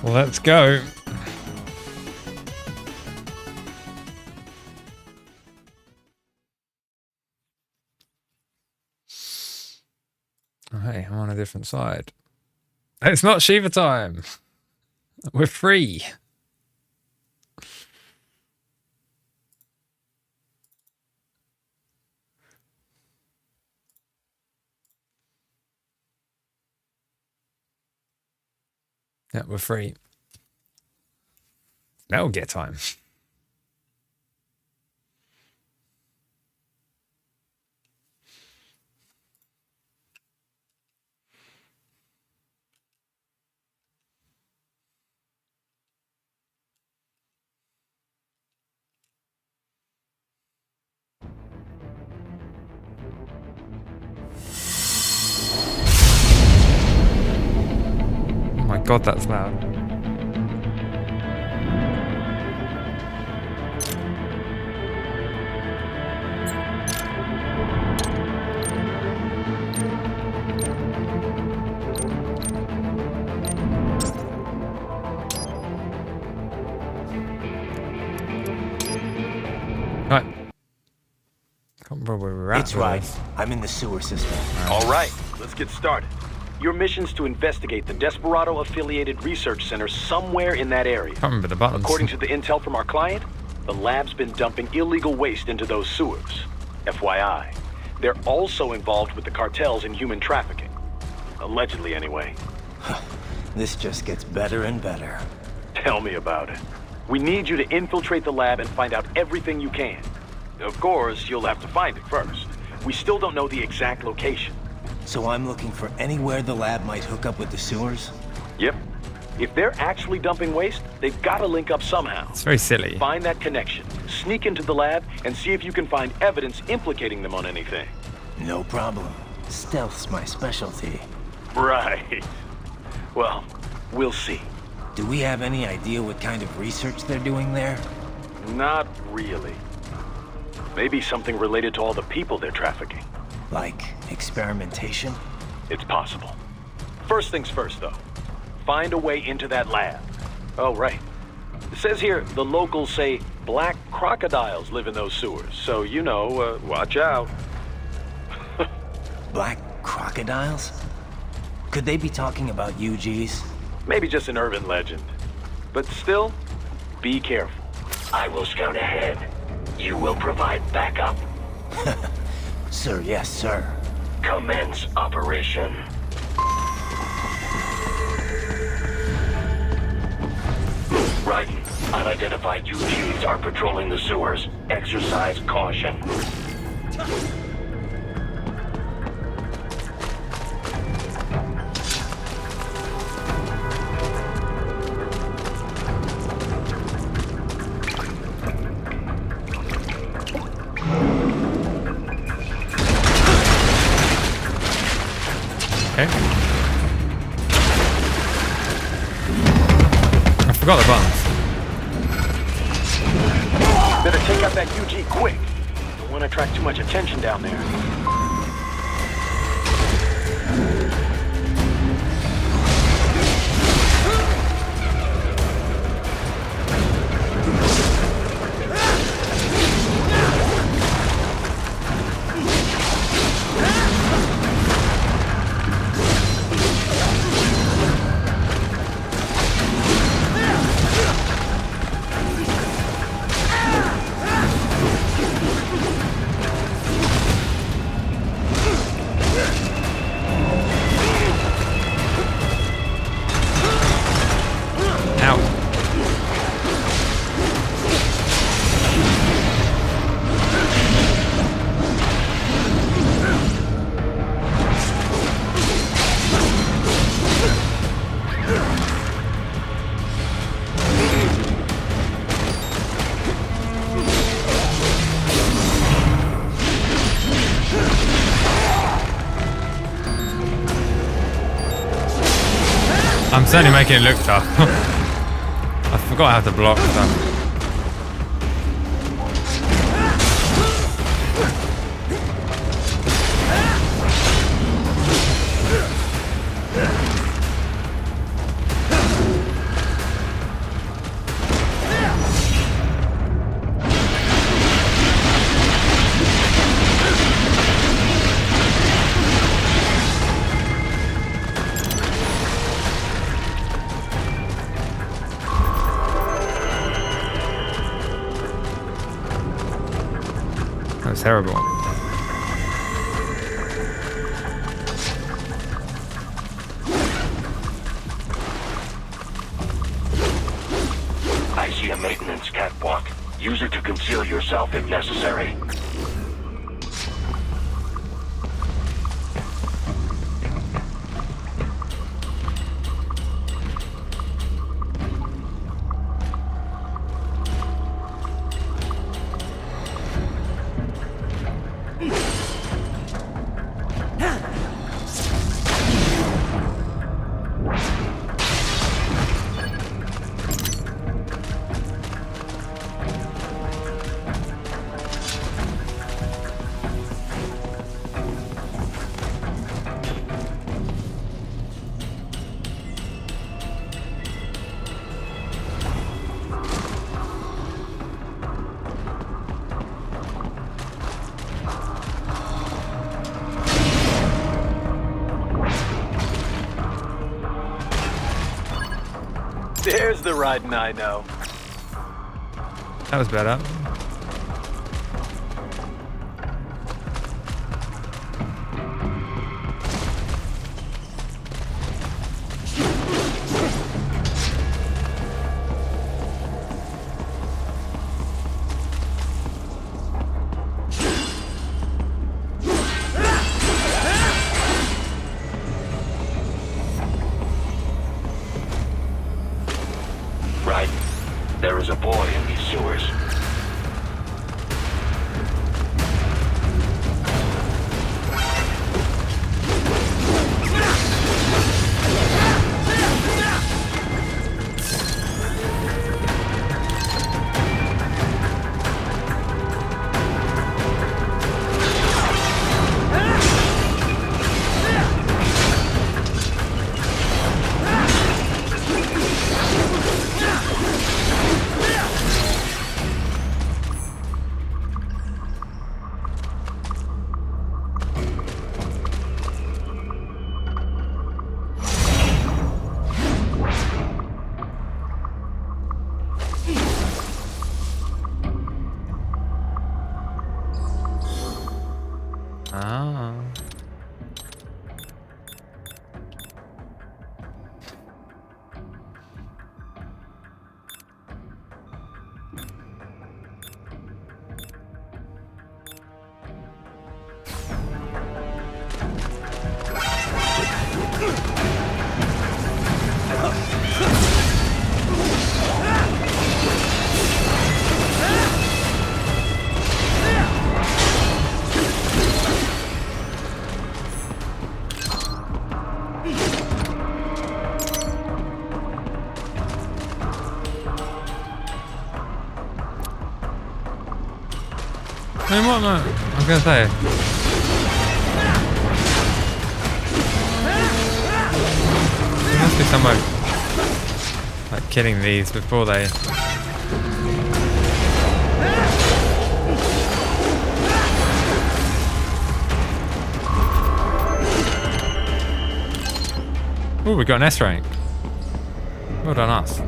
Let's go. Oh, hey, I'm on a different side. It's not Shiva time. We're free. Yeah, we're free. Metal Gear time. Oh my god, that's loud. Right. Can't remember where we're at. It's right. I'm in the sewer system. All right, let's get started. Your mission's to investigate the Desperado-affiliated research center somewhere in that area. Can't remember the buttons. According to the intel from our client, the lab's been dumping illegal waste into those sewers. FYI, they're also involved with the cartels in human trafficking. Allegedly, anyway. This just gets better and better. Tell me about it. We need you to infiltrate the lab and find out everything you can. Of course, you'll have to find it first. We still don't know the exact location. So I'm looking for anywhere the lab might hook up with the sewers? Yep. If they're actually dumping waste, they've got to link up somehow. It's very silly. Find that connection, sneak into the lab, and see if you can find evidence implicating them on anything. No problem. Stealth's my specialty. Right. Well, we'll see. Do we have any idea what kind of research they're doing there? Not really. Maybe something related to all the people they're trafficking. Like experimentation? It's possible. First things first, though. Find a way into that lab. Oh, right. It says here the locals say black crocodiles live in those sewers, so you know, watch out. Black crocodiles? Could they be talking about UGs? Maybe just an urban legend. But still, be careful. I will scout ahead. You will provide backup. Sir, yes, sir. Commence operation. Right. Unidentified UGs are patrolling the sewers. Exercise caution. Okay. I forgot the buttons. Better take out that UG quick. Don't want to attract too much attention down there. I'm certainly making it look tough. I forgot how to block stuff. was terrible. I see a maintenance catwalk. Use it to conceal yourself if necessary. There's the riding I know. That was better. Right. There is a boy in these sewers. Ah. I mean, what? No, I was gonna say. There must be someone like killing these before they. Oh, we got an S rank. Well done, us.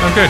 Oh, good.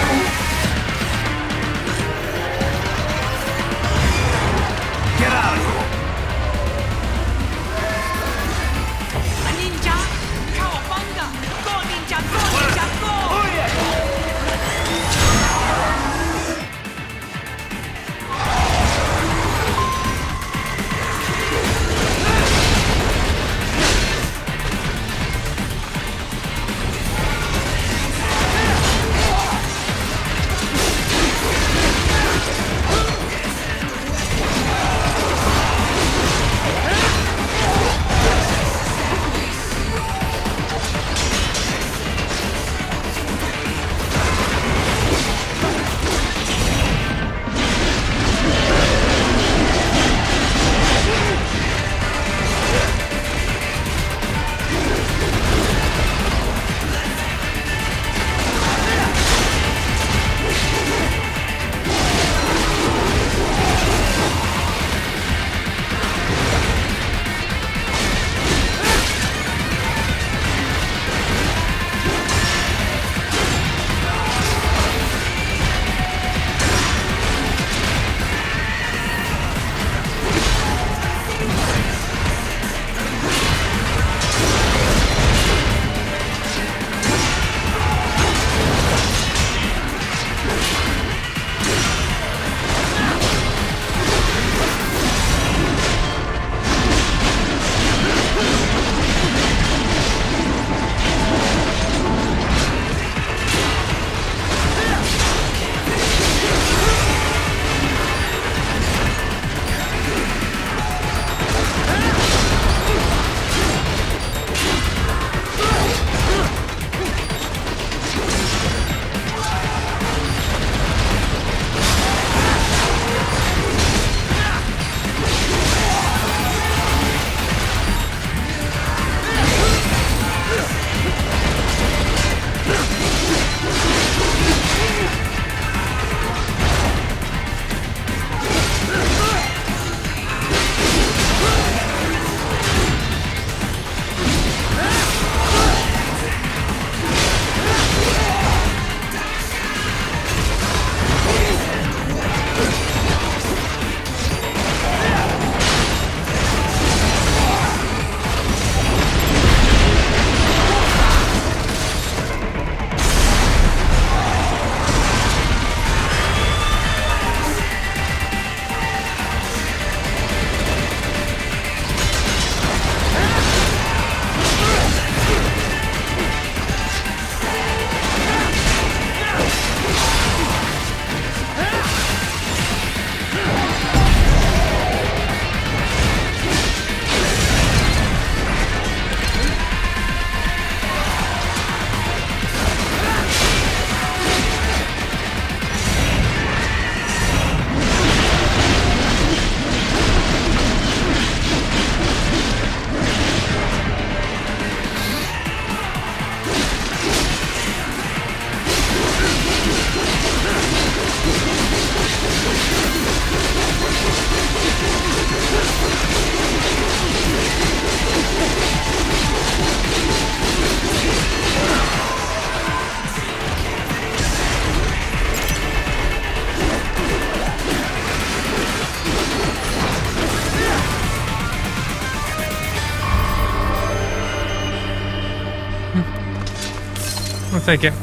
I'll take it.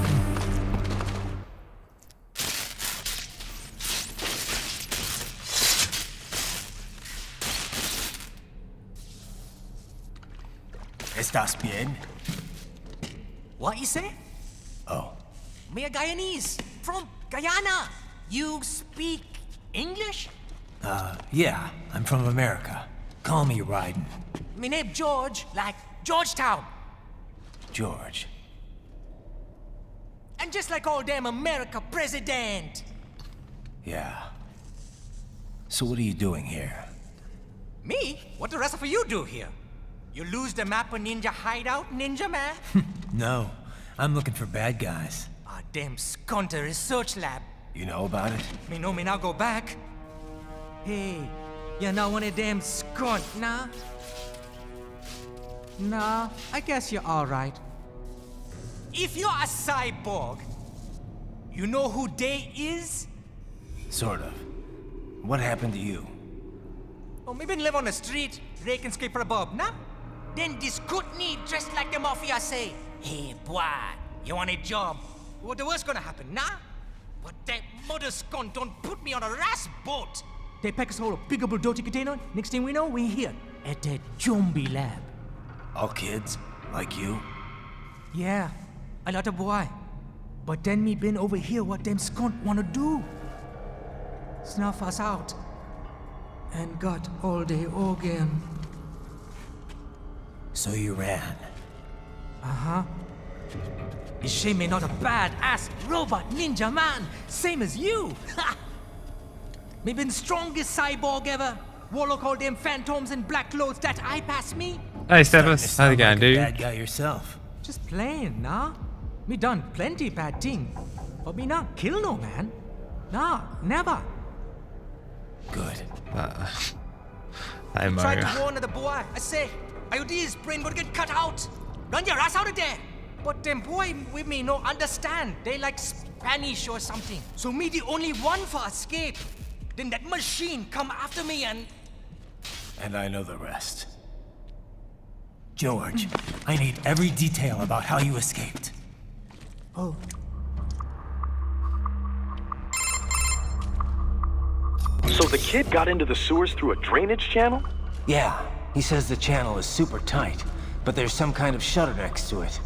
¿Estás bien? What you say? Oh, Me a Guyanese from Guyana. You speak English? yeah, I'm from America. Call me Ryden. Me name George, like Georgetown. George. And just like all damn America president. Yeah. So what are you doing here? Me? What the rest of you do here? You lose the map of Ninja hideout, Ninja man? No, I'm looking for bad guys. Ah, damn Skunter research lab. You know about it? Me know me now go back. Hey, you're not one of them skunt, nah? Nah, I guess you're alright. If you're a cyborg, you know who they is? Sort of. What happened to you? Oh, me been live on the street, rake and scrape for a bob, nah? Then this good need dressed like the mafia say. Hey, boy, you want a job? What the worst gonna happen, nah? But that mother scon don't put me on a ras boat. They pack us all a piggable dirty container. Next thing we know, we're here at that zombie lab. All kids? Like you? Yeah, a lot of boy. But then me been over here what them scon wanna do. Snuff us out. And got all the organ. So you ran. Uh-huh. Is she me not a bad-ass robot ninja man, same as you? Ha! Me been strongest cyborg ever. Warlock all them phantoms in black clothes that eye pass me. Hey, Steppers. How's it going, dude? Bad guy yourself. Just playing, nah? Me done plenty bad thing. But me not kill no man. Nah, never. Good. Hey, Tried Mario. to warn the boy. I say, IOD's brain gonna get cut out. Run your ass out of there. But them boy with me no understand. They like Spanish or something. So me the only one for escape. Then that machine come after me and... And I know the rest. George, I need every detail about how you escaped. Oh. So the kid got into the sewers through a drainage channel? Yeah, he says the channel is super tight, but there's some kind of shutter next to it.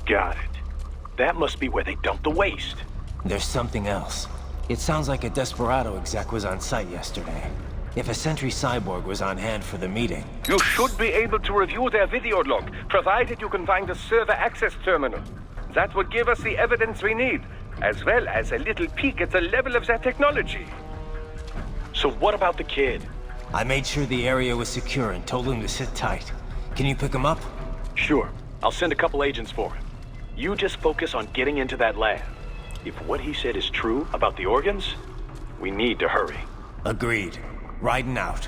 Got it. That must be where they dumped the waste. There's something else. It sounds like a Desperado exec was on site yesterday. If a Sentry Cyborg was on hand for the meeting. You should be able to review their video log, provided you can find a server access terminal. That would give us the evidence we need, as well as a little peek at the level of their technology. So what about the kid? I made sure the area was secure and told him to sit tight. Can you pick him up? Sure. I'll send a couple agents for him. You just focus on getting into that lab. If what he said is true about the organs, we need to hurry. Agreed. Riding out.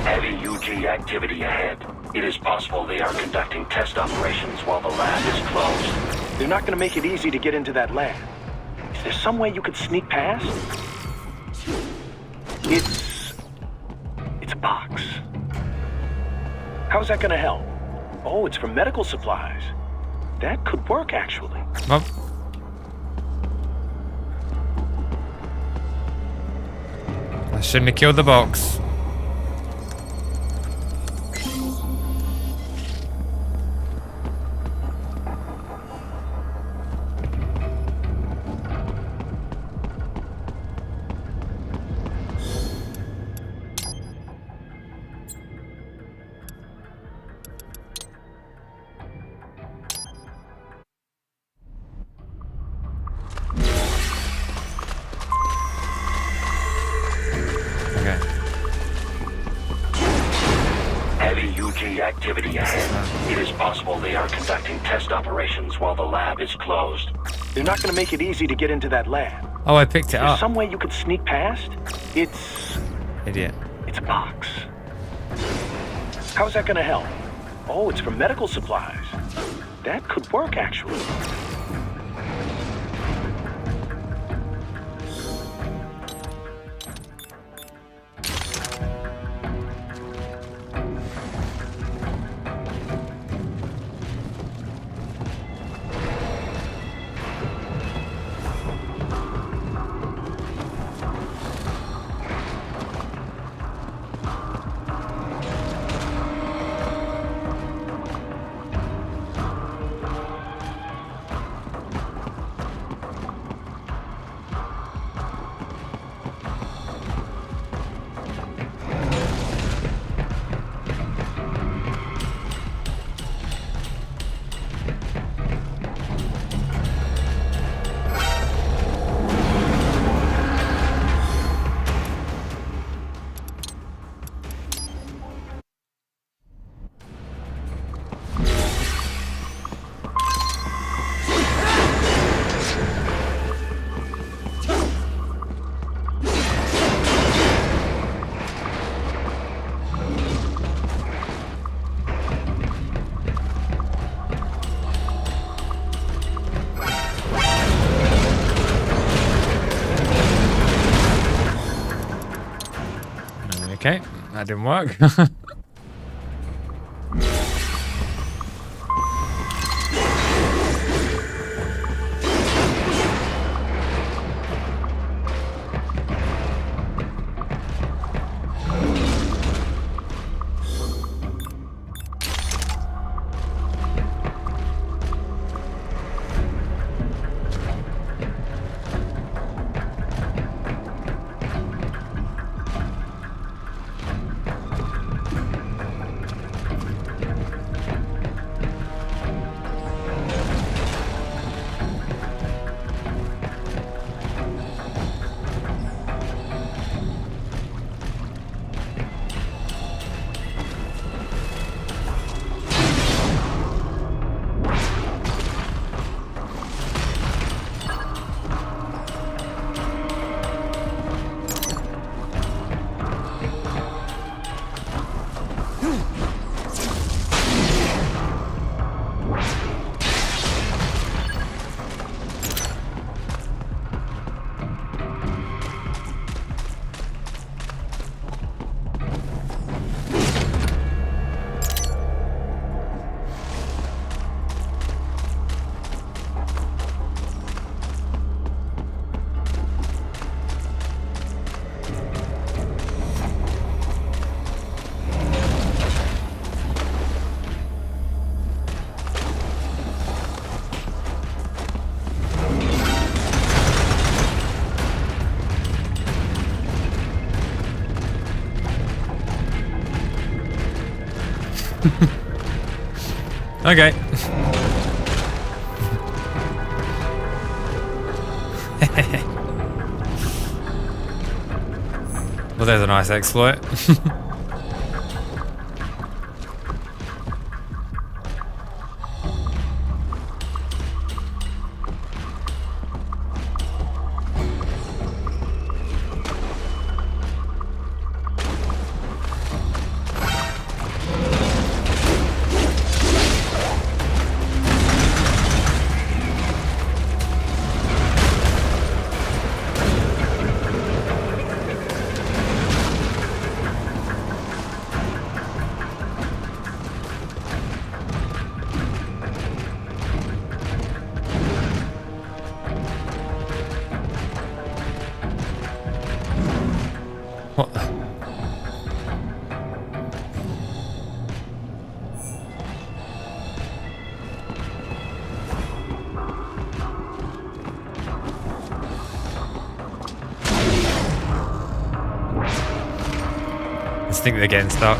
Heavy UG activity ahead. It is possible they are conducting test operations while the lab is closed. They're not gonna make it easy to get into that lab. Is there some way you could sneak past? It's a box. How's that gonna help? Oh, it's for medical supplies. That could work, actually. Well, I shouldn't have killed the box. Okay. Heavy UG activity ahead. It is possible they are conducting test operations while the lab is closed. They're not gonna make it easy to get into that lab. Oh, I picked it Is there up. some way you could sneak past? It's Idiot. a box. How's that gonna help? Oh, it's for medical supplies. That could work, actually. That didn't work. Okay. Well, there's a nice exploit. What the? I think they're getting stuck.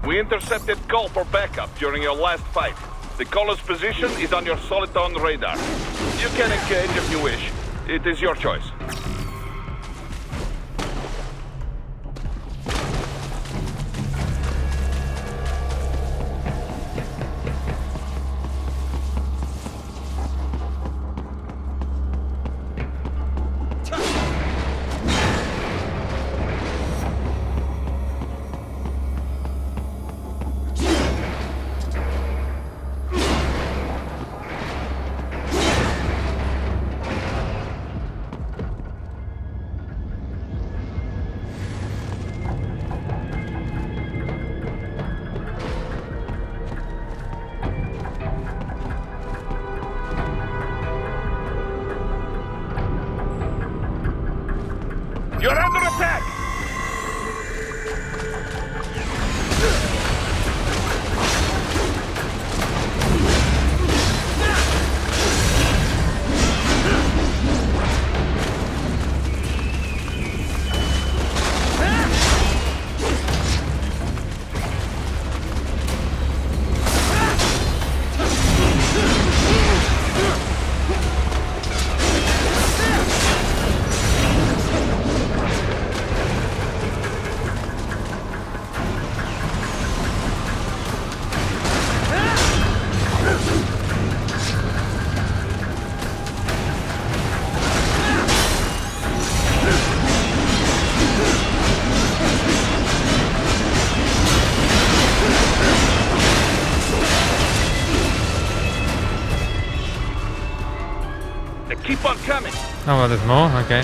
We intercepted call for backup during your last fight. The caller's position is on your Soliton radar. You can engage if you wish. It is your choice. You're under attack! They keep on coming. Oh, well, there's more. Okay.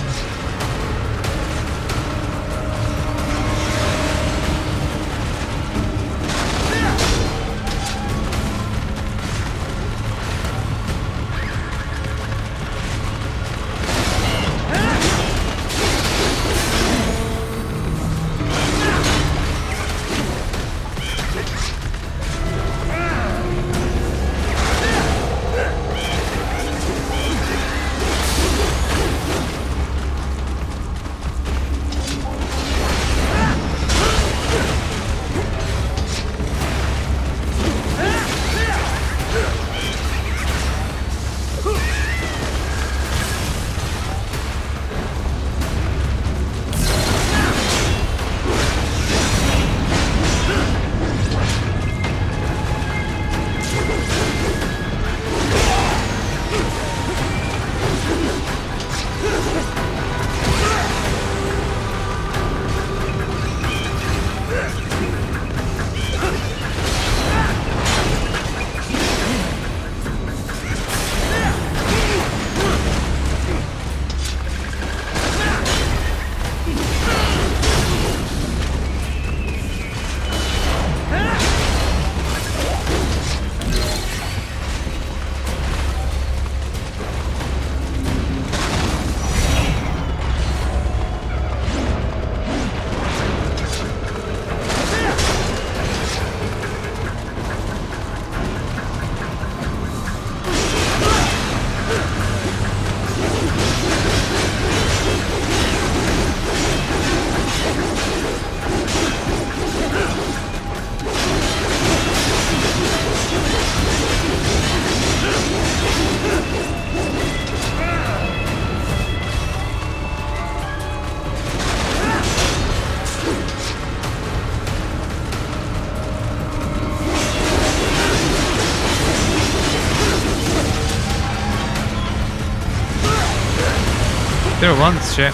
Do it once, shit.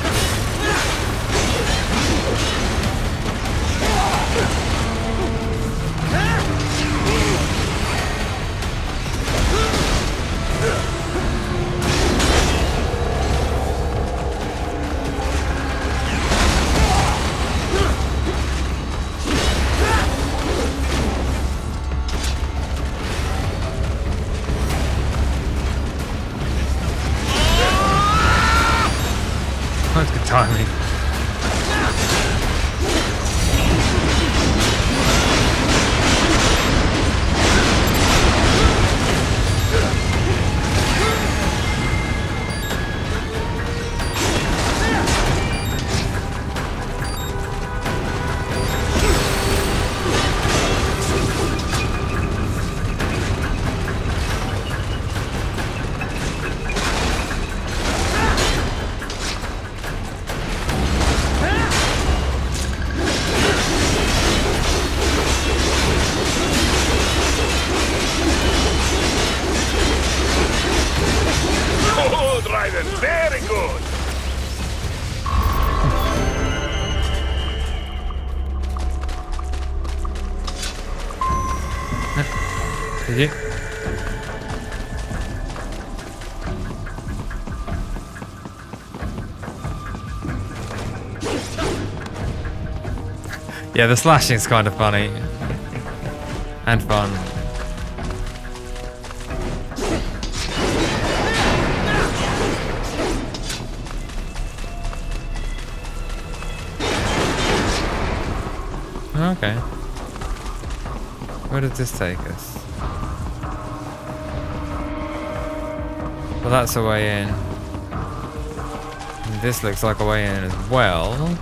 That's good timing. Good, Raiden. Very good. Did you? Yeah, the slashing's kind of funny. And fun. Okay. Where does this take us? Well, that's a way in. And this looks like a way in as well.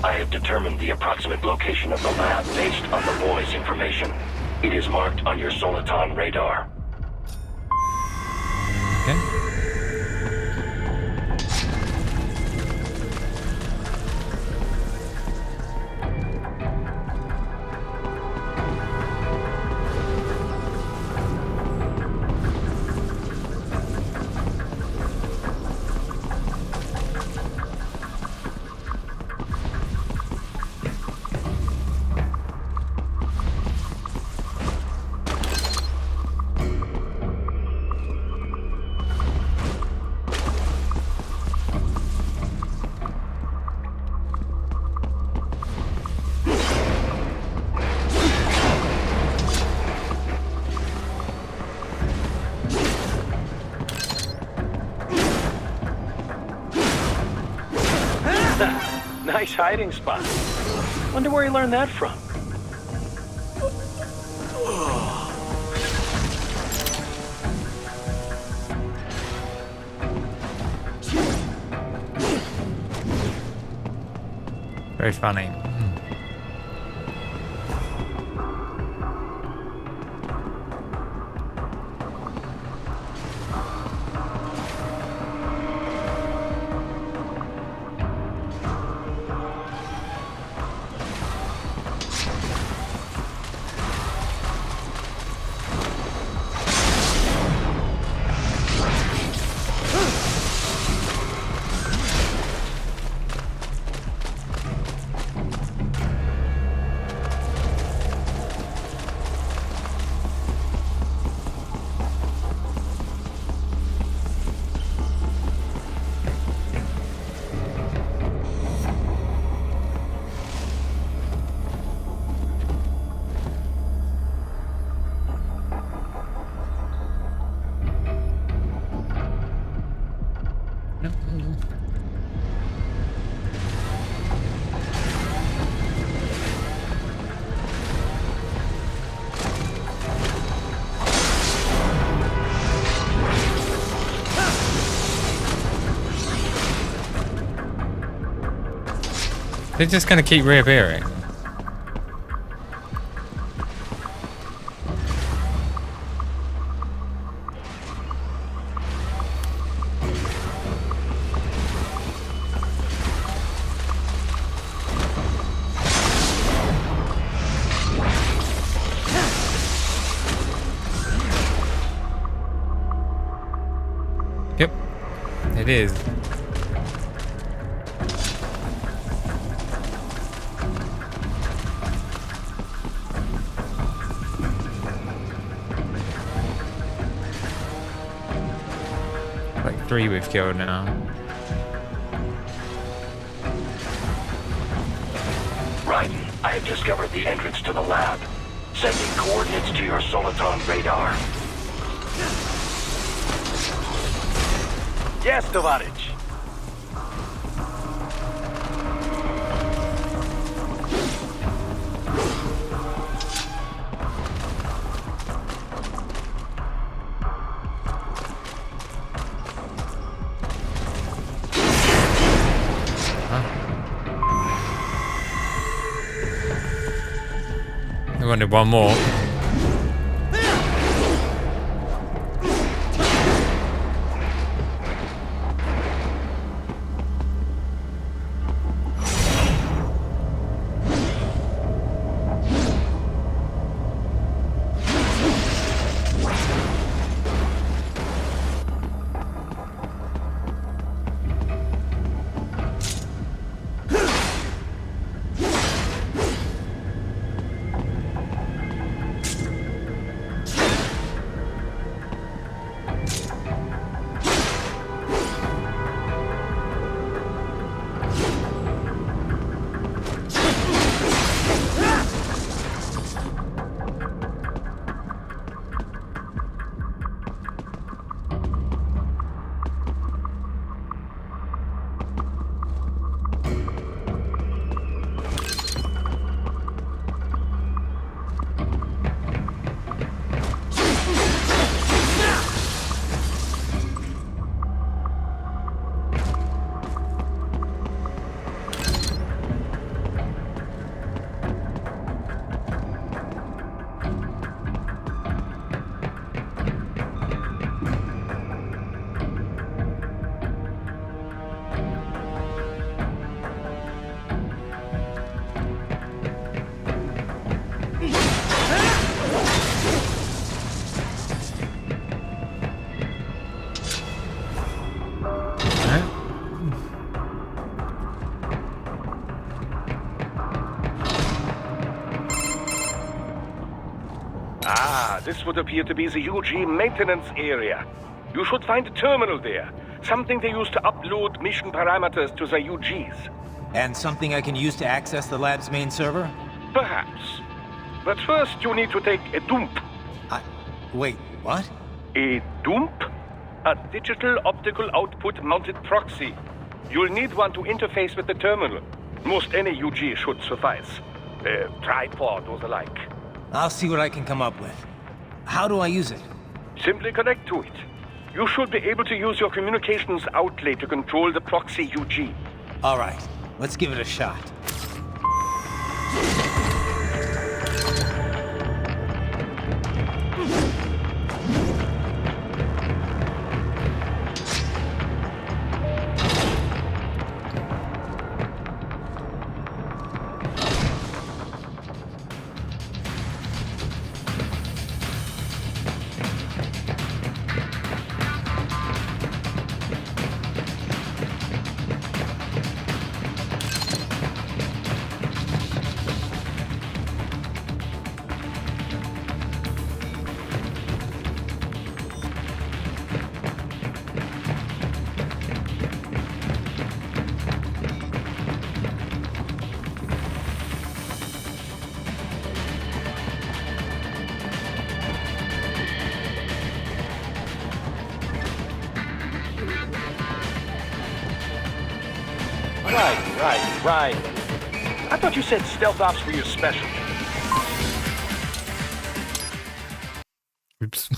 I have determined the approximate location of the lab based on the boy's information. It is marked on your Soliton radar. Okay. Nice hiding spot. Wonder where he learned that from. Very funny. They're just gonna keep reappearing. Yep, it is. Like 3 we've killed now. Raiden, I have discovered the entrance to the lab. Sending coordinates to your Soliton radar. Yes, Tovarich. We wanted one more. This would appear to be the UG maintenance area. You should find a terminal there. Something they use to upload mission parameters to the UGs. And something I can use to access the lab's main server? Perhaps. But first you need to take a dump. Wait, what? A dump? A digital optical output mounted proxy. You'll need one to interface with the terminal. Most any UG should suffice. A tripod or the like. I'll see what I can come up with. How do I use it? Simply connect to it. You should be able to use your communications outlet to control the proxy UG. All right, let's give it a shot. Right. I thought you said stealth ops were your specialty. Oops.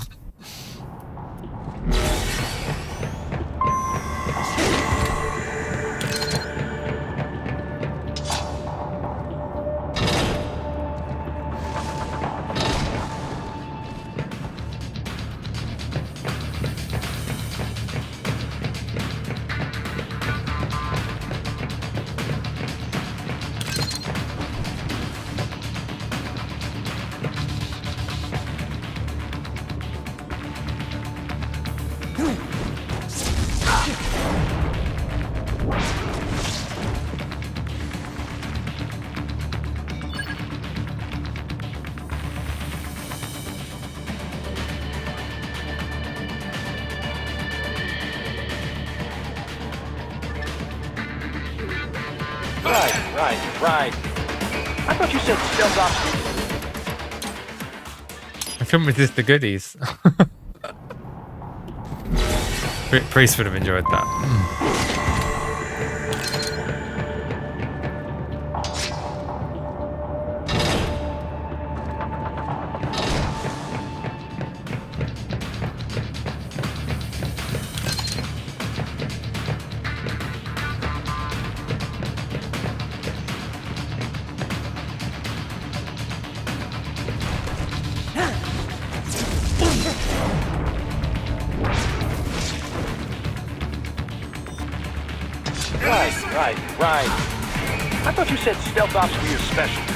Right. I thought you said stealth ops. I couldn't resist the goodies. Priest would have enjoyed that. Right. I thought you said stealth ops were your specialty.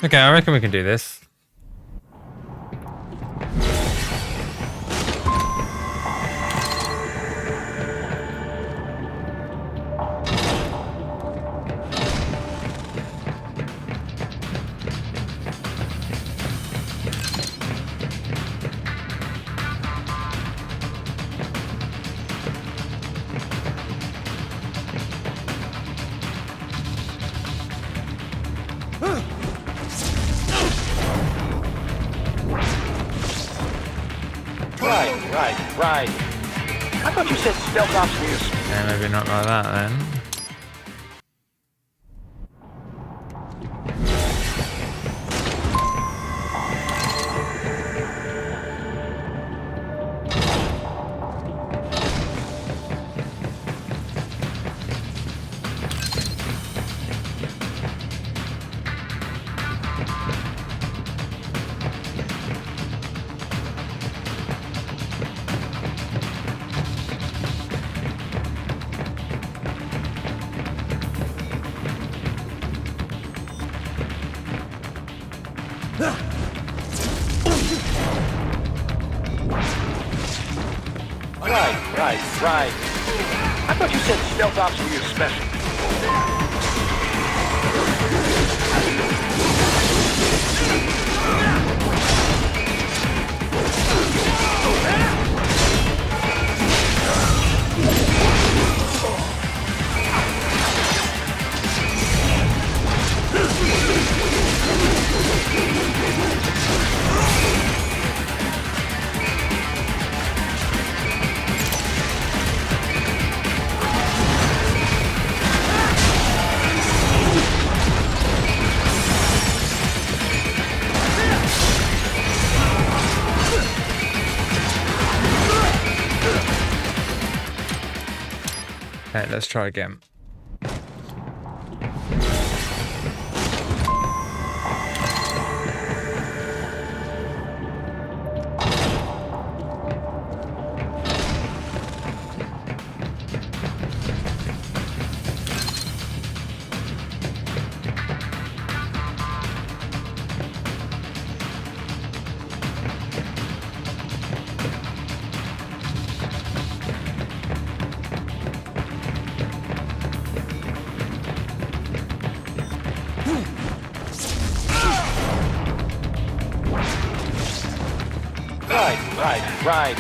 Okay, I reckon we can do this. Right. I thought you said stealth ops were your specialty. Yeah, maybe not like that then. Right. I thought you said stealth ops were your specialty. Okay, let's try again. Right.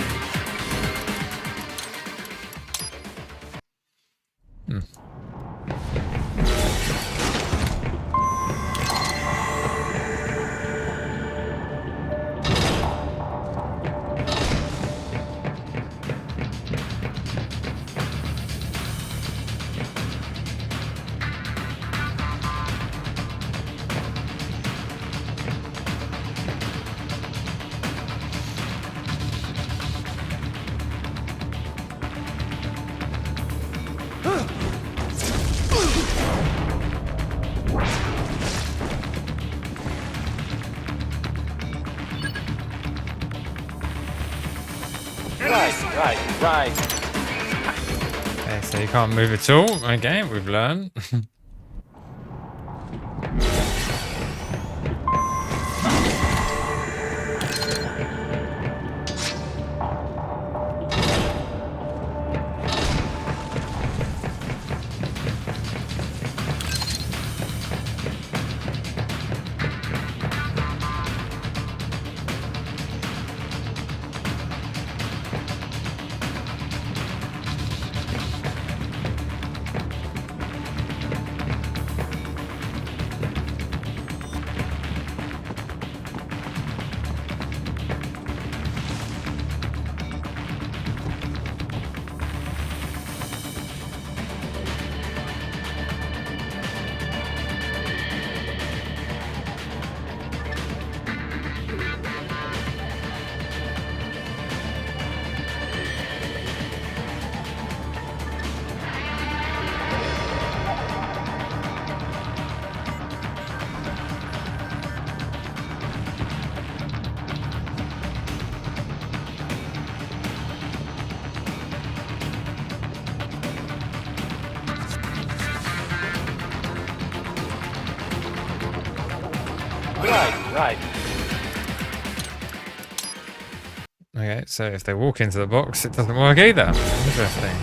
Right. Okay, so you can't move at all. Okay, we've learned. right. Okay, so if they walk into the box, it doesn't work either. Interesting.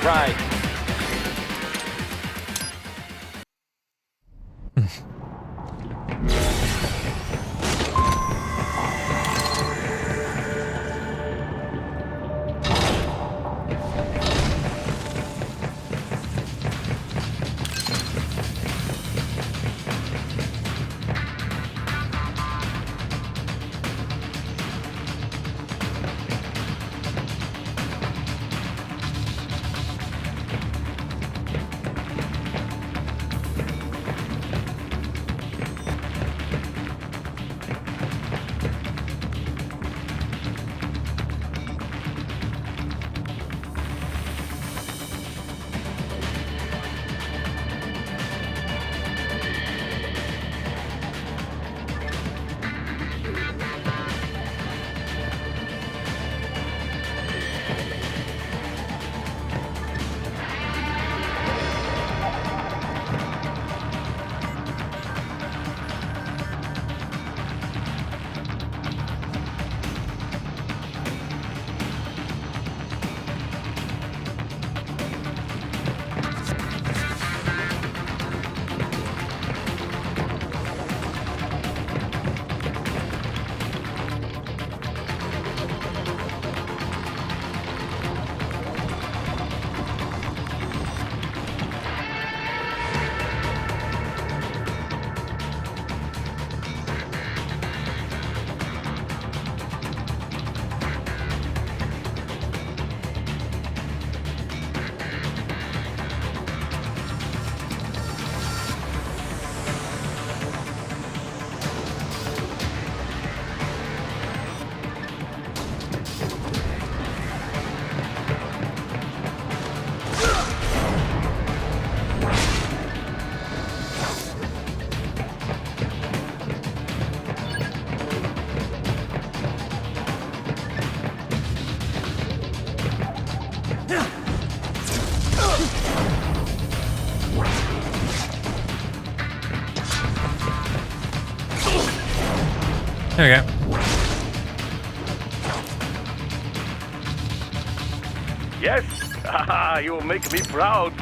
Right. There we go. Yes? Haha, you will make me proud.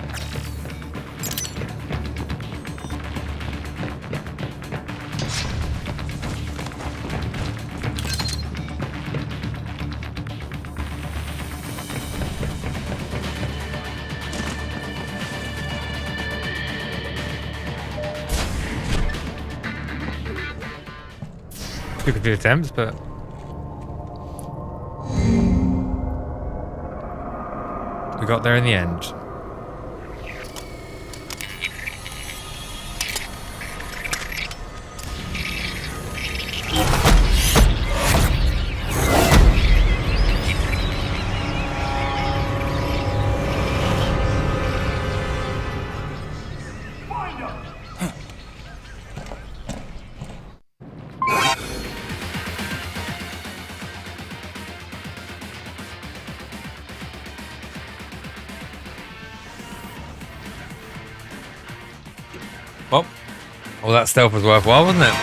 Took a few attempts, but we got there in the end. Well, All that stealth was worthwhile, wasn't it?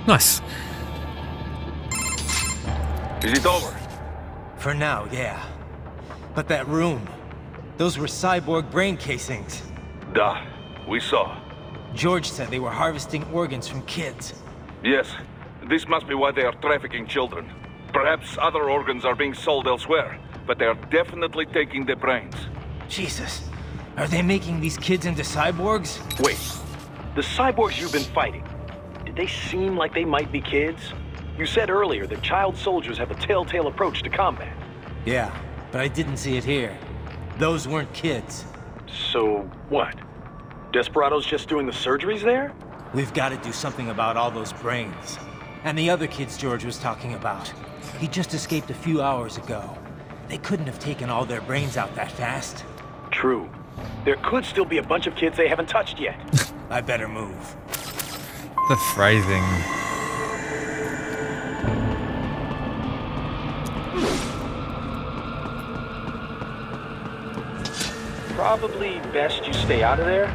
Nice. Is it over? For now, yeah. But that room, those were cyborg brain casings. Duh. We saw. George said they were harvesting organs from kids. Yes. This must be why they are trafficking children. Perhaps other organs are being sold elsewhere, but they are definitely taking the brains. Jesus. Are they making these kids into cyborgs? Wait, the cyborgs you've been fighting, did they seem like they might be kids? You said earlier that child soldiers have a telltale approach to combat. Yeah, but I didn't see it here. Those weren't kids. So, what? Desperado's just doing the surgeries there? We've got to do something about all those brains. And the other kids George was talking about. He just escaped a few hours ago. They couldn't have taken all their brains out that fast. True. There could still be a bunch of kids they haven't touched yet. I better move. The phrasing. Probably best you stay out of there.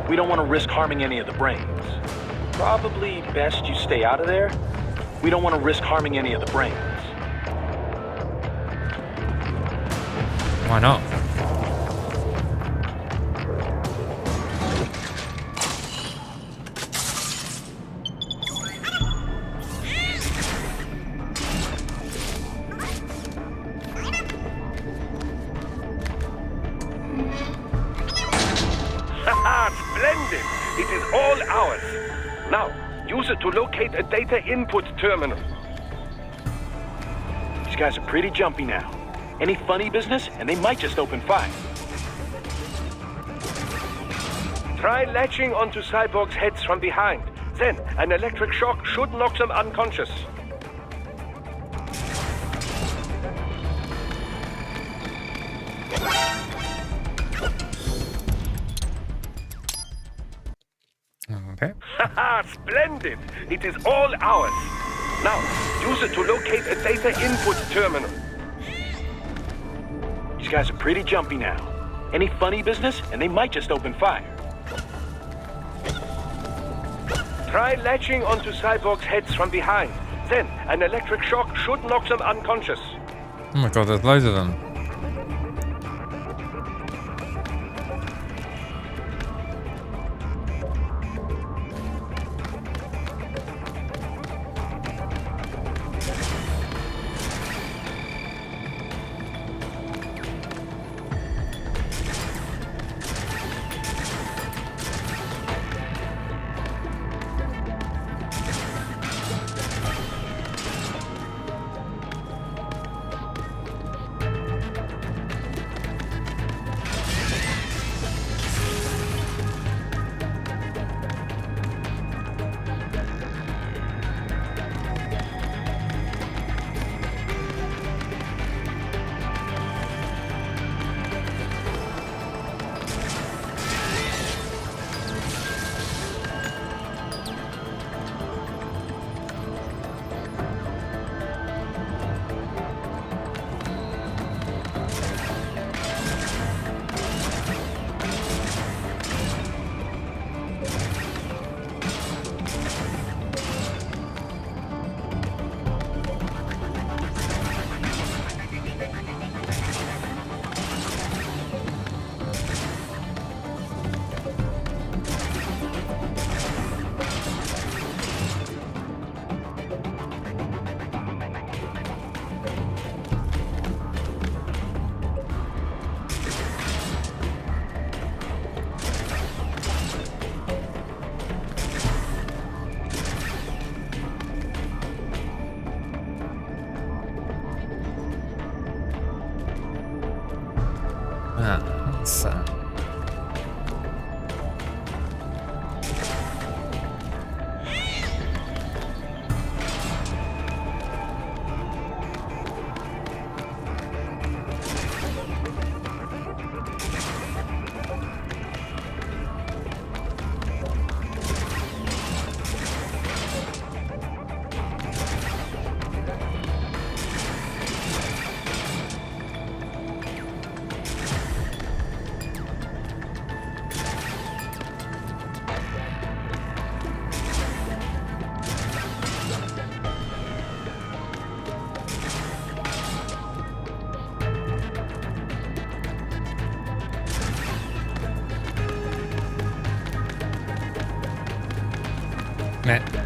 We don't want to risk harming any of the brains. Probably best you stay out of there. We don't want to risk harming any of the brains. Why not? Splendid! It is all ours. Now, use it to locate a data input terminal. These guys are pretty jumpy now. Any funny business, and they might just open fire. Try latching onto cyborgs' heads from behind. Then, an electric shock should knock them unconscious. Okay. Haha, splendid! It is all ours. Now, use it to locate a data input terminal. These guys are pretty jumpy now. Any funny business, and they might just open fire. Try latching onto cyborgs' heads from behind. Then, an electric shock should knock them unconscious. Oh my god, there's loads of them. What's that? Meh.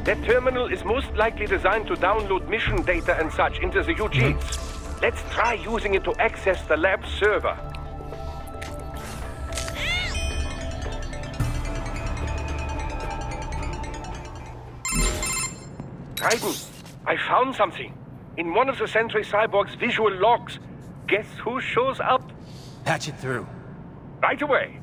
That terminal is most likely designed to download mission data and such into the UGs. Let's try using it to access the lab server. Raiden, I found something. In one of the Sentry Cyborg's visual logs. Guess who shows up? Patch it through. Right away.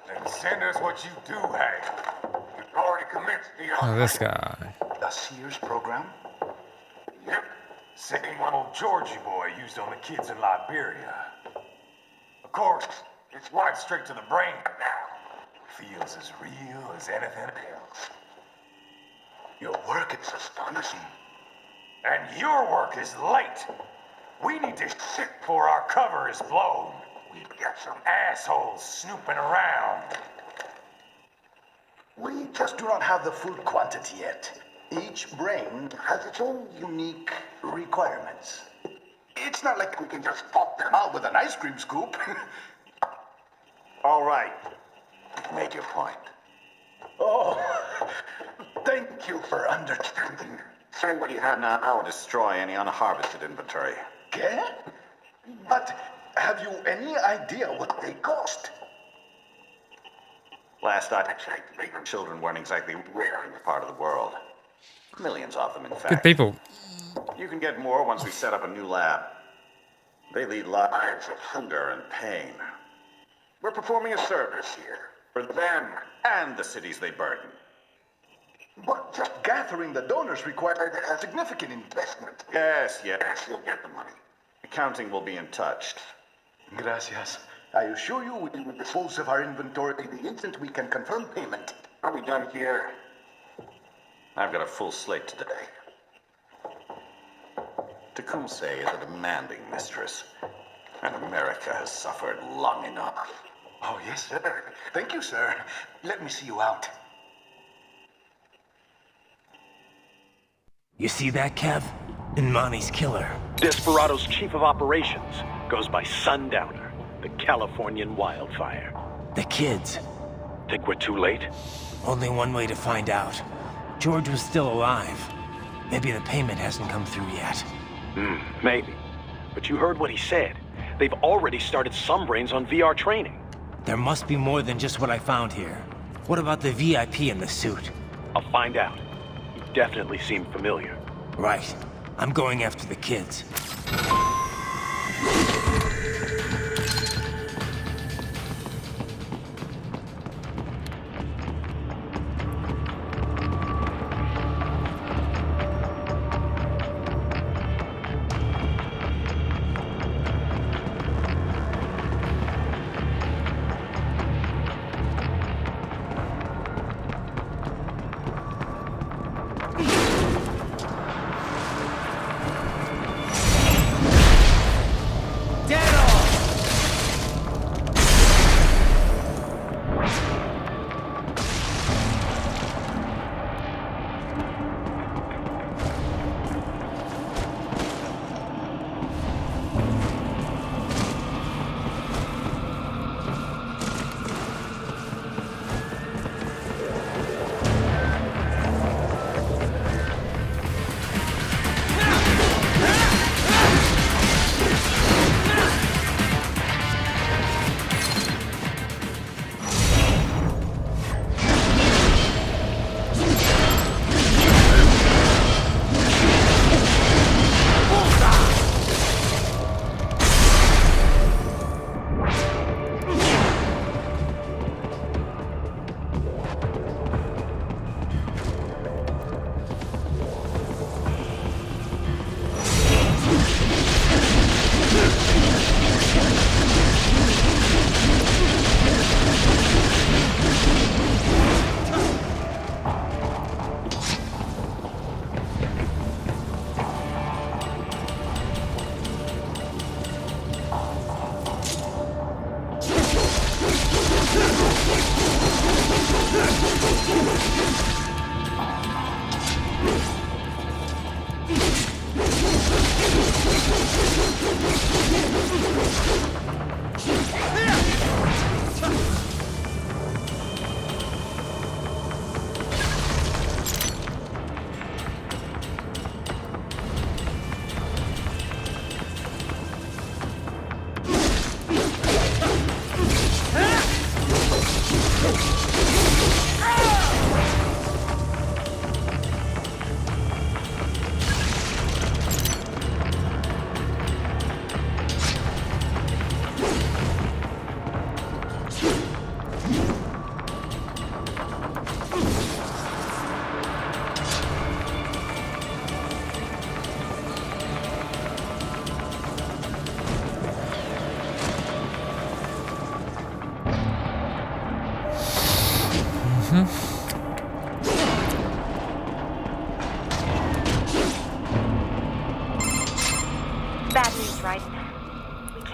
Then send us what you do have. We've already commenced the Oh, this guy. The Sears program? Yep. Same old Georgie boy used on the kids in Liberia. Of course, it's right straight to the brain now. Feels as real as anything else. Your work is astonishing. And your work is late. We need to shit before our cover is blown. We've got some assholes snooping around. We just do not have the full quantity yet. Each brain has its own unique requirements. It's not like we can just pop them out with an ice cream scoop. All right. Make your point. Oh, thank you for understanding. Say what you have now. I'll destroy any unharvested inventory. Okay? But have you any idea what they cost? Last I checked, children weren't exactly rare in this part of the world. Millions of them, in fact. Good people. You can get more once we set up a new lab. They lead lives of hunger and pain. We're performing a service here for them and the cities they burden. But just gathering the donors required a significant investment. Yes, you'll get the money. Accounting will be in touch. Gracias. I assure you we will dispose of our inventory the instant we can confirm payment. Are we done here? I've got a full slate today. Tecumseh is a demanding mistress, and America has suffered long enough. Oh, yes, sir. Thank you, sir. Let me see you out. You see that, Kev? Imani's killer. Desperado's chief of operations goes by Sundowner, the Californian wildfire. The kids. Think we're too late? Only one way to find out. George was still alive. Maybe the payment hasn't come through yet. Maybe. But you heard what he said. They've already started some brains on VR training. There must be more than just what I found here. What about the VIP in the suit? I'll find out. He definitely seemed familiar. Right. I'm going after the kids.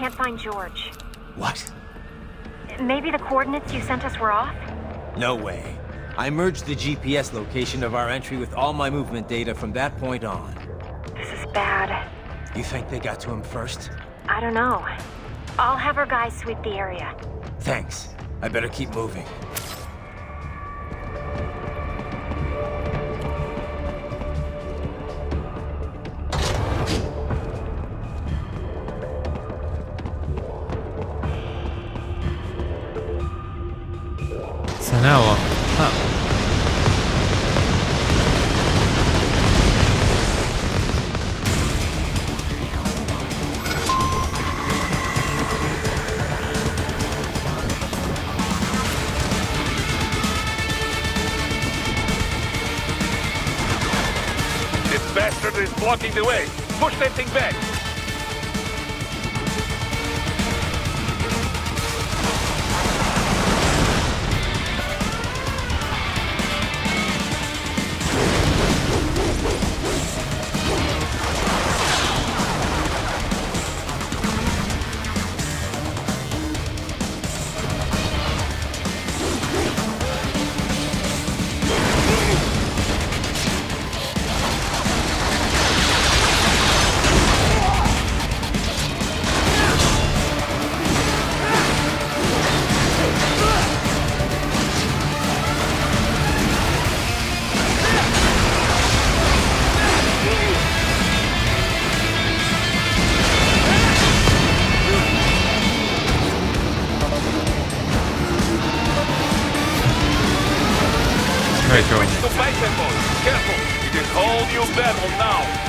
can't find George. What? Maybe the coordinates you sent us were off? No way. I merged the GPS location of our entry with all my movement data from that point on. This is bad. You think they got to him first? I don't know. I'll have our guys sweep the area. Thanks. I better keep moving. So now what? Oh. This bastard is blocking the way. Push that thing back. Very cool. Switch to bicep mode. Careful. It is whole new battle now.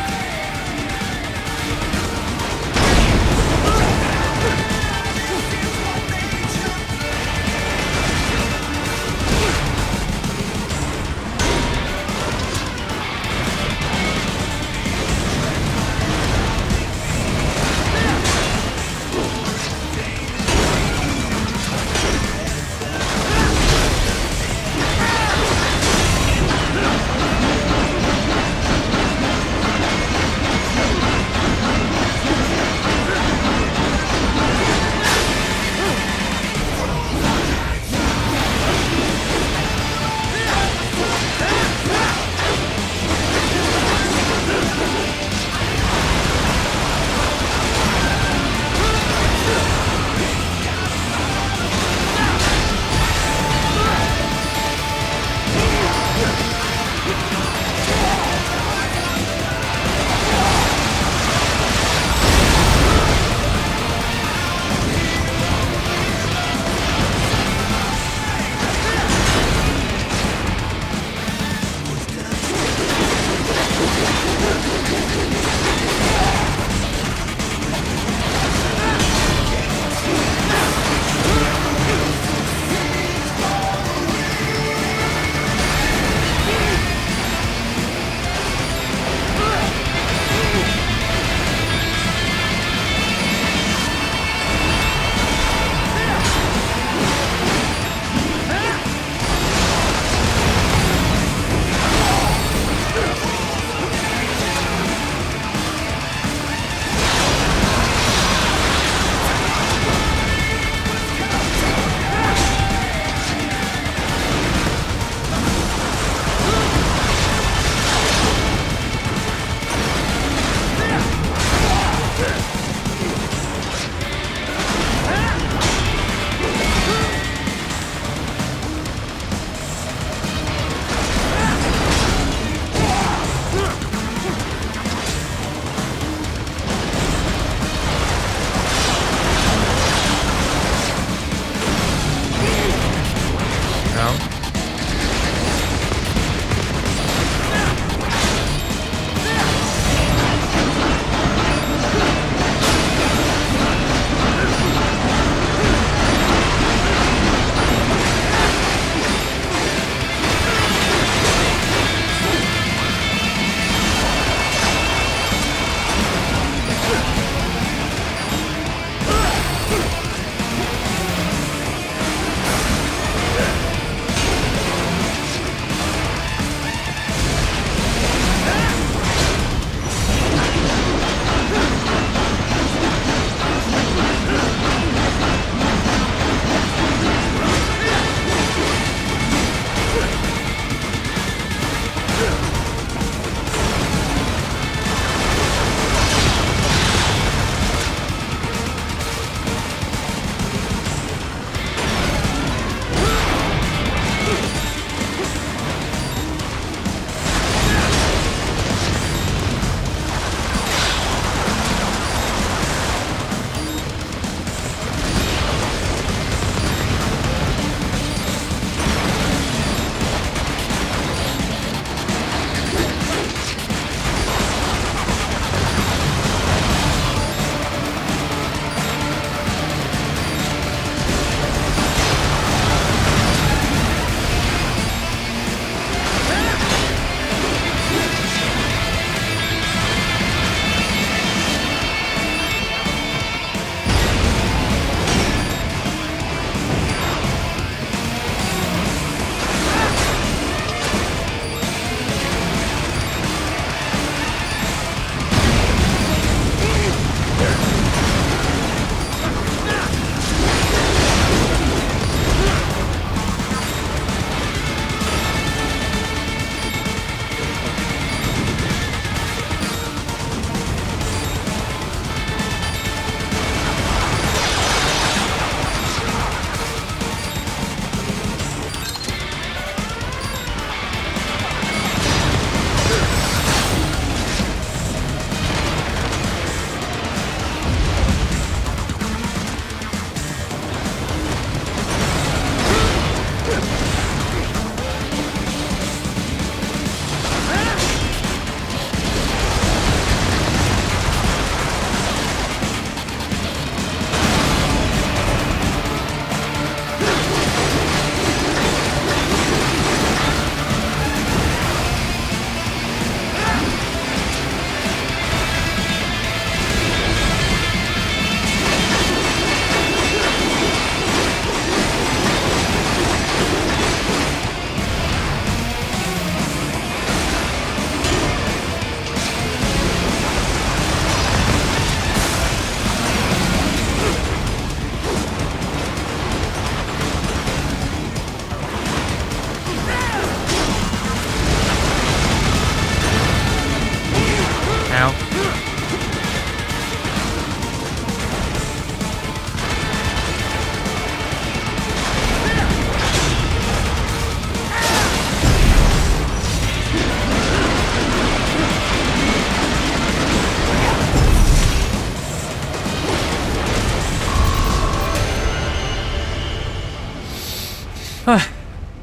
Oh,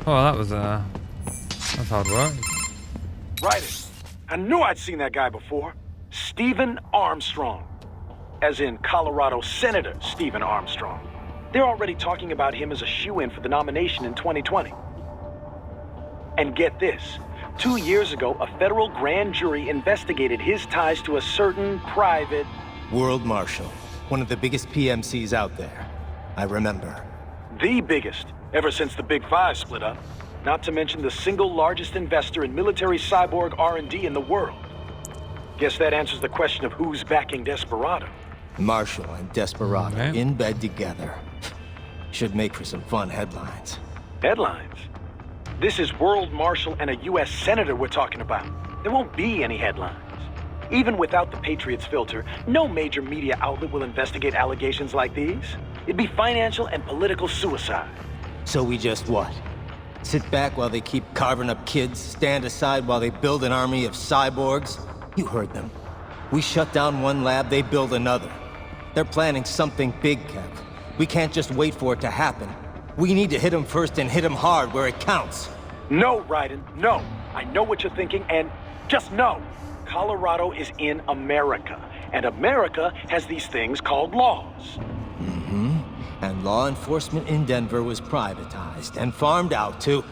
that's hard work. Right. I knew I'd seen that guy before. Stephen Armstrong. As in Colorado Senator Stephen Armstrong. They're already talking about him as a shoo-in for the nomination in 2020. And get this. 2 years ago, a federal grand jury investigated his ties to a certain private... World Marshal. One of the biggest PMCs out there. I remember. The biggest, ever since the Big Five split up. Not to mention the single largest investor in military cyborg R&D in the world. Guess that answers the question of who's backing Desperado. Marshall and Desperado in bed together. Should make for some fun headlines. Headlines? This is World Marshal and a U.S. Senator we're talking about. There won't be any headlines. Even without the Patriots filter, no major media outlet will investigate allegations like these. It'd be financial and political suicide. So we just what? Sit back while they keep carving up kids, stand aside while they build an army of cyborgs? You heard them. We shut down one lab, they build another. They're planning something big, Kev. We can't just wait for it to happen. We need to hit them first and hit them hard where it counts. No, Raiden, no. I know what you're thinking, and just know. Colorado is in America, and America has these things called laws. And law enforcement in Denver was privatized and farmed out to...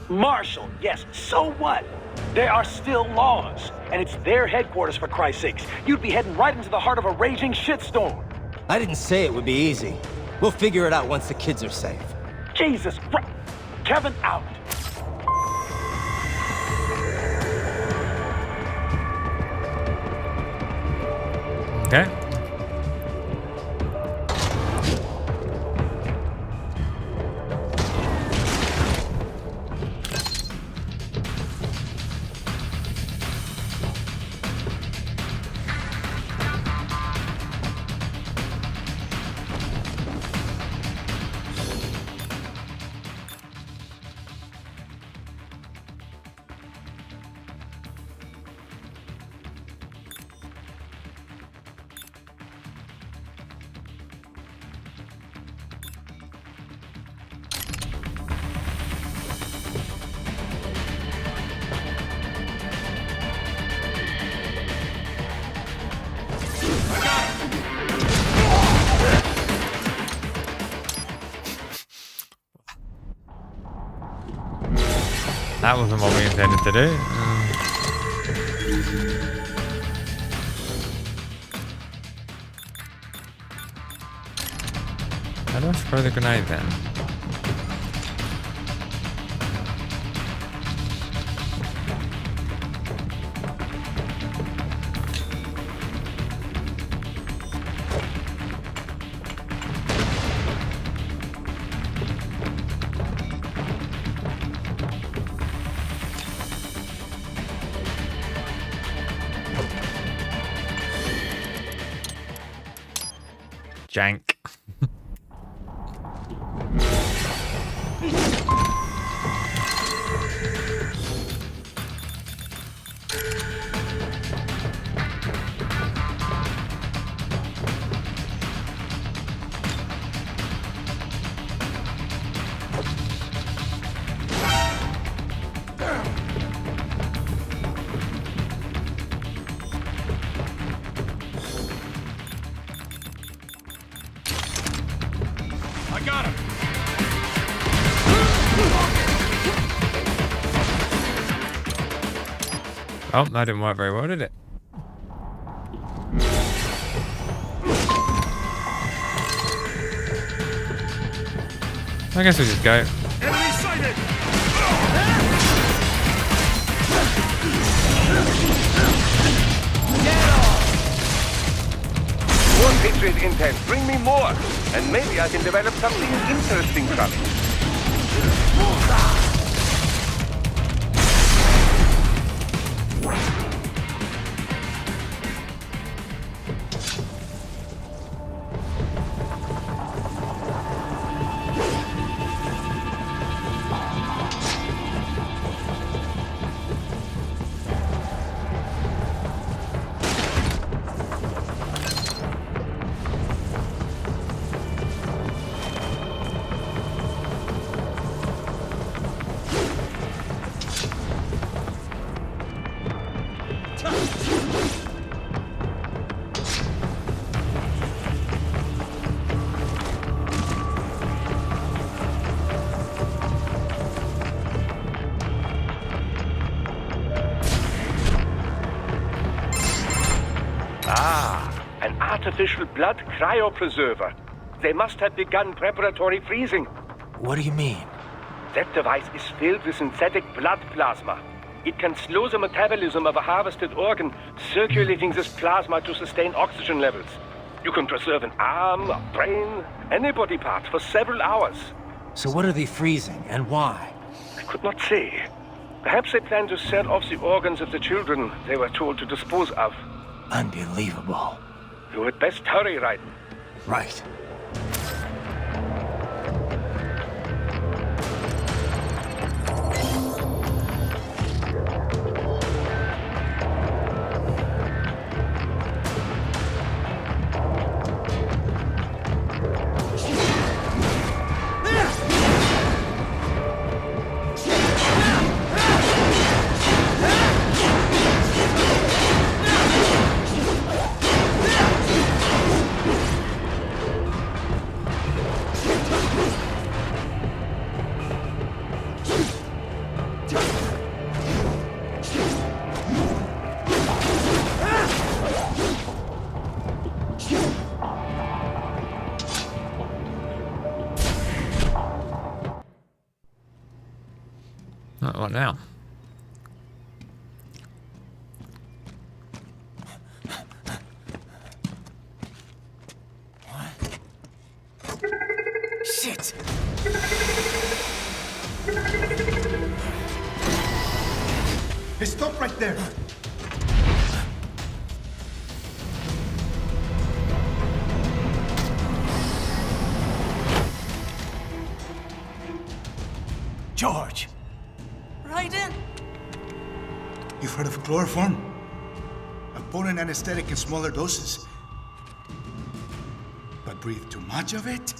Marshall, yes, so what? There are still laws, and it's their headquarters, for Christ's sakes. You'd be heading right into the heart of a raging shitstorm. I didn't say it would be easy. We'll figure it out once the kids are safe. Jesus Christ. Kevin out. Okay. That wasn't what we intended to do. How do I throw the grenade then? Jank. Oh, that didn't work very well, did it? I guess we just go. Enemy sighted! More Patriot intent. Bring me more. And maybe I can develop something interesting from it. An artificial blood cryopreserver. They must have begun preparatory freezing. What do you mean? That device is filled with synthetic blood plasma. It can slow the metabolism of a harvested organ, circulating this plasma to sustain oxygen levels. You can preserve an arm, a brain, any body part for several hours. So what are they freezing, and why? I could not say. Perhaps they plan to sell off the organs of the children they were told to dispose of. Unbelievable. You had best hurry, Raiden. Right. What now? Shit! Hey, stop right there. George! Raiden! You've heard of chloroform? A potent anesthetic in smaller doses. But breathe too much of it?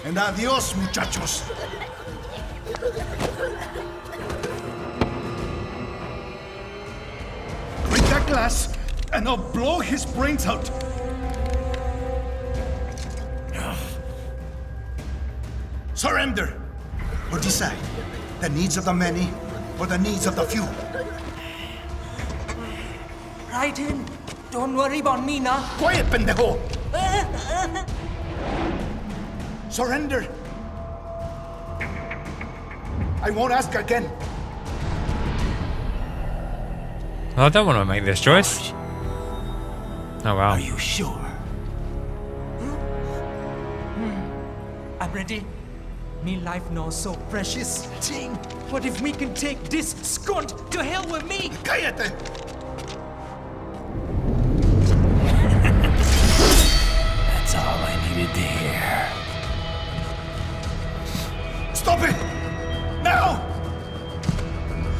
And adios, muchachos! Break that glass, and I'll blow his brains out! Surrender! Or decide. The needs of the many, or the needs of the few. Raiden, don't worry about me now. Quiet, pendejo! Surrender! I won't ask again. Well, I don't want to make this choice. Oh wow. Are you sure? I'm ready. Me life now so precious. Ting, what if me can take this skunt to hell with me? Cállate! That's all I needed to hear. Stop it! Now!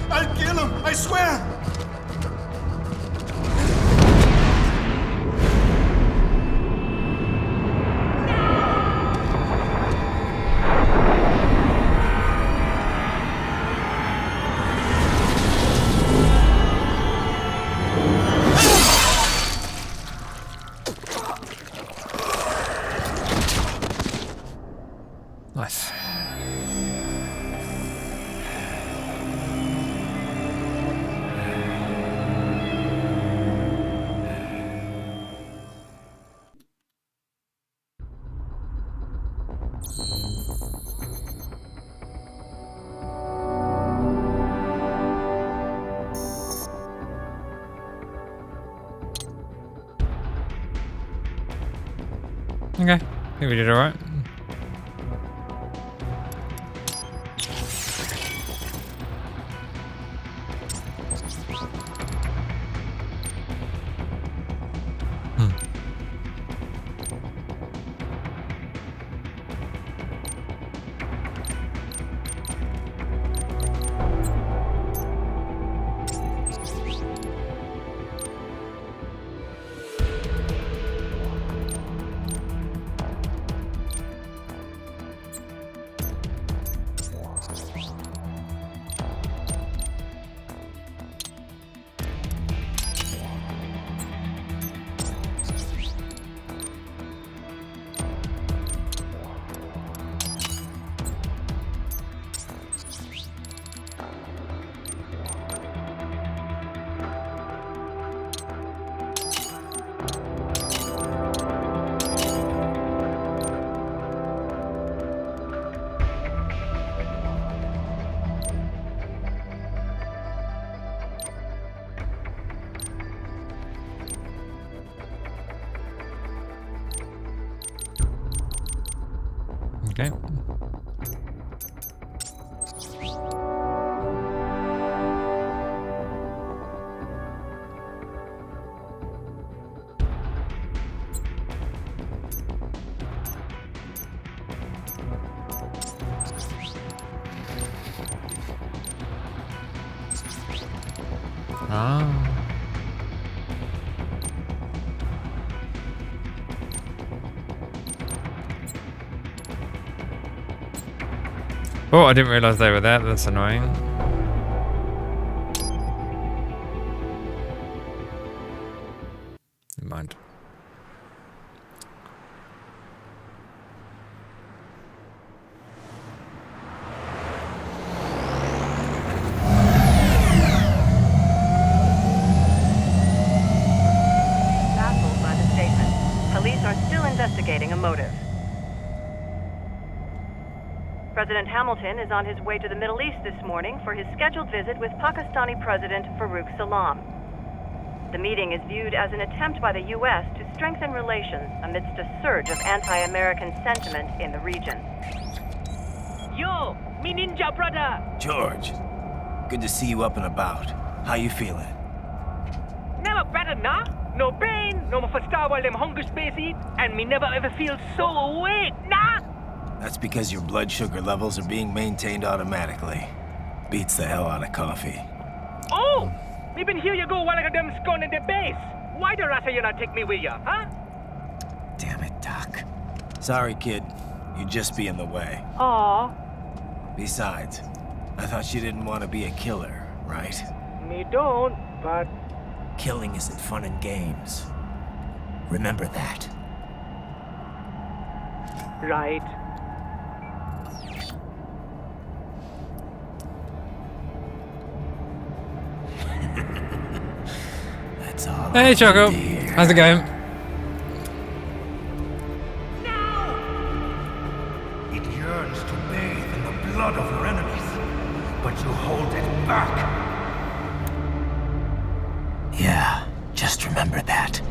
I'll kill him, I swear! Nice. Okay, I think we did alright. Okay. Ah. Oh, I didn't realize they were there. That's annoying. Never mind. Baffled by the statement, police are still investigating a motive. President Hamilton is on his way to the Middle East this morning for his scheduled visit with Pakistani President Farouk Salam. The meeting is viewed as an attempt by the U.S. to strengthen relations amidst a surge of anti-American sentiment in the region. Yo, me ninja brother. George, good to see you up and about. How you feeling? Never better, nah? No pain, no more fasta while them hunger space eat, and me never ever feel so awake, nah? That's because your blood sugar levels are being maintained automatically. Beats the hell out of coffee. Oh! Me been here you go while I got them scone in the base. Why the rasta you not take me with ya, huh? Damn it, Doc. Sorry, kid. You'd just be in the way. Aw. Besides, I thought you didn't want to be a killer, right? Me don't, but... Killing isn't fun and games. Remember that. Right. That's all. Hey, Choco. How's it going? It yearns to bathe in the blood of your enemies, but you hold it back. Yeah, just remember that.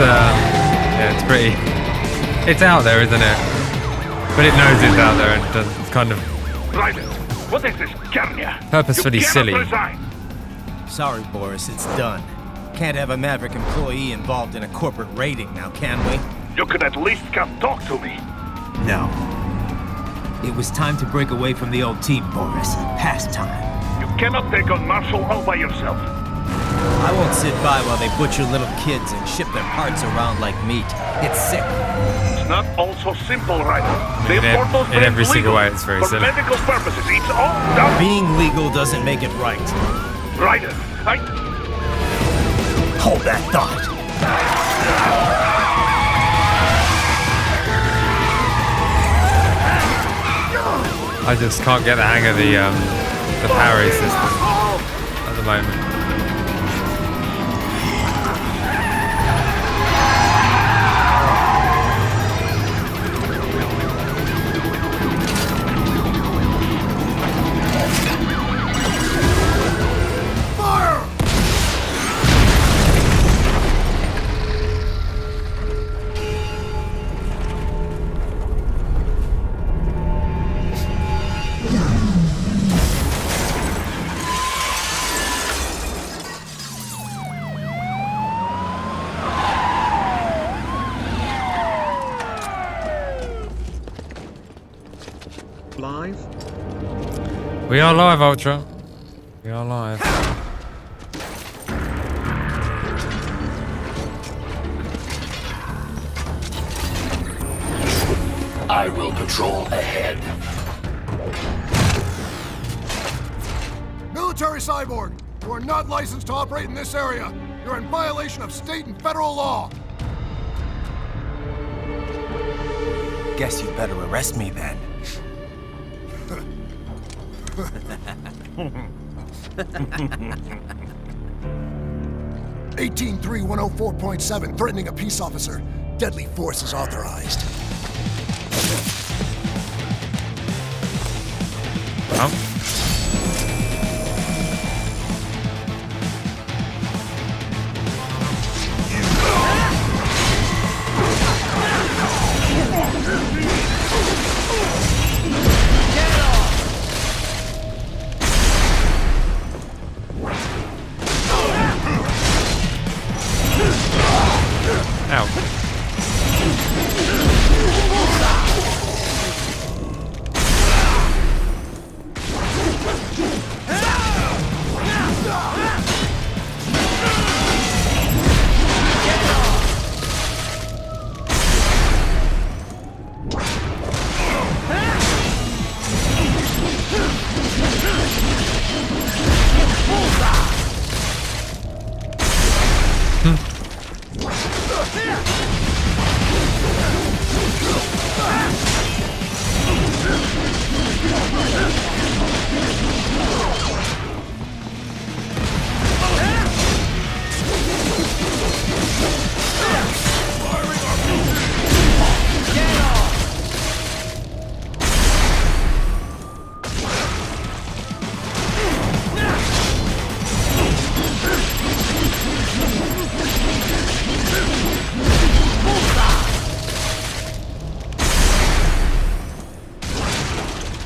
Yeah, it's pretty. It's out there, isn't it? But it knows it's out there and it's kind of Right. What is this, Garnia? purposefully You cannot silly. resign. Sorry, Boris, it's done. Can't have a Maverick employee involved in a corporate raiding now, can we? You could at least come talk to me. No. It was time to break away from the old team, Boris. Past time. You cannot take on Marshall all by yourself. I won't sit by while they butcher little kids and ship their parts around like meat. It's sick. It's not all so simple, right? They In import those in every things single legal way, it's very for silly. medical purposes. It's all done. Being legal doesn't make it right. Right. Hold that thought. I just can't get the hang of the parry system at the moment. We are live, Ultra. We are live. I will patrol ahead. Military cyborg, you are not licensed to operate in this area. You're in violation of state and federal law. Guess you'd better arrest me then. 183-104.7, threatening a peace officer. Deadly force is authorized. Oh.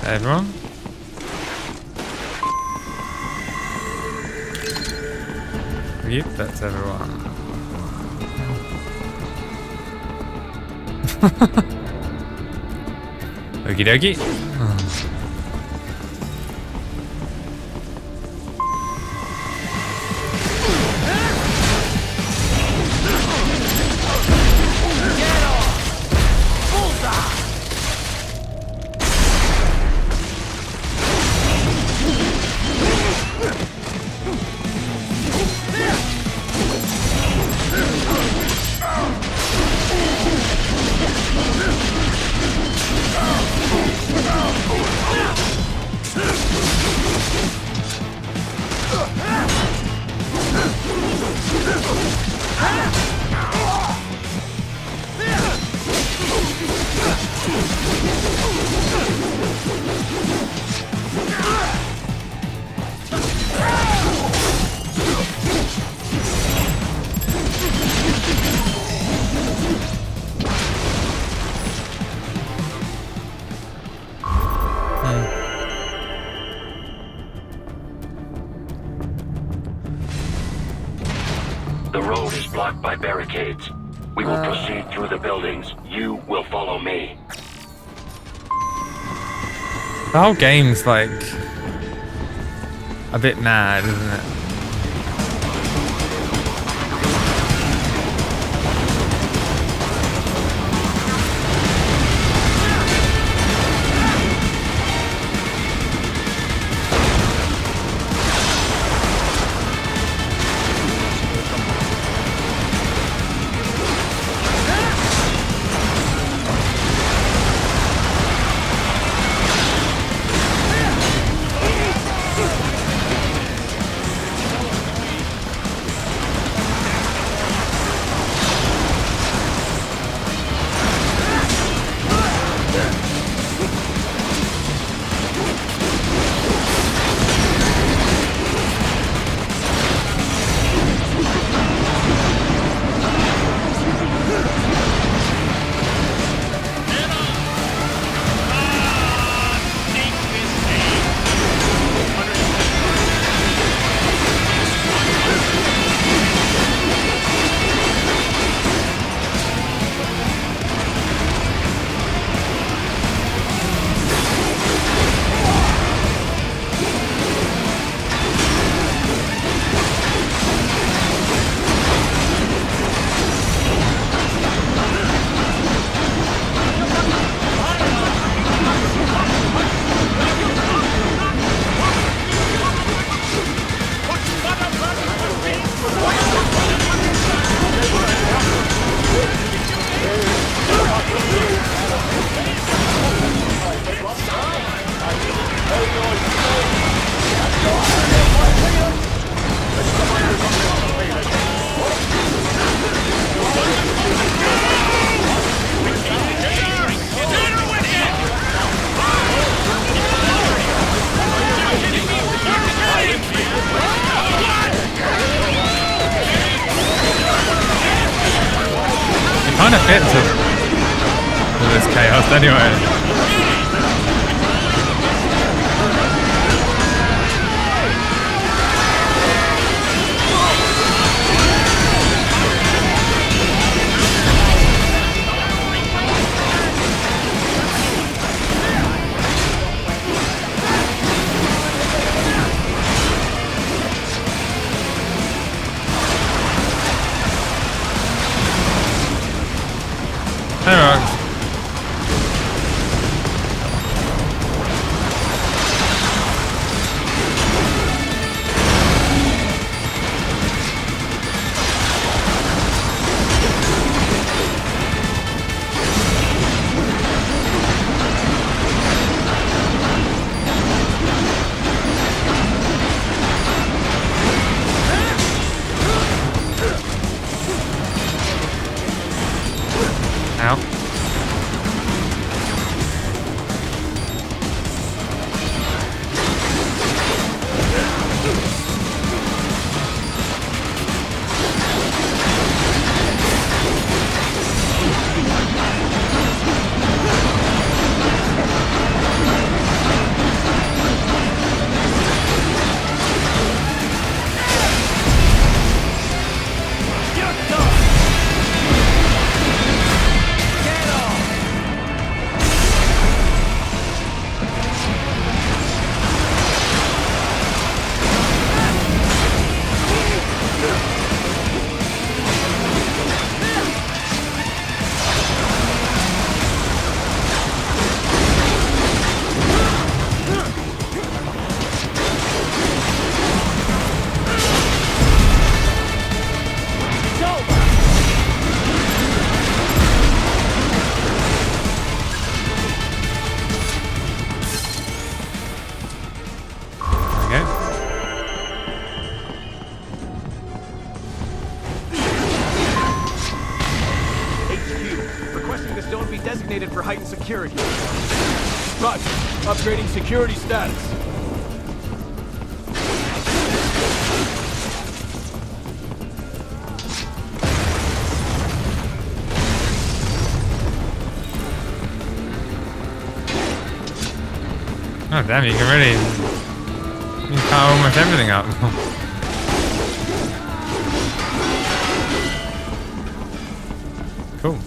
Everyone? Yep, that's everyone. Okie dokie. The road is blocked by barricades. We will proceed through the buildings. You will follow me. The whole game's like a bit mad, isn't it? kind of fit to this chaos anyway. Hey, Rox. Ow. Designated for heightened security. Roger. Upgrading security status. Oh damn, you can really... You can power almost everything up. Cool.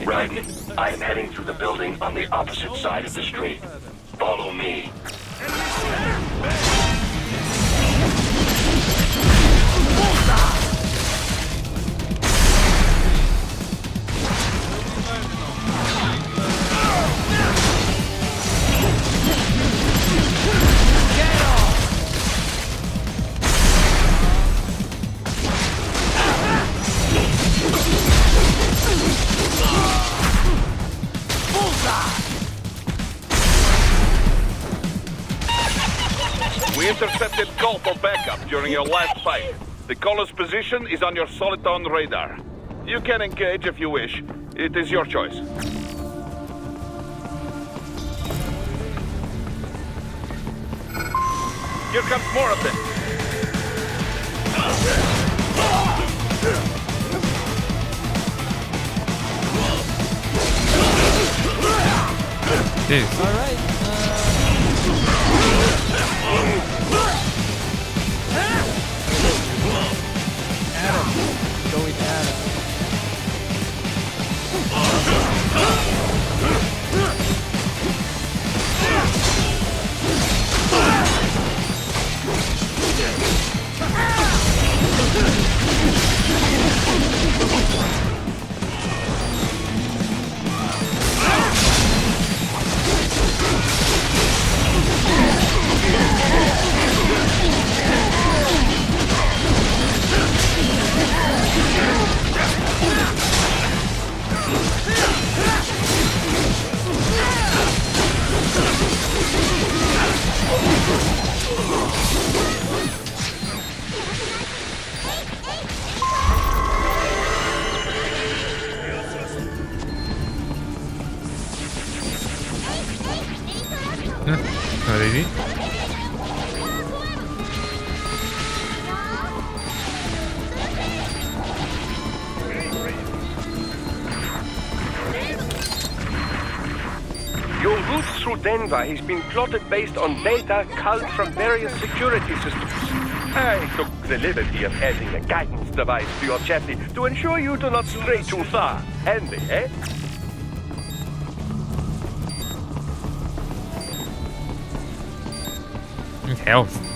Right. I am heading through the building on the opposite side of the street. Follow me. We intercepted call for backup during your last fight. The caller's position is on your Soliton radar. You can engage if you wish. It is your choice. Here comes more of them. Jeez. All right. Adam. Go with Adam. Your route through Denver has been plotted based on data culled from various security systems. I took the liberty of adding a guidance device to your chassis to ensure you do not stray too far. Handy, eh? Health.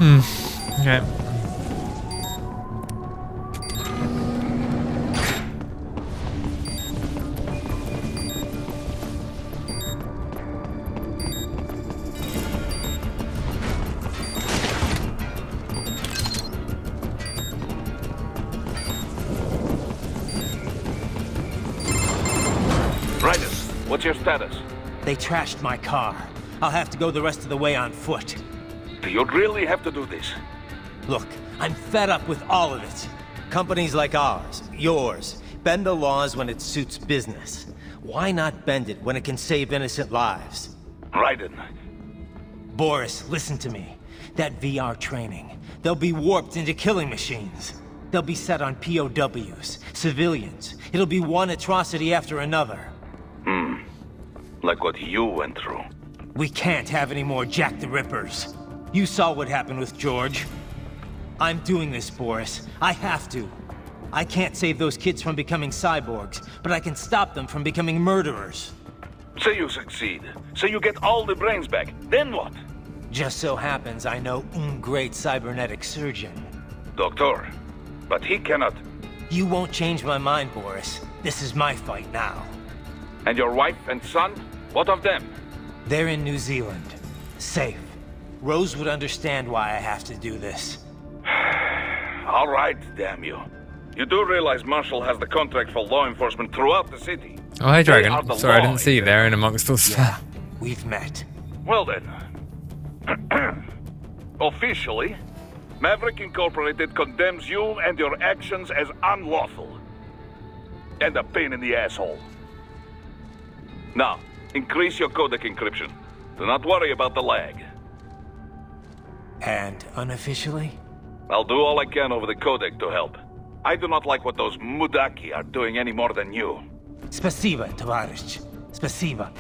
Okay. Riders, what's your status? They trashed my car. I'll have to go the rest of the way on foot. Do you really have to do this? Look, I'm fed up with all of it. Companies like ours, yours, bend the laws when it suits business. Why not bend it when it can save innocent lives? Raiden. Boris, listen to me. That VR training, they'll be warped into killing machines. They'll be set on POWs, civilians. It'll be one atrocity after another. Like what you went through. We can't have any more Jack the Rippers. You saw what happened with George. I'm doing this, Boris. I have to. I can't save those kids from becoming cyborgs, but I can stop them from becoming murderers. Say you succeed. Say you get all the brains back. Then what? Just so happens I know great cybernetic surgeon. Doctor. But he cannot. You won't change my mind, Boris. This is my fight now. And your wife and son? What of them? They're in New Zealand. Safe. Rose would understand why I have to do this. All right, damn you. You do realize Marshall has the contract for law enforcement throughout the city. Oh, hey, They are Dragon. the Sorry, I law didn't see you there in amongst all Yeah, we've met. Well then. Officially, Maverick Incorporated condemns you and your actions as unlawful. And a pain in the asshole. Now, increase your codec encryption. Do not worry about the lag. And unofficially? I'll do all I can over the codec to help. I do not like what those Mudaki are doing any more than you. Spasiba, Tavarish. Spasiba.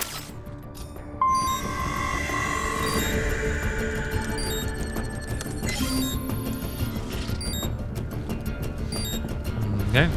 Okay.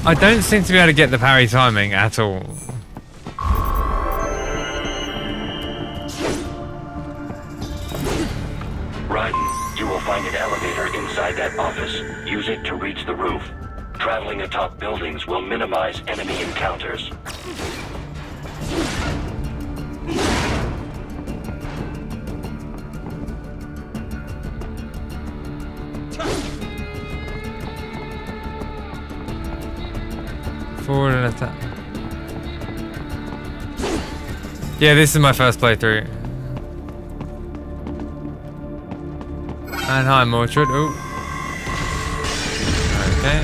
I don't seem to be able to get the parry timing at all. Raiden, you will find an elevator inside that office. Use it to reach the roof. Traveling atop buildings will minimize enemy encounters. Forward and attack. Yeah, this is my first playthrough. And hi, Mortred. Oh. Okay.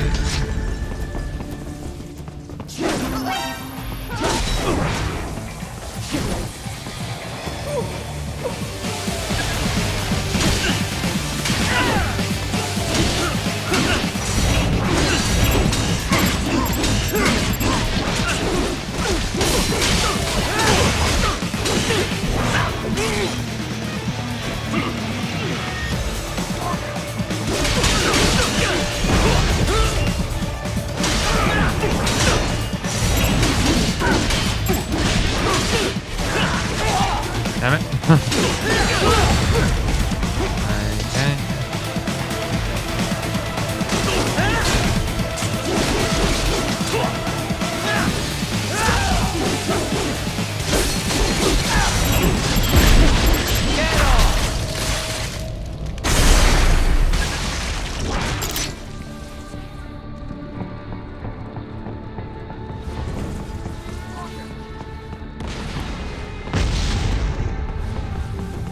Damn it. Okay.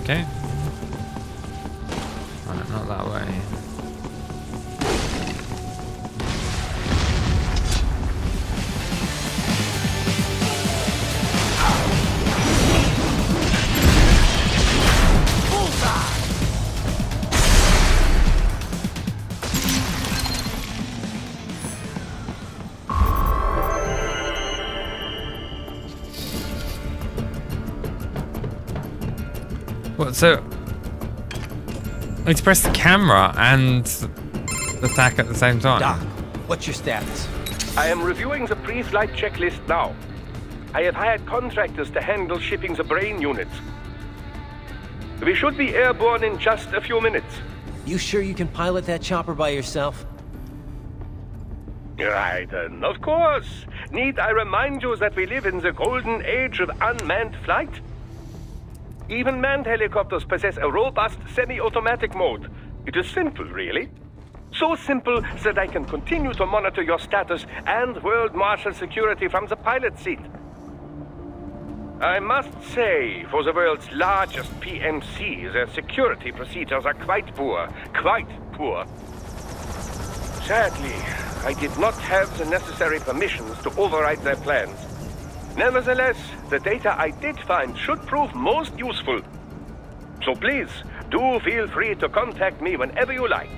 Okay. Right, not that way. What, so I need to press the camera and attack at the same time? Doc, what's your status? I am reviewing the pre-flight checklist now. I have hired contractors to handle shipping the brain units. We should be airborne in just a few minutes. You sure you can pilot that chopper by yourself? Raiden, of course. Need I remind you that we live in the golden age of unmanned flight? Even manned helicopters possess a robust semi-automatic mode. It is simple, really. So simple that I can continue to monitor your status and world marshal security from the pilot seat. I must say, for the world's largest PMC, their security procedures are quite poor. Quite poor. Sadly, I did not have the necessary permissions to override their plans. Nevertheless, the data I did find should prove most useful. So please, do feel free to contact me whenever you like.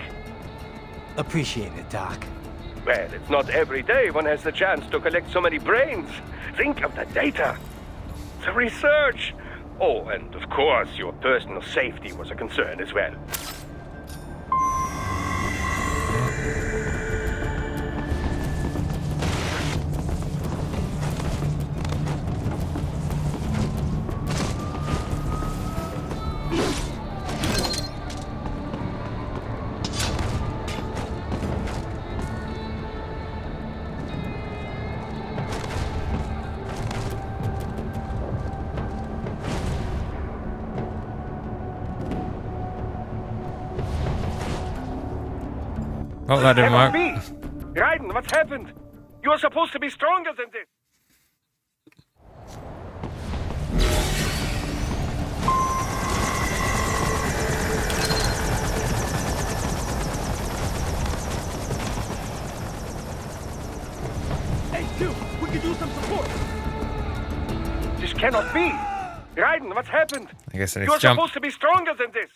Appreciate it, Doc. Well, it's not every day one has the chance to collect so many brains. Think of the data. The research. Oh, and of course, your personal safety was a concern as well. Oh, that didn't work. Raiden, what's happened? You're supposed to be stronger than this. Hey, Q, we could use some support. This cannot be. Raiden, what's happened? I guess I need You're to jump. supposed to be stronger than this.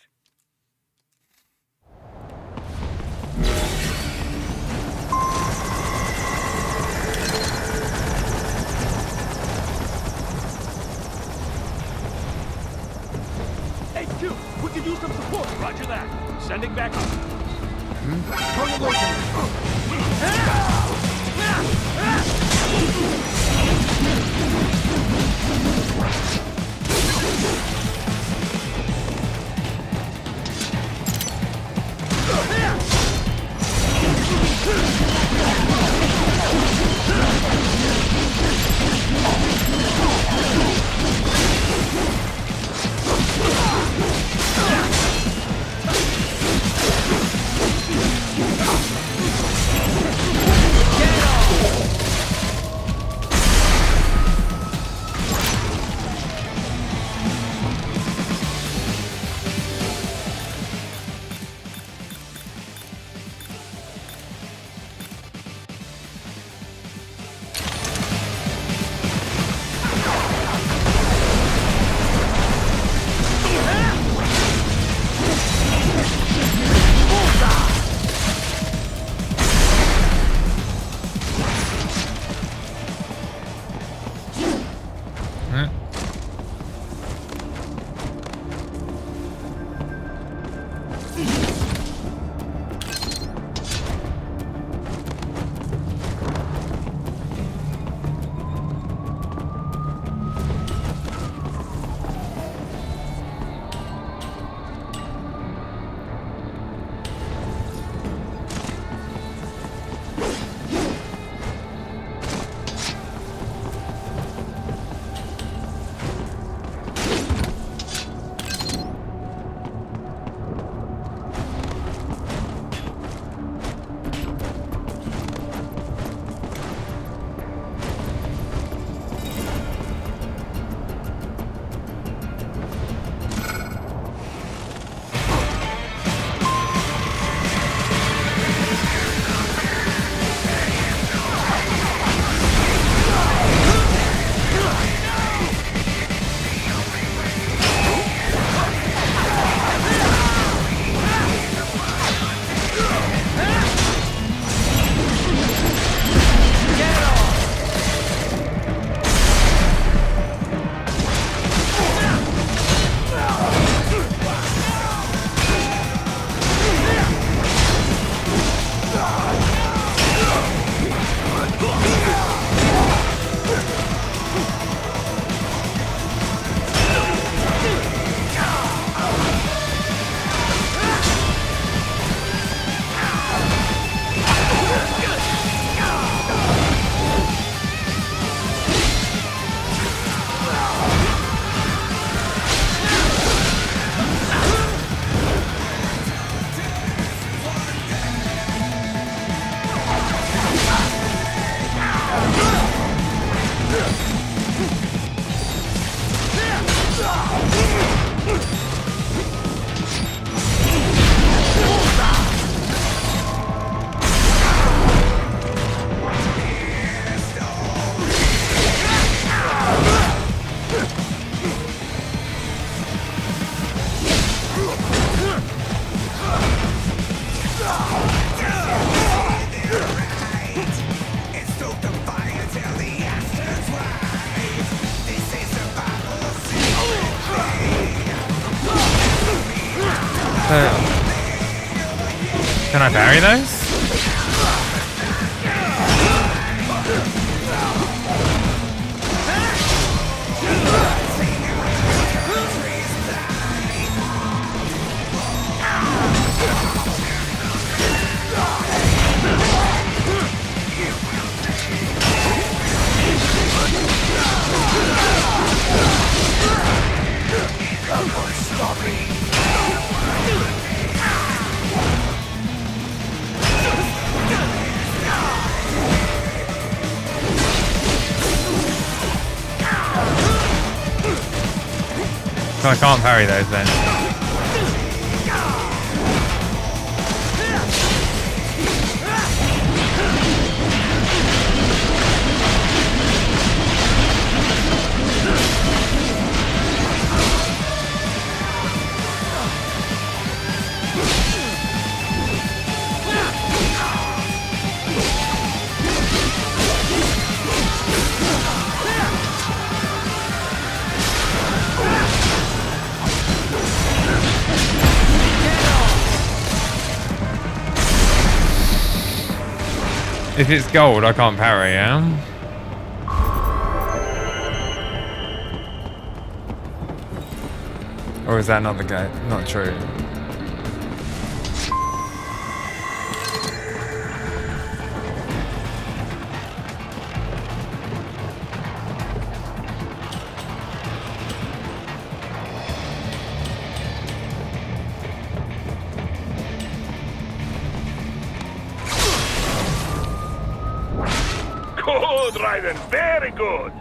Hey, Q, we could use some support. Roger that. Sending back up. Can I parry those? So I can't parry those then. If it's gold, I can't parry, yeah? Or is that not the case? Not true. Good, Raiden. Very good.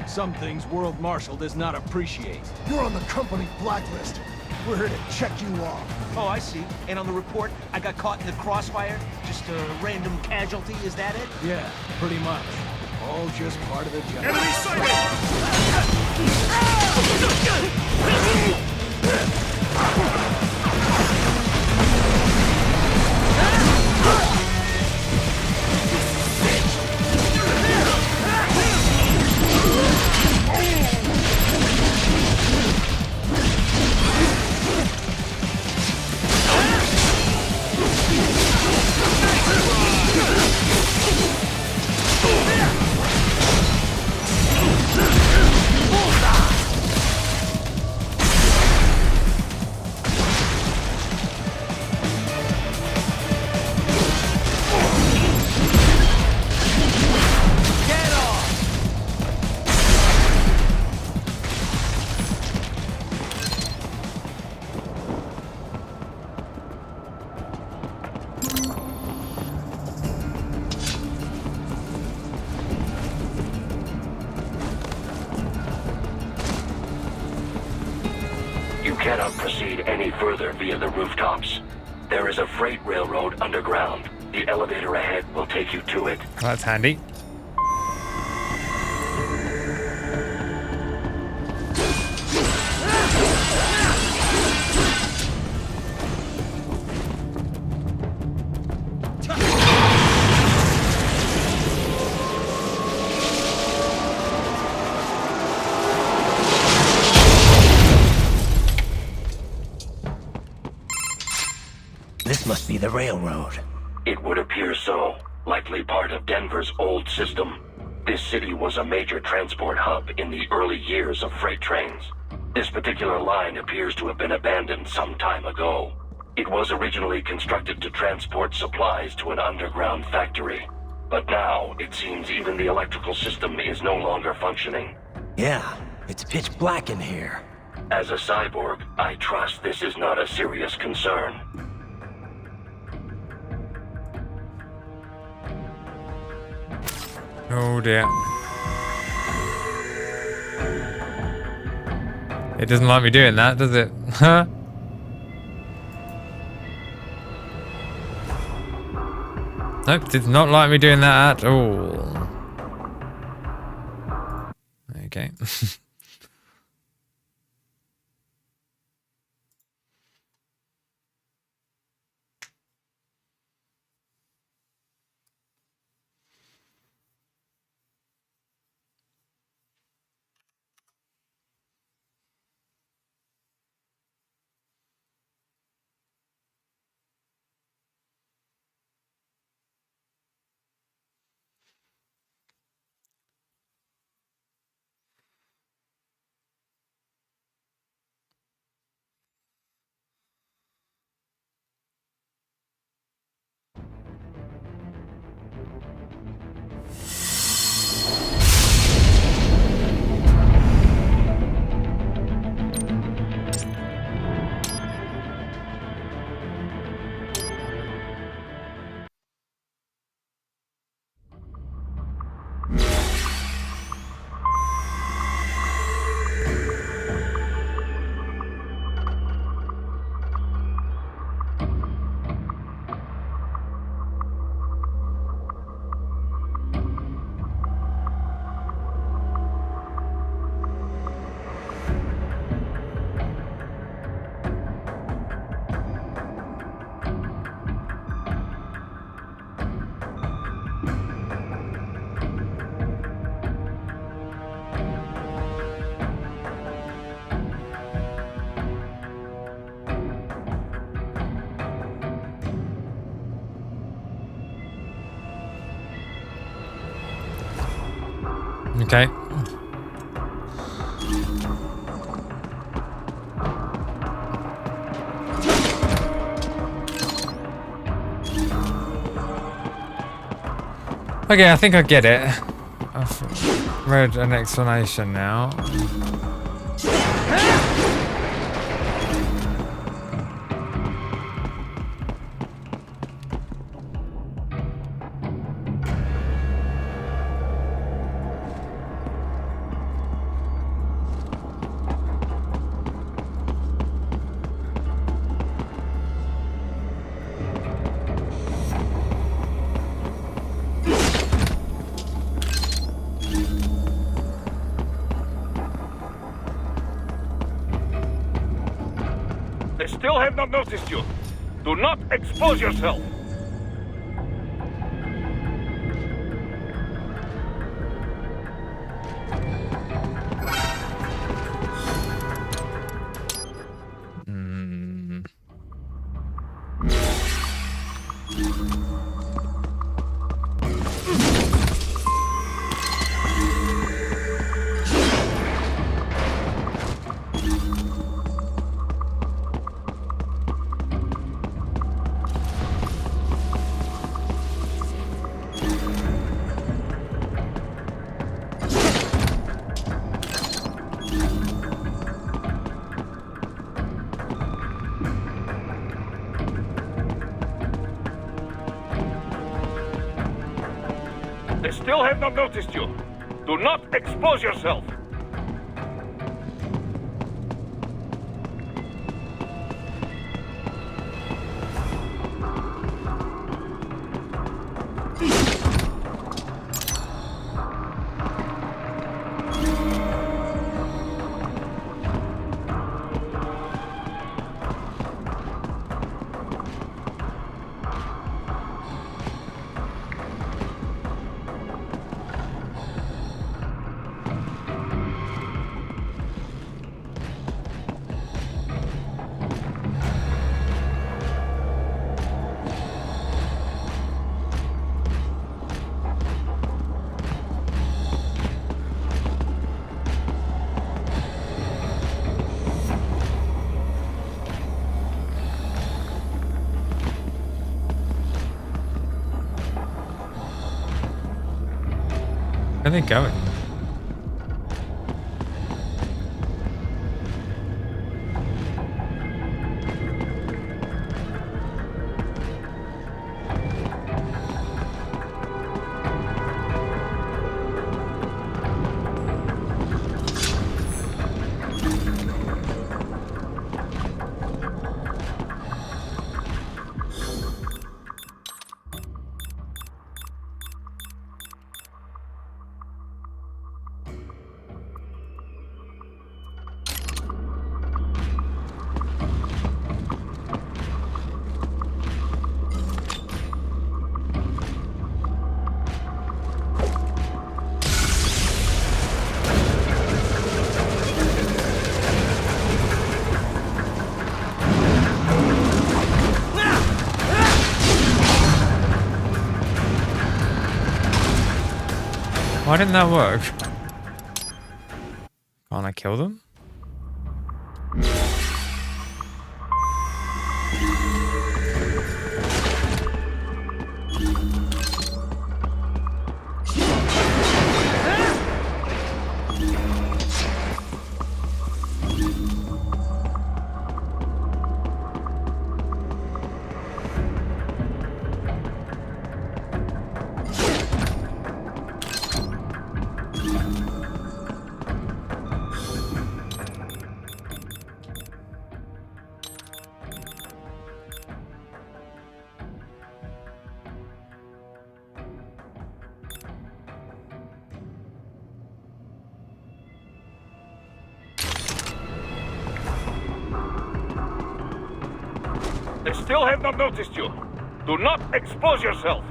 Some things World Marshal does not appreciate. You're on the company blacklist. We're here to check you off. Oh, I see. And on the report, I got caught in the crossfire? Just a random casualty, is that it? Yeah, pretty much. All just part of the job. Enemy sighted! Cannot proceed any further via the rooftops. There is a freight railroad underground. The elevator ahead will take you to it. That's handy. This must be the railroad. It would appear so. Likely part of Denver's old system. This city was a major transport hub in the early years of freight trains. This particular line appears to have been abandoned some time ago. It was originally constructed to transport supplies to an underground factory. But now, it seems even the electrical system is no longer functioning. Yeah, it's pitch black in here. As a cyborg, I trust this is not a serious concern. Oh dear. It doesn't like me doing that, does it? Huh? Nope, did not like me doing that at all. Okay. Okay. Okay, I think I get it. I've read an explanation now. They still have not noticed you. Do not expose yourself. They still have not noticed you. Do not expose yourself. Where are they going? Why didn't that work? Can't I kill them? They still have not noticed you. Do not expose yourself.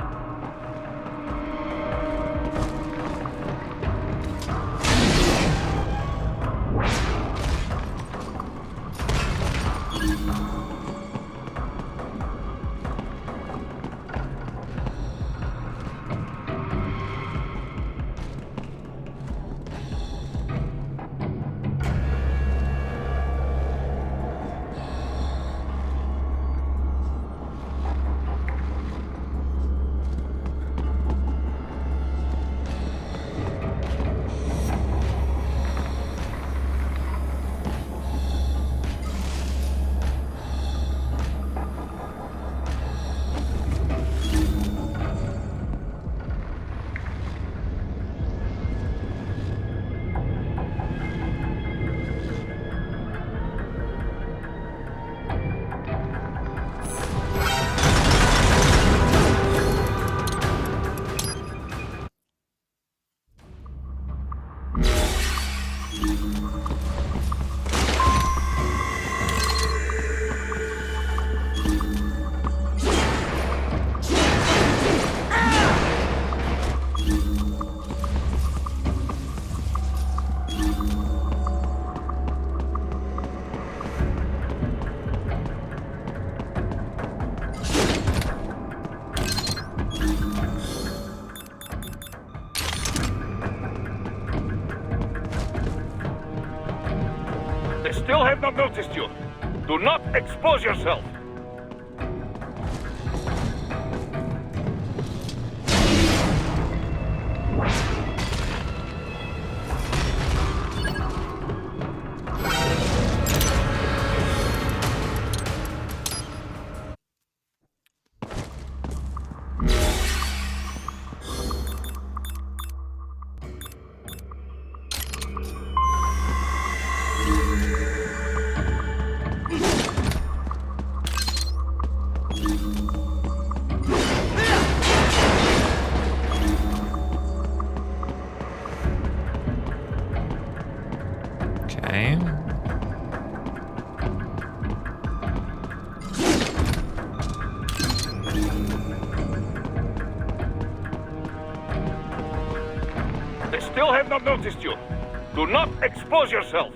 They still have not noticed you. Do not expose yourself. Okay. They still have not noticed you. Do not expose yourself.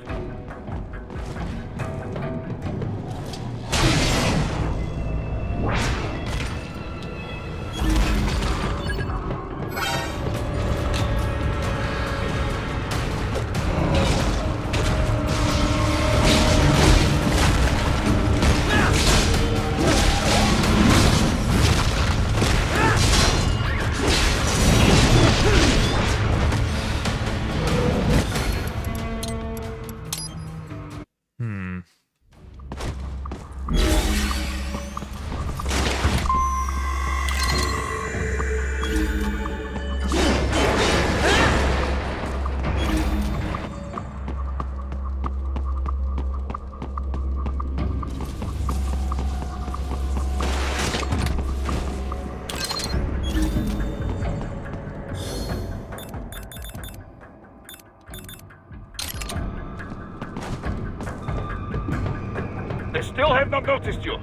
They still have not noticed you.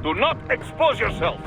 Do not expose yourself.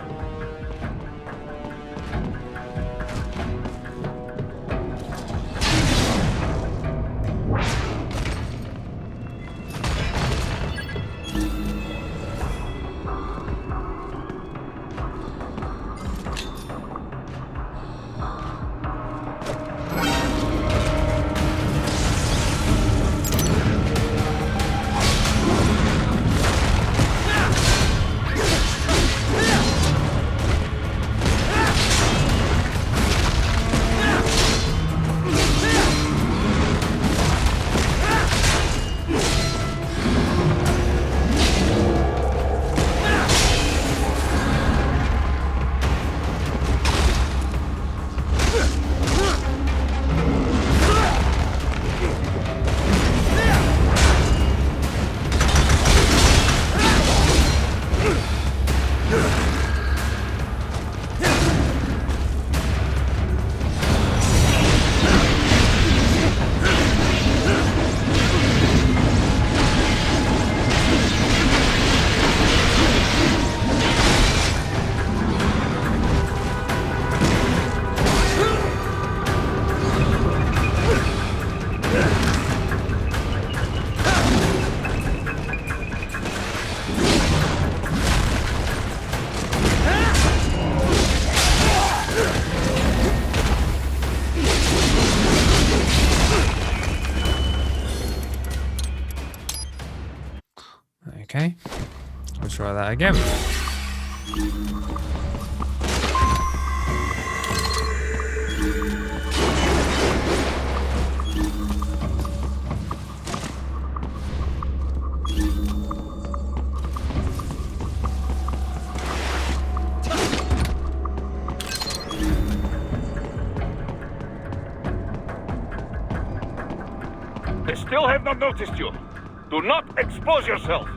Okay. We'll try that again. They still have not noticed you. Do not expose yourself.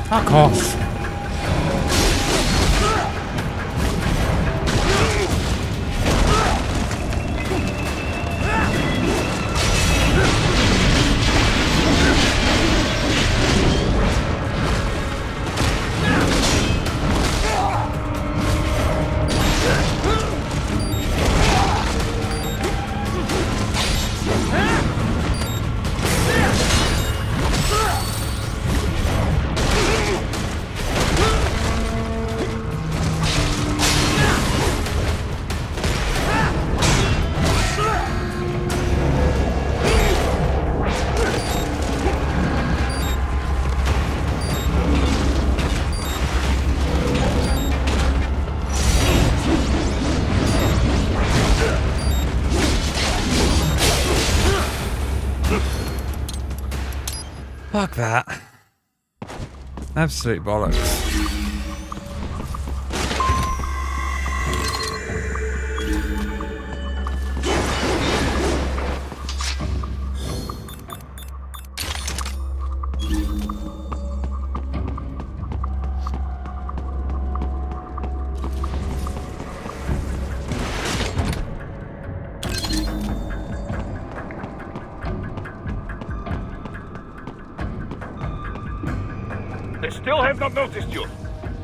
Fuck off. Fuck that. Absolute bollocks. They still have not noticed you.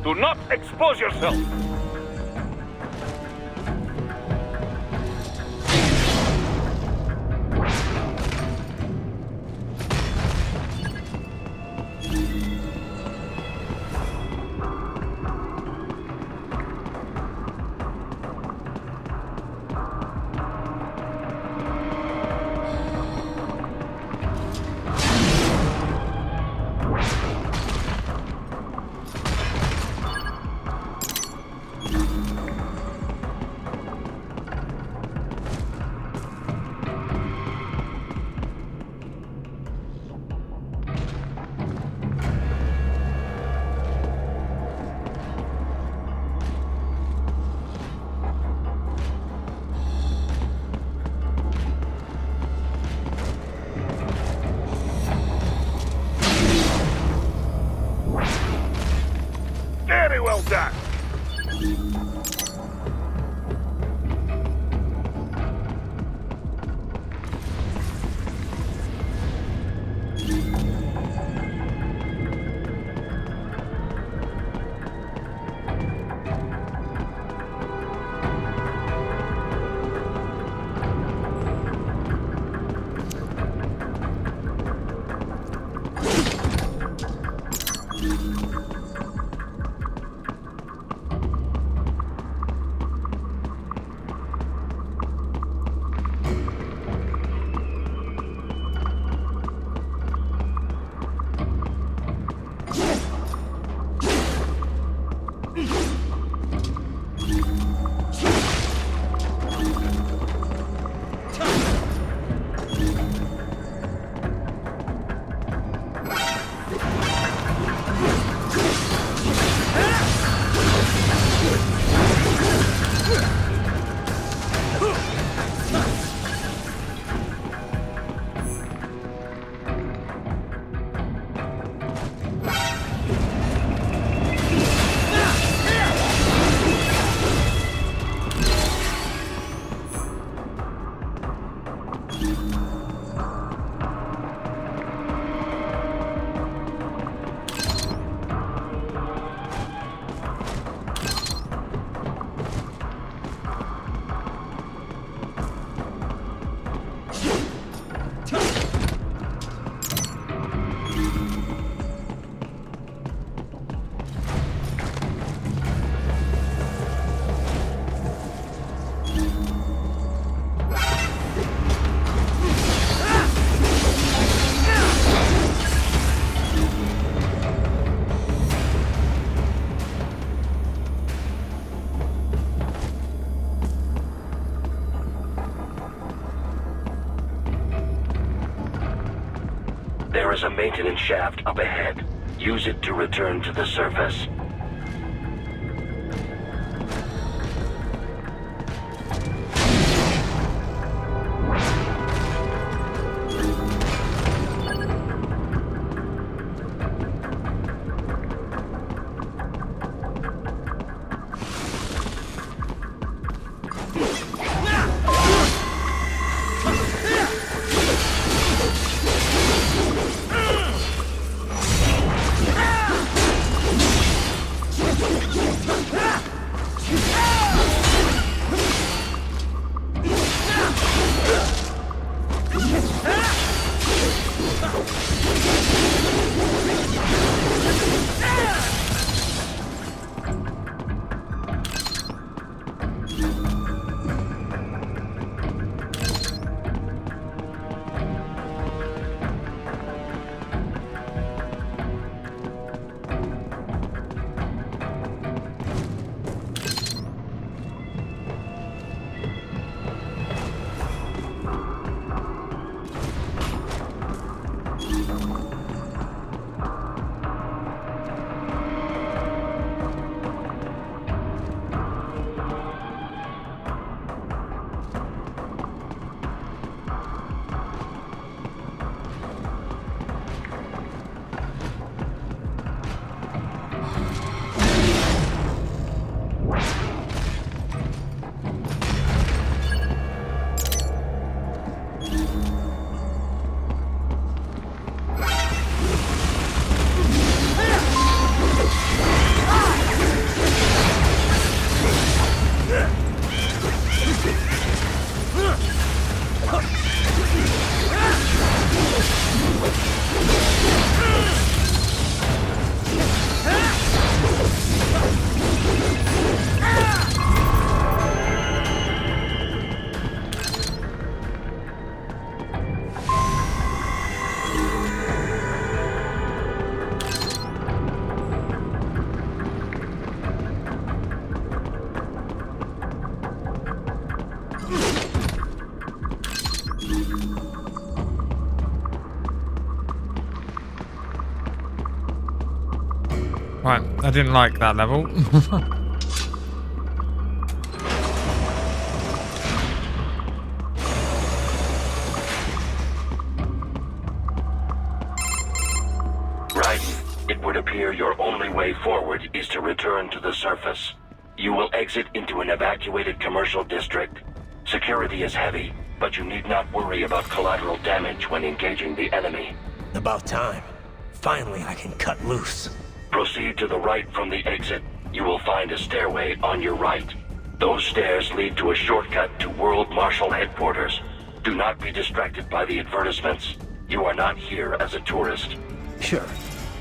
Do not expose yourself. There's a maintenance shaft up ahead. Use it to return to the surface. Right, I didn't like that level. It would appear your only way forward is to return to the surface. You will exit into an evacuated commercial district. Security is heavy, but you need not worry about collateral damage when engaging the enemy. About time. Finally, I can cut loose. Proceed to the right from the exit. You will find a stairway on your right. Those stairs lead to a shortcut to World Marshal Headquarters. Do not be distracted by the advertisements. You are not here as a tourist. Sure.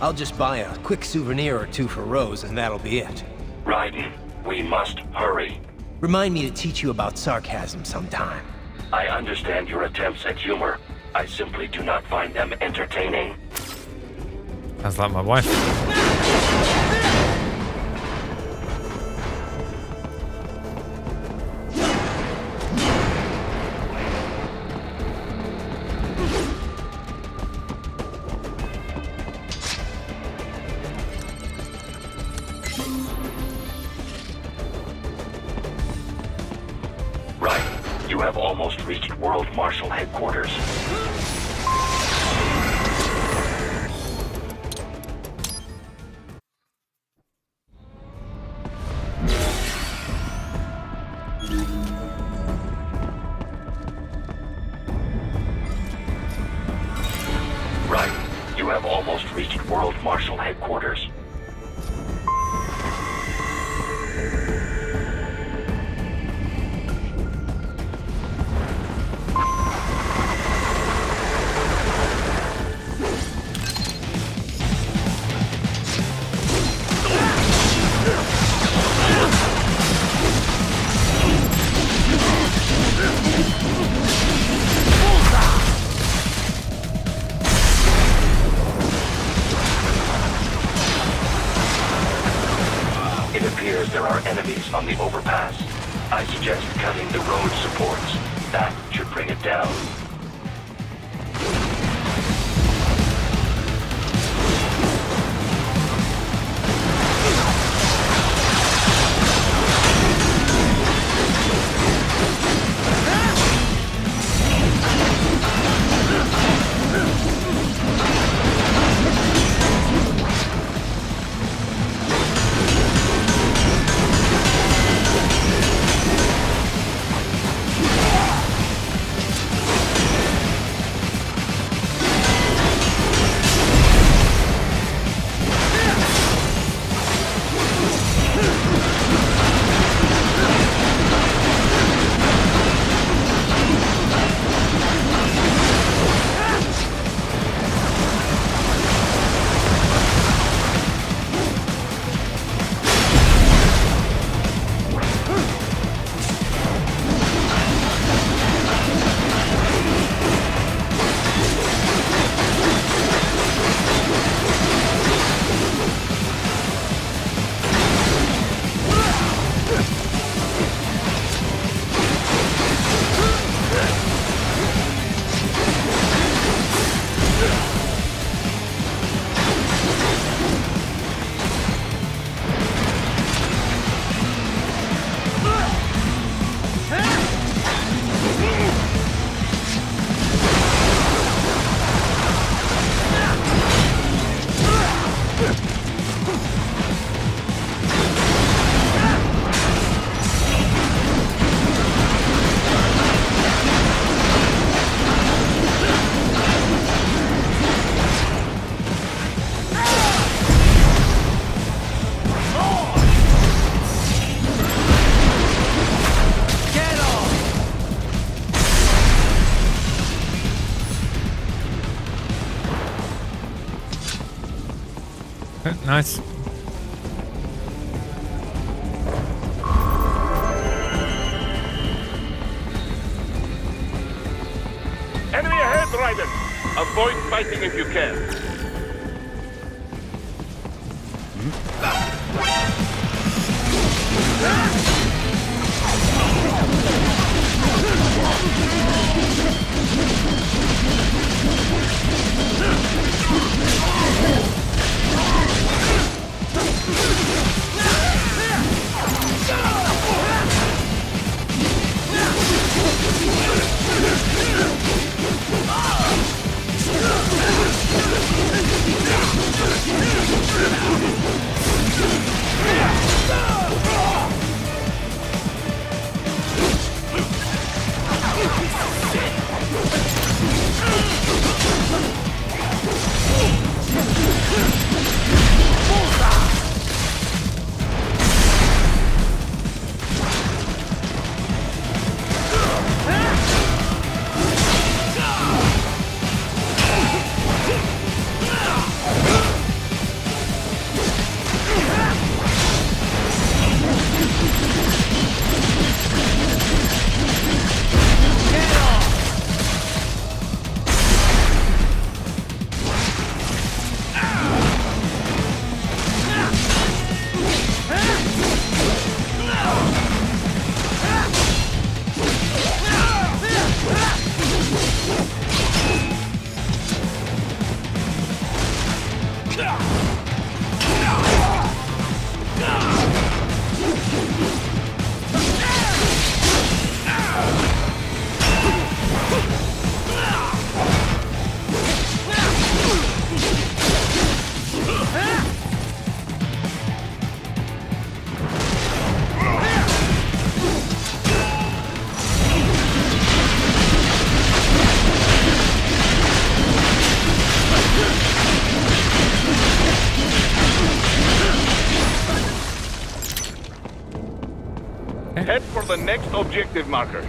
I'll just buy a quick souvenir or two for Rose, and that'll be it. Raiden, we must hurry. Remind me to teach you about sarcasm sometime. I understand your attempts at humor. I simply do not find them entertaining. That's like my wife. Right. You have almost reached World Marshal Headquarters. Right. You have almost reached World Marshal Headquarters. It appears there are enemies on the overpass. I suggest cutting the road supports. That should bring it down. Nice. Enemy ahead, Raiden! Avoid fighting if you can. Head for the next objective marker.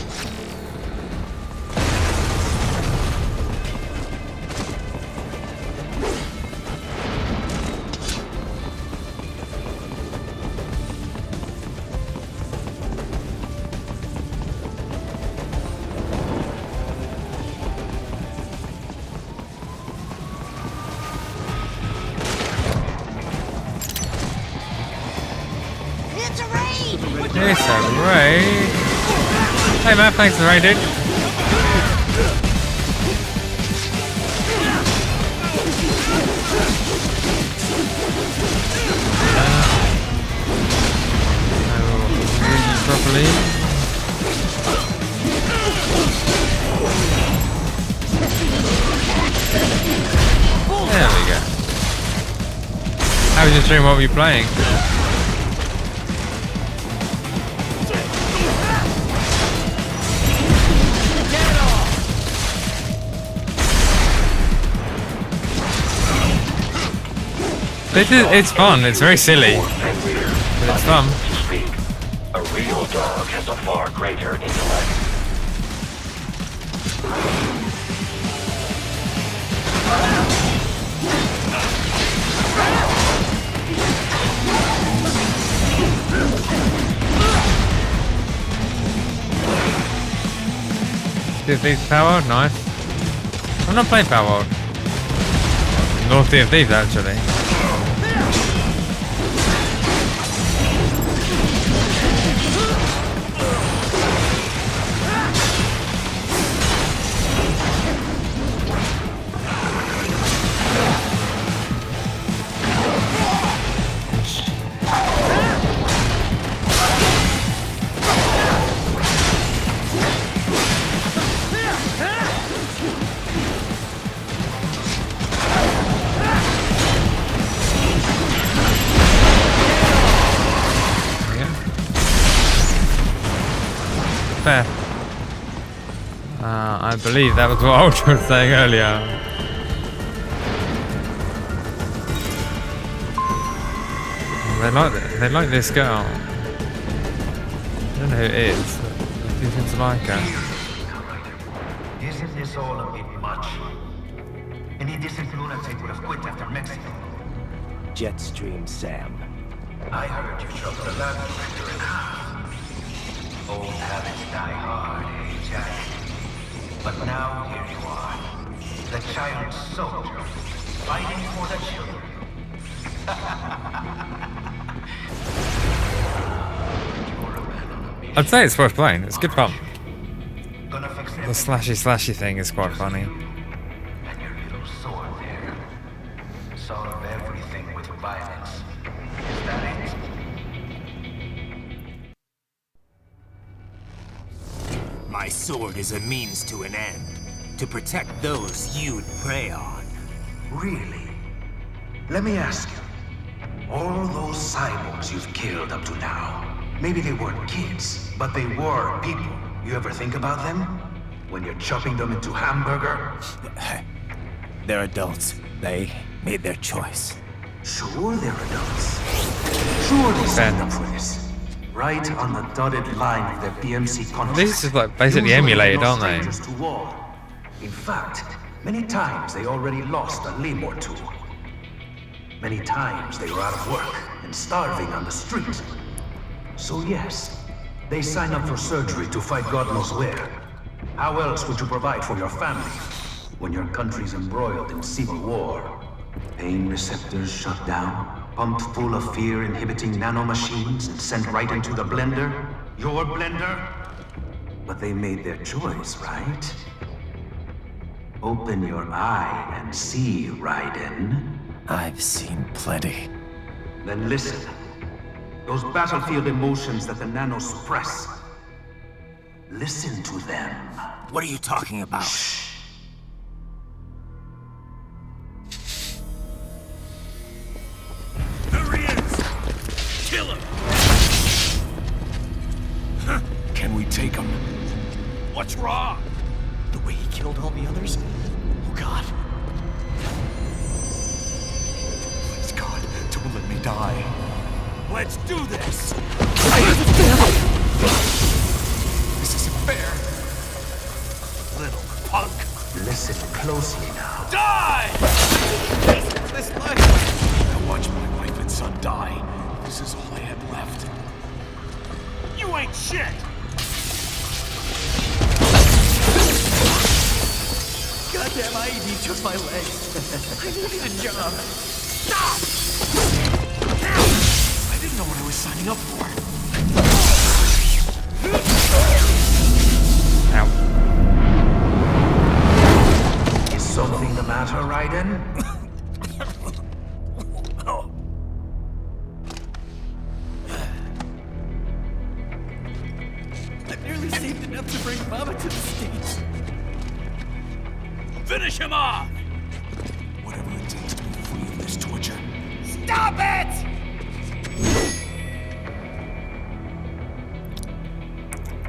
It's a raid. Hey Matt, thanks for the raid, dude. Properly. There we go. I was just wondering what were you playing? It's fun, it's very silly, but it's fun. A real dog has a far greater intellect. Sea of Thieves Power World? Nice. I'm not playing Power World. Nor Sea of Thieves actually. Fair. I believe that was what Ultra was saying earlier. They like this girl. I don't know who it is, but they seem to like her. Isn't this all a bit much? Any decent lunatic would have quit after Mexico. Jetstream Sam. I heard you chopped the lab director in half. Old habits die hard, eh, Jack? But now here you are, the child soldier, fighting for the children. I'd say it's worth playing. It's good fun. The slashy thing is quite funny. And your little sword there. Solve everything with violence. Is that it? My sword is a means to an end. To protect those you'd prey on. Really? Let me ask you. All those cyborgs you've killed up to now, maybe they weren't kids, but they were people. You ever think about them? When you're chopping them into hamburger? They're adults. They made their choice. Sure they're adults. Sure they signed up for this. Right on the dotted line of their BMC contract. These are like basically emulated, aren't they? To war. In fact, many times they already lost a limb or two. Many times they were out of work and starving on the street. So yes, they sign up for surgery to fight God knows where. How else would you provide for your family when your country's embroiled in civil war? Pain receptors shut down, pumped full of fear-inhibiting nanomachines and sent right into the blender? Your blender? But they made their choice, right? Open your eye and see, Raiden. I've seen plenty. Then listen. Those battlefield emotions that the nanos suppress. Listen to them. What are you talking about? Shh. There he is! Kill him! Can we take him? What's wrong? The way he killed all the others? Oh God. Please God, don't let me die. Let's do this! This isn't fair. Little punk. Listen closely now. Die! This life. I watched my wife and son die. This is all I had left. You ain't shit! Goddamn IED took my legs. I needed a job. Stop! I didn't know what I was signing up for. Ow. Is something the matter, Raiden? I barely saved enough to bring Mama to the States. Finish him off! Whatever it takes to be free of this torture. Stop it!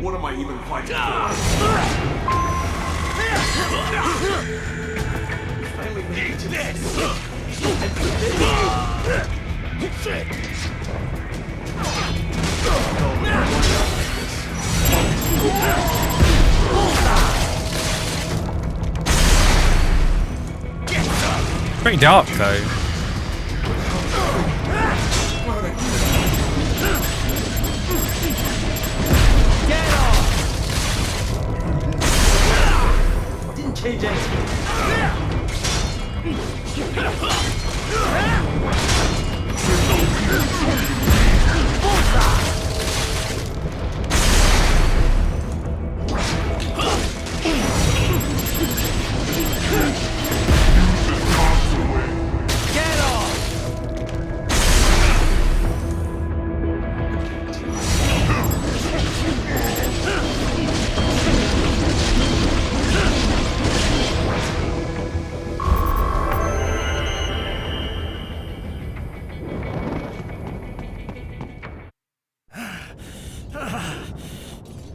What am I even fighting for? Finally made it to this. Shit! Pretty dark though. Didn't change anything.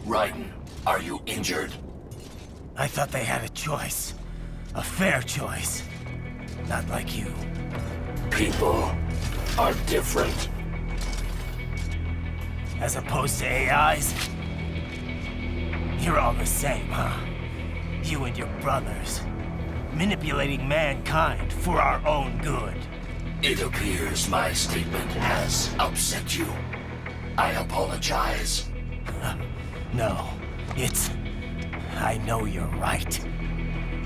Raiden, are you injured? I thought they had a choice. A fair choice. Not like you. People are different. As opposed to AIs? You're all the same, huh? You and your brothers. Manipulating mankind for our own good. It appears my statement has upset you. I apologize. No, I know you're right.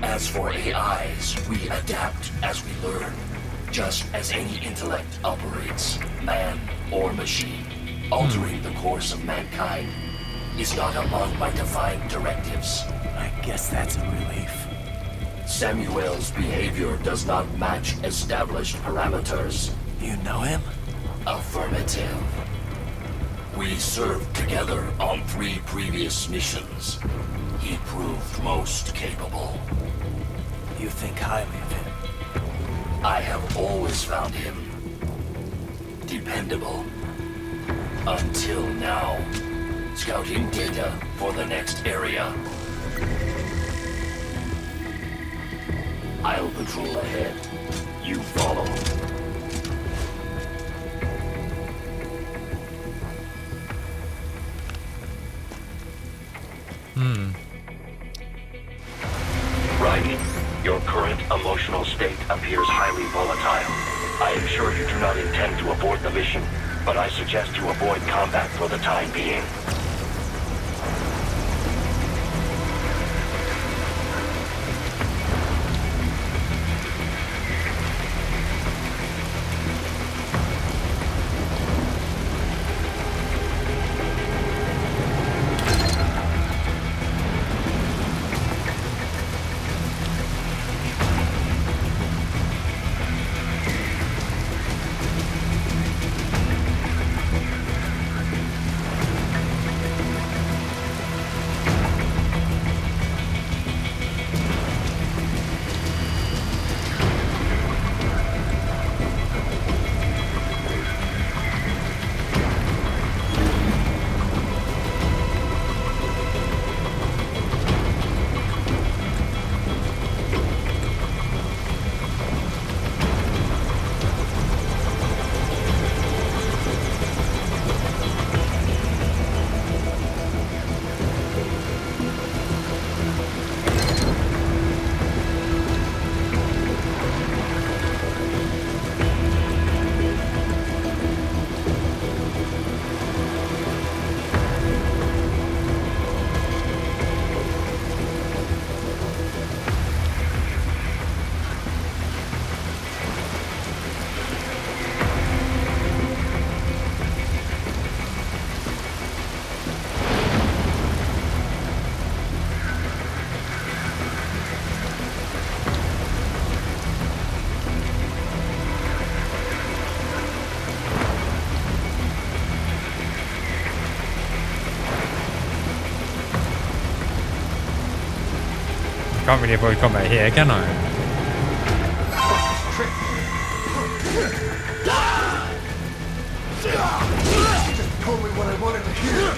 As for AIs, we adapt as we learn. Just as any intellect operates, man or machine, altering the course of mankind is not among my defined directives. I guess that's a relief. Samuel's behavior does not match established parameters. You know him? Affirmative. We served together on 3 previous missions. He proved most capable. You think highly of him? I have always found him dependable. Until now. Scouting data for the next area. I'll patrol ahead. You follow. Riley, your current emotional state appears highly volatile. I am sure you do not intend to abort the mission, but I suggest you avoid combat for the time being. Can't really avoid combat here, can I? Just told me what I wanted to hear.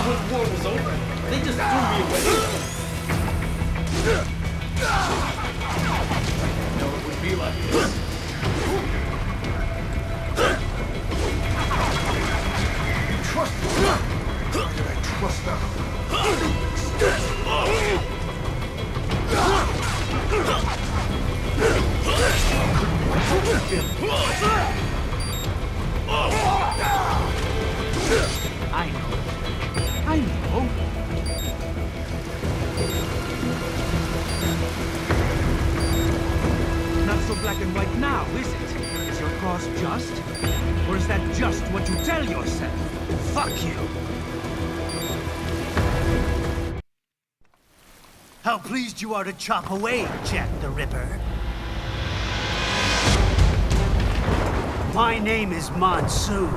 When war was over, they just threw me away. I know it would be like this. Trust me. Did I trust them? I know. I know. Not so black and white now, is it? Is your cause just? Or is that just what you tell yourself? Fuck you! How pleased you are to chop away, Jack the Ripper. My name is Monsoon,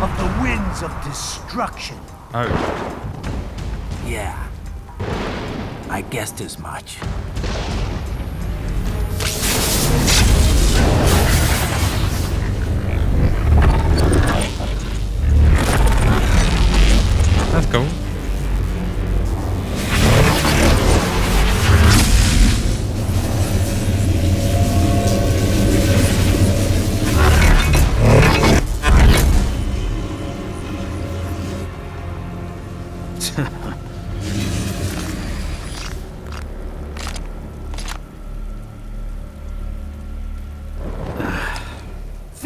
of the Winds of Destruction. Oh. Yeah. I guessed as much. That's cool.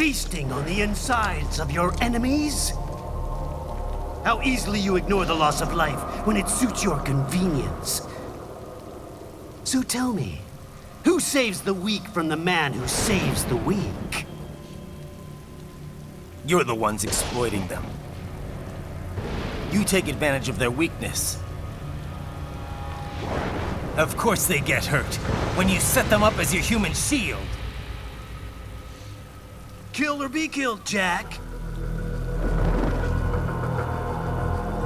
feasting on the insides of your enemies? How easily you ignore the loss of life when it suits your convenience. So tell me, who saves the weak from the man who saves the weak? You're the ones exploiting them. You take advantage of their weakness. Of course they get hurt when you set them up as your human shield. Kill or be killed, Jack.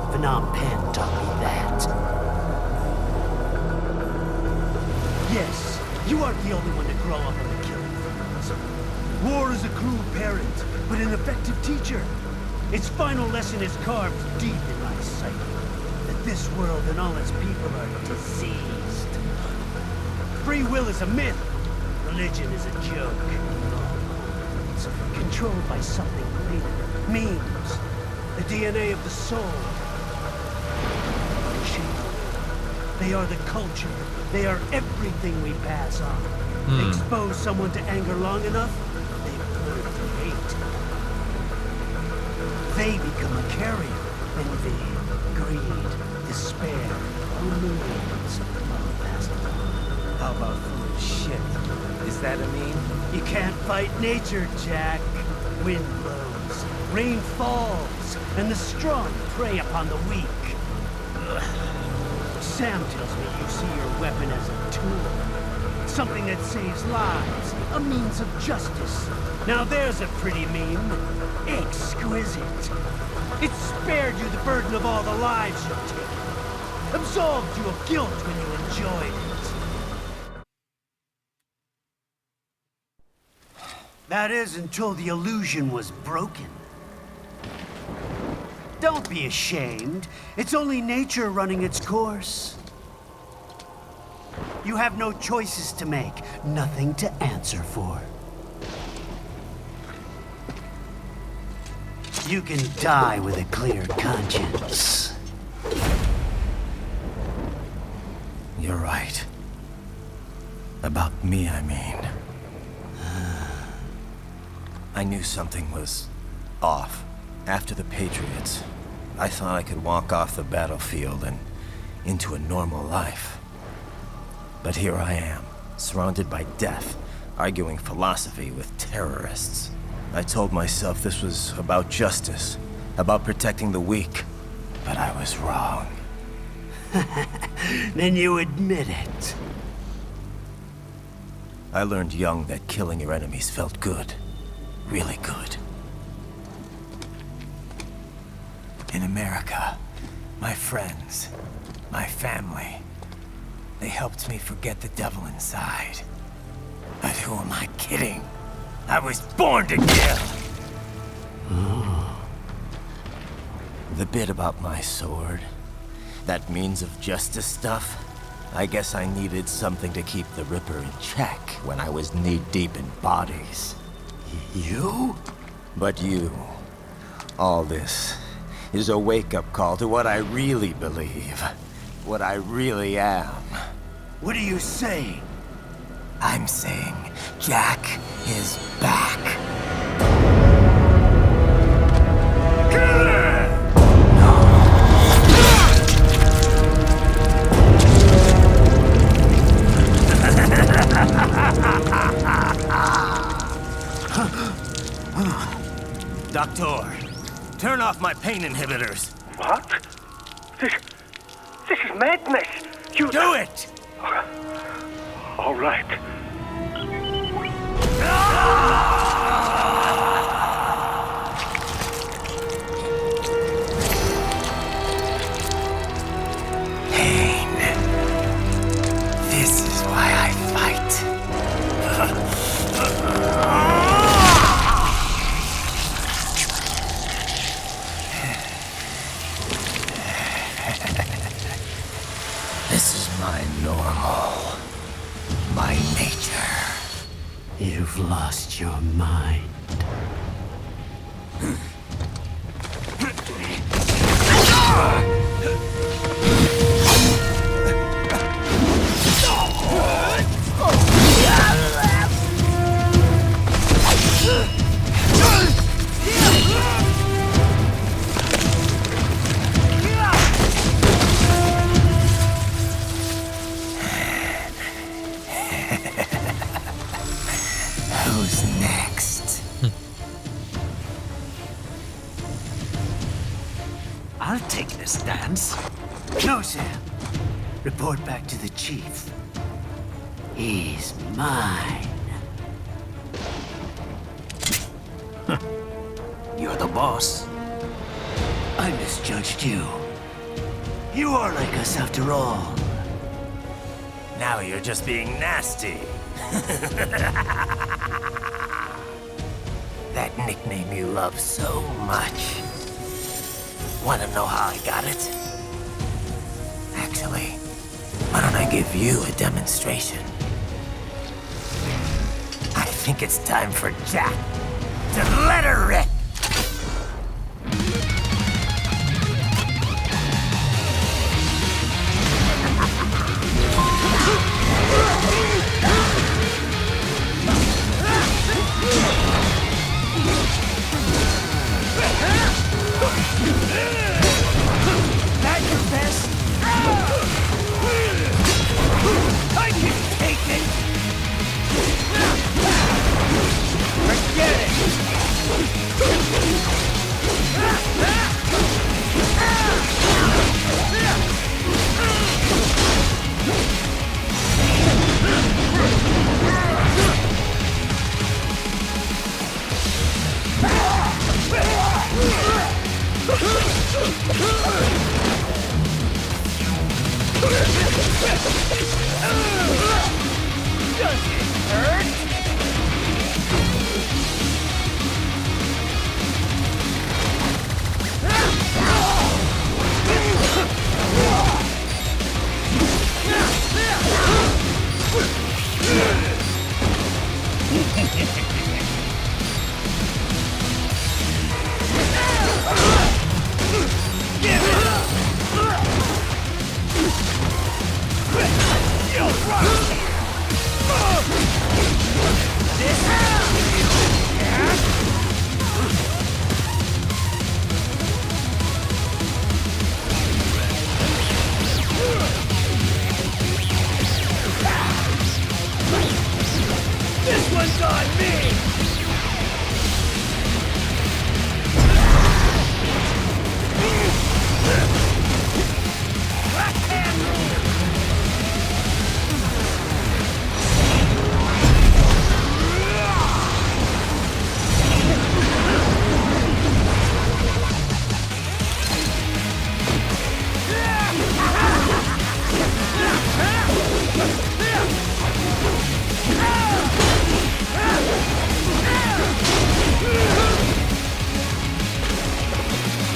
Phnom Penh taught me that. Yes, you aren't the only one to grow up on the killing fields. War is a cruel parent, but an effective teacher. Its final lesson is carved deep in my psyche. That this world and all its people are diseased. Free will is a myth. Religion is a joke. It's controlled by something greater. Memes. The DNA of the soul. They are the culture. They are everything we pass on. Expose someone to anger long enough, they learn to hate. They become a carrier. Envy, greed, despair, illusions, all passed along. How about foolish shit? Is that a meme? You can't fight nature, Jack. Wind blows, rain falls, and the strong prey upon the weak. Sam tells me you see your weapon as a tool. Something that saves lives, a means of justice. Now there's a pretty meme. Exquisite. It spared you the burden of all the lives you've taken. Absolved you of guilt when you enjoyed it. That is until the illusion was broken. Don't be ashamed. It's only nature running its course. You have no choices to make, nothing to answer for. You can die with a clear conscience. You're right. About me, I mean. I knew something was off. After the Patriots, I thought I could walk off the battlefield and into a normal life. But here I am, surrounded by death, arguing philosophy with terrorists. I told myself this was about justice, about protecting the weak, but I was wrong. Then you admit it. I learned young that killing your enemies felt good. Really good. In America, my friends, my family, they helped me forget the devil inside. But who am I kidding? I was born to kill! The bit about my sword, that means of justice stuff, I guess I needed something to keep the Ripper in check when I was knee-deep in bodies. You? But you, all this, is a wake-up call to what I really believe. What I really am. What do you say? I'm saying Jack is back. Doctor, turn off my pain inhibitors. What? This is madness. You do it! All right. Pain. This is why I fight. This is my normal. My nature. You've lost your mind. Sam. Report back to the chief. He's mine. You're the boss. I misjudged you. You are like us after all. Now you're just being nasty. That nickname you love so much. Wanna know how I got it? Actually, why don't I give you a demonstration? I think it's time for Jack to let her rip. That your best? I can take it! Forget it! Does it hurt? Give it up! You'll run! This This one's on me!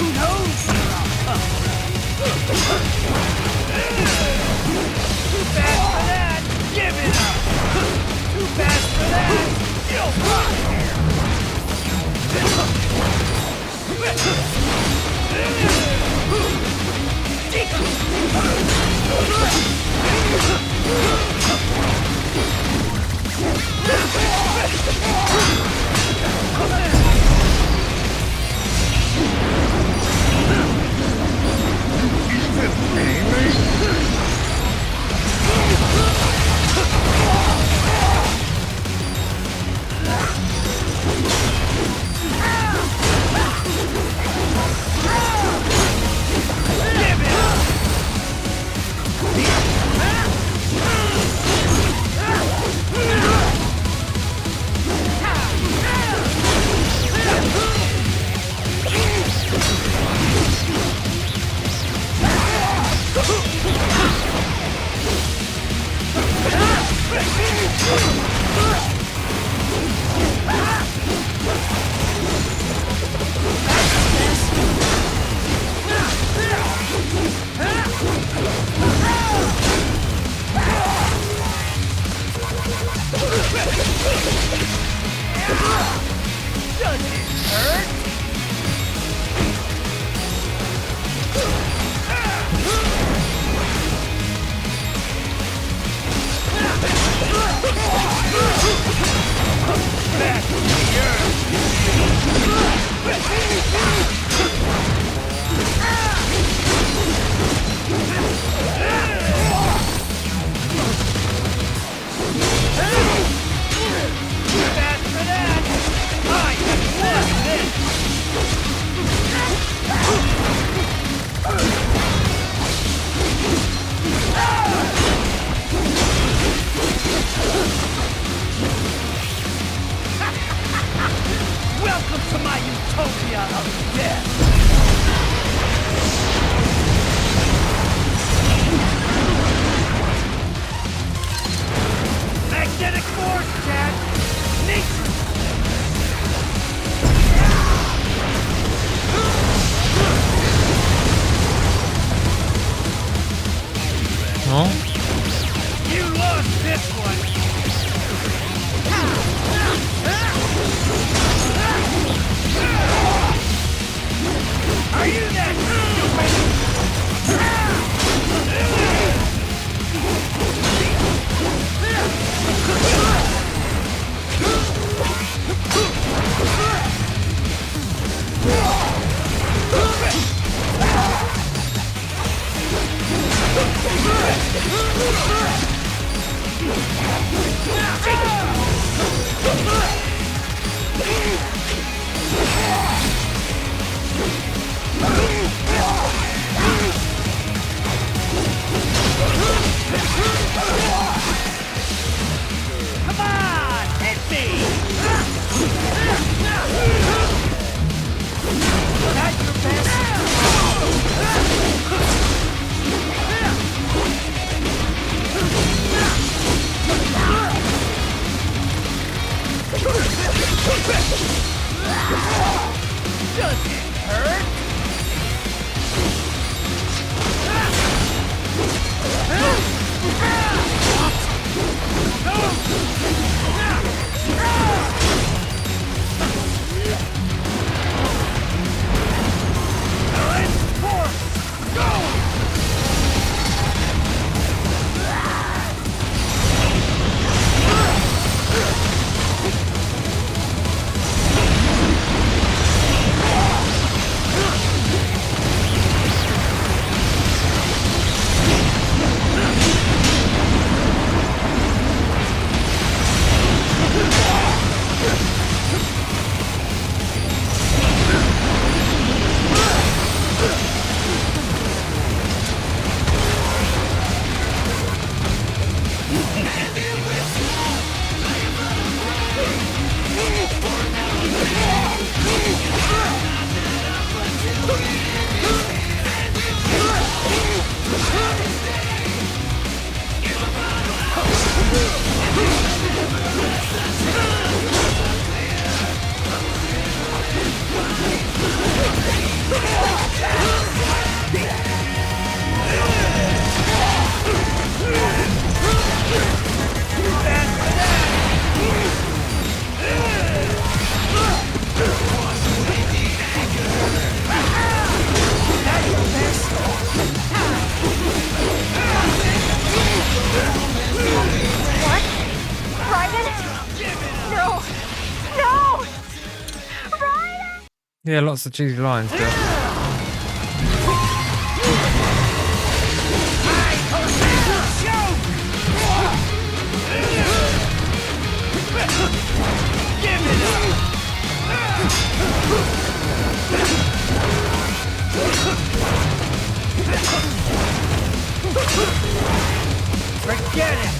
Who knows? Too fast for that! Give it up! Too fast for that! You'll rot here! Give it up! force, Dad! Nature! Oh. You lost this one! Are you that Come on, hit me! Not your best. Does it hurt? What? Raiden? No! No! Raiden! Yeah, lots of cheesy lines, but Forget it!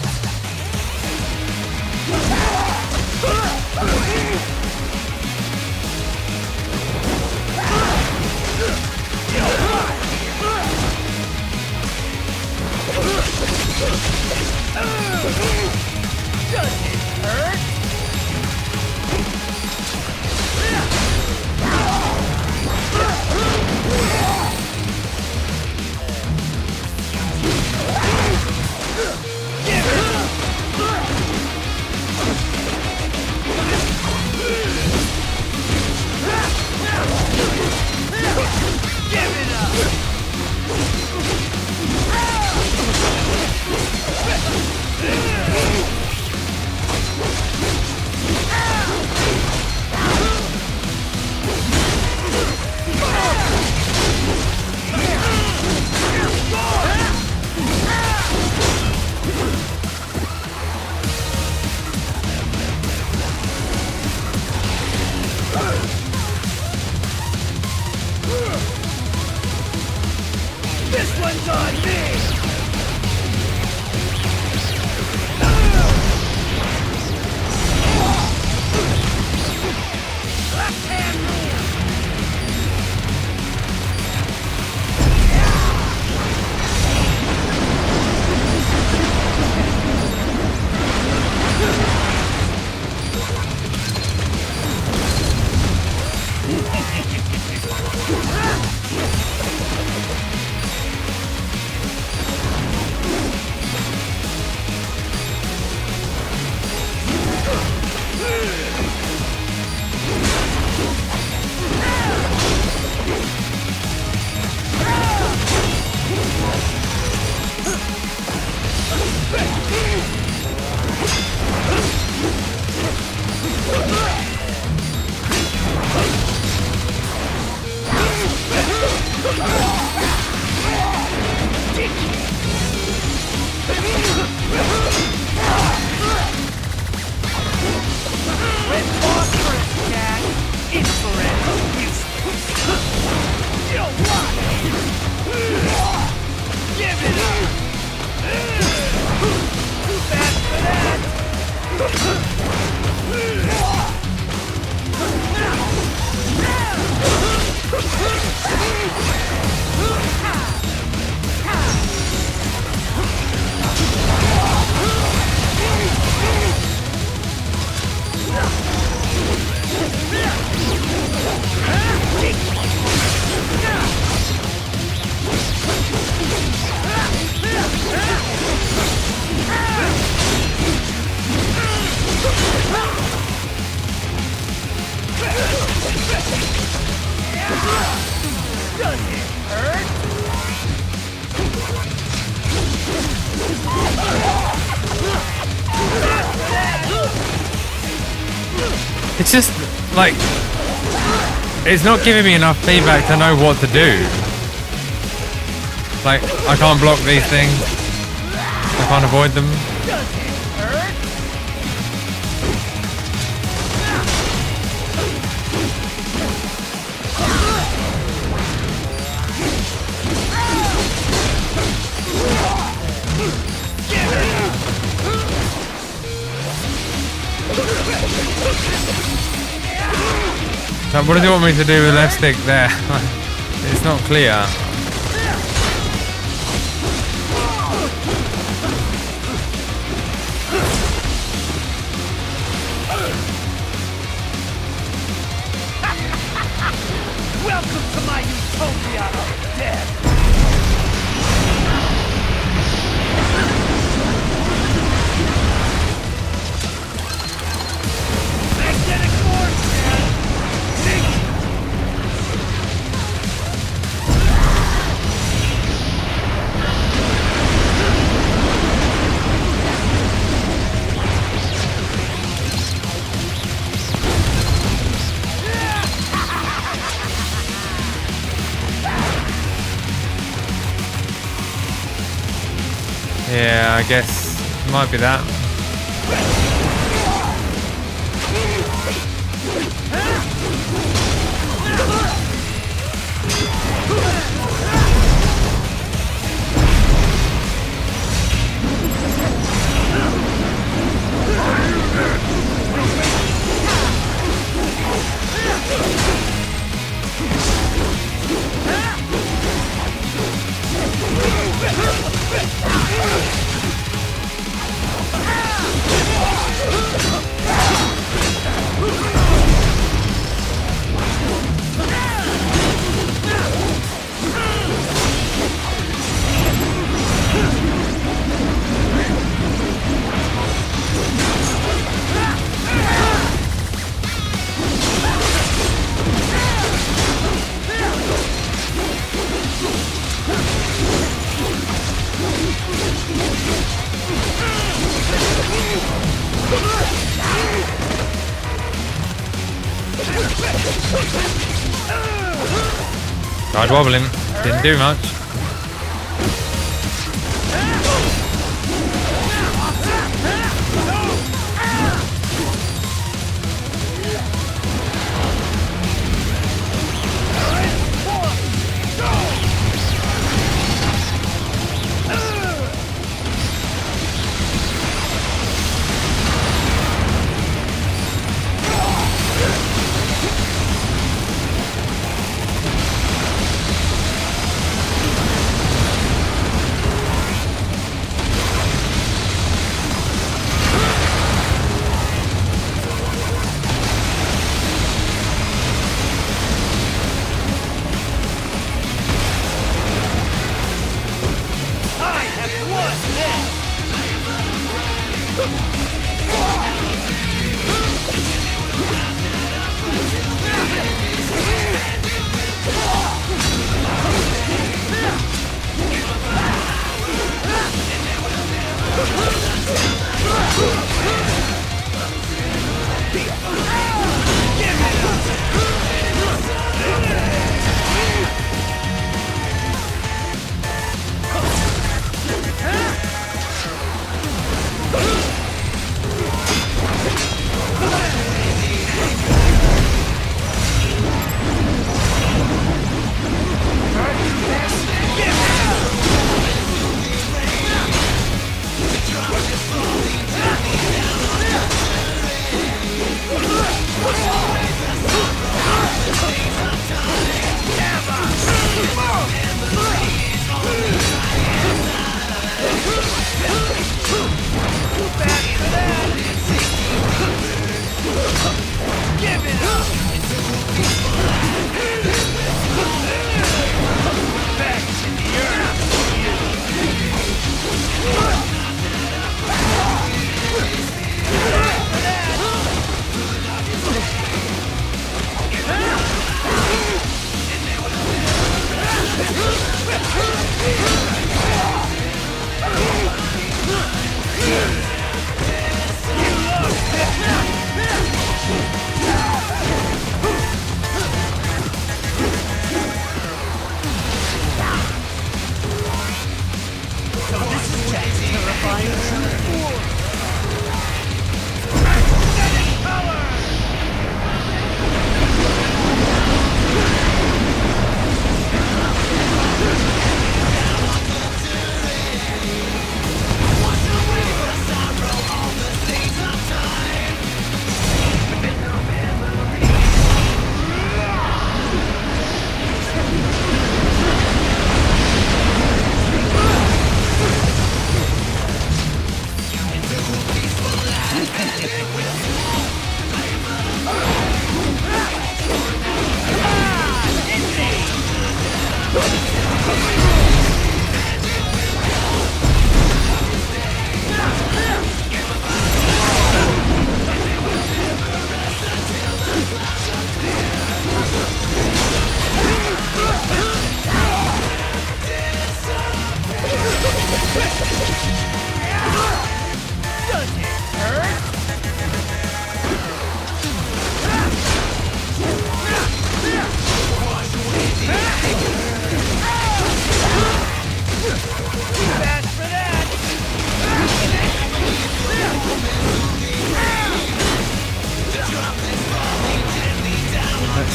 It's just like it's not giving me enough feedback to know what to do. Like I can't block these things. I can't avoid them. So what does it want me to do with left stick there? It's not clear. Welcome to my utopia of death! Magnetic force, man! Yeah, I guess it might be that. Tried wobbling, didn't do much.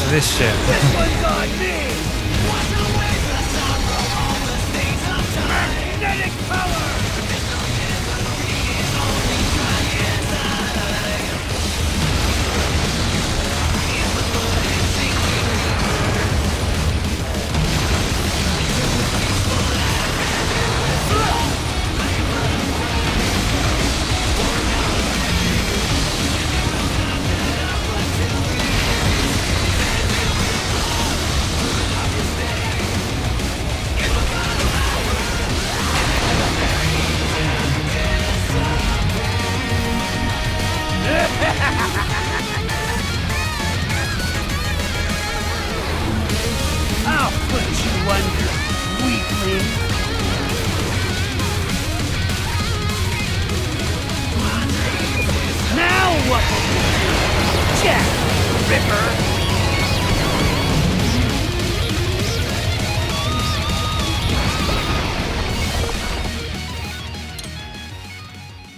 of this shit. This one's on me! Magnetic power! I'll put you under, weakling. Now what will you do, Jack Ripper?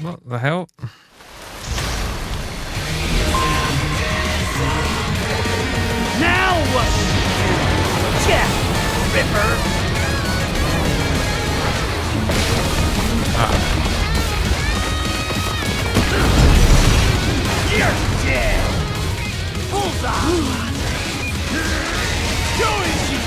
What the hell? Now what will you do, Jack Ripper? You're dead! Bullseye! Go as you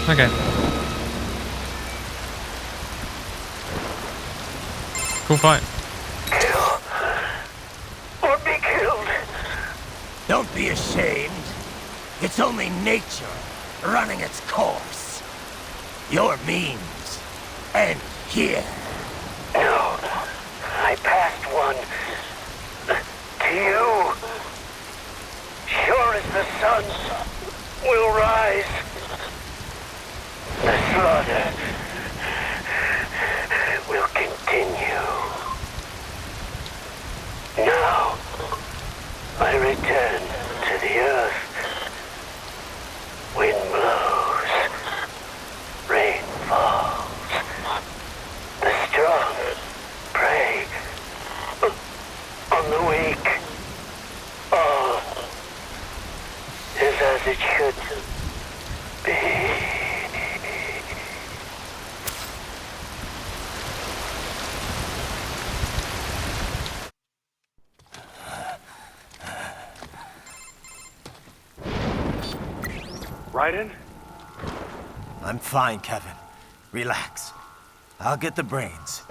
Okay. Cool fight. Or be killed. Don't be ashamed. It's only nature running its course. Your means end here. No, I passed one to you. Sure as the sun will rise, the slaughter will continue. Now, I return to the earth. Wind blows, rain falls. The strong prey on the weak. All is as it should be. Raiden? I'm fine, Kevin. Relax. I'll get the brains.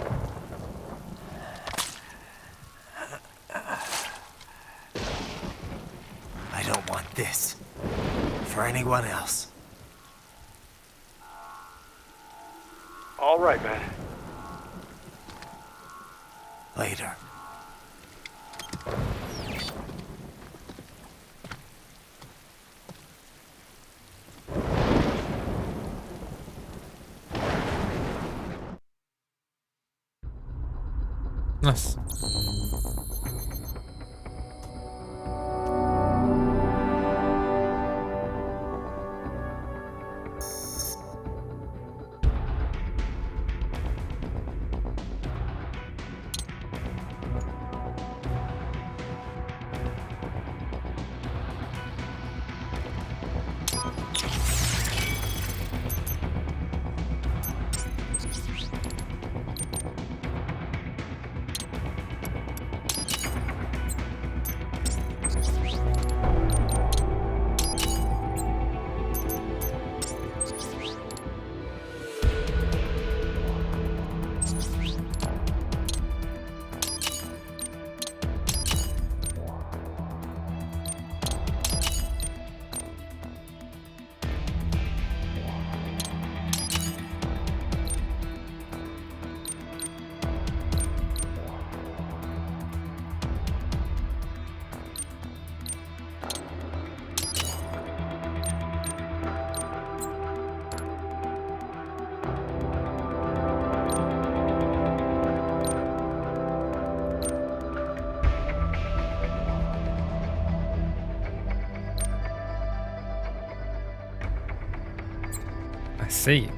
I don't want this for anyone else. All right, man. Later. Nice. See.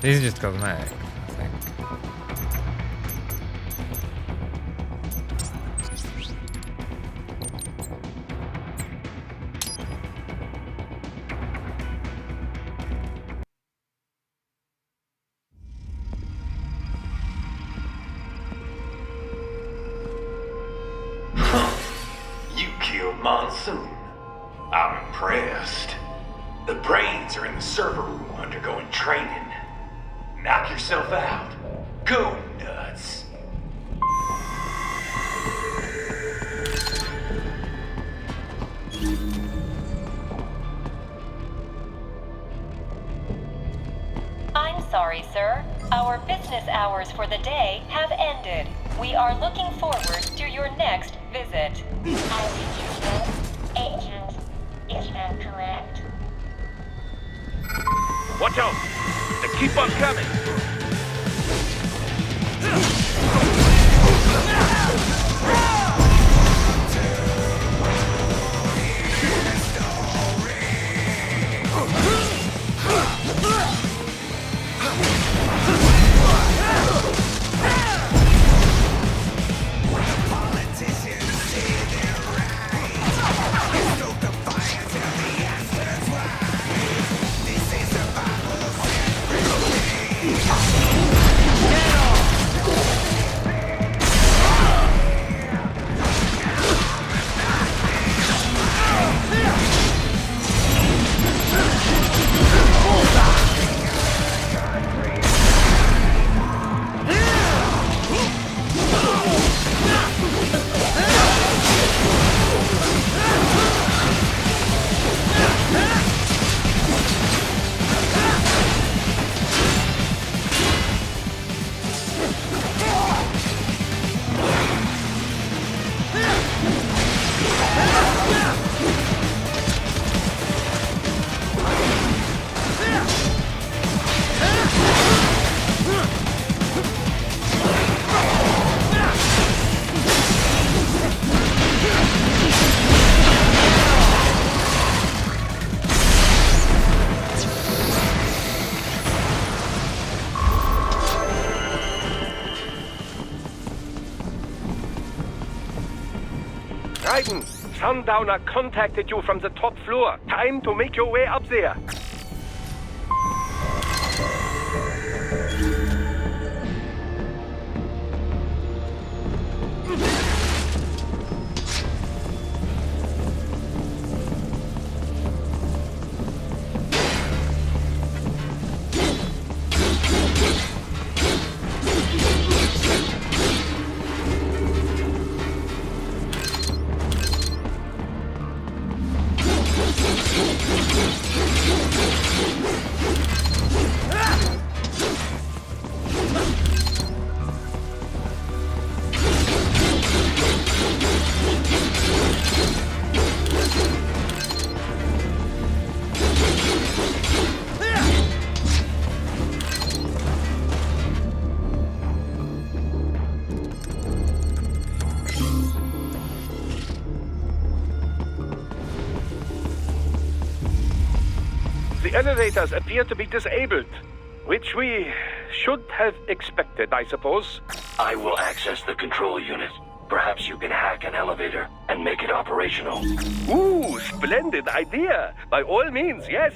These are just cosmetic, I think. You killed Monsoon. I'm impressed. The brains are in the server room undergoing training. Knock yourself out. Go nuts. I'm sorry, sir. Our business hours for the day have ended. We are looking forward to your next visit. Agent, is that correct? Watch out! They keep on coming! Raiden, Sundowner contacted you from the top floor. Time to make your way up there. The elevators appear to be disabled, which we should have expected, I suppose. I will access the control unit. Perhaps you can hack an elevator and make it operational. Ooh, splendid idea. By all means, yes.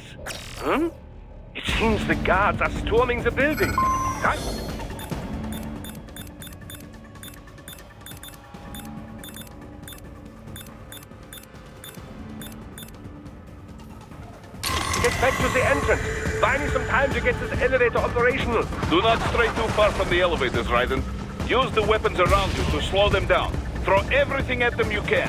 It seems the guards are storming the building. Huh? Get back to the entrance. Buy me some time to get this elevator operational. Do not stray too far from the elevators, Raiden. Use the weapons around you to slow them down. Throw everything at them you can.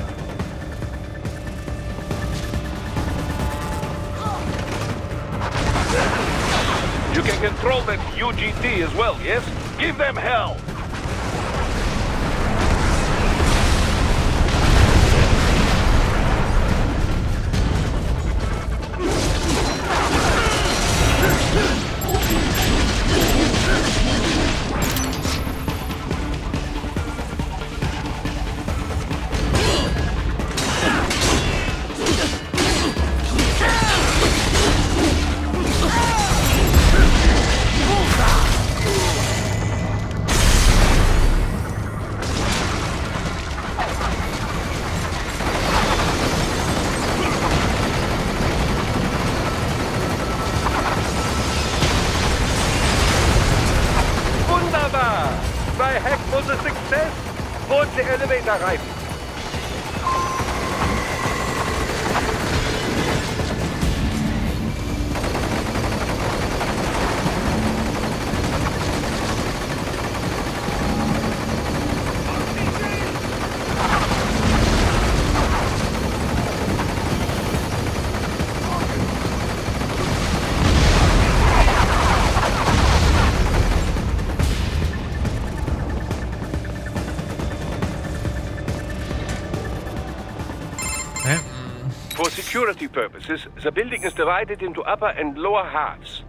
You can control that UGT as well, yes? Give them hell! the elevator arriving. For security purposes, the building is divided into upper and lower halves.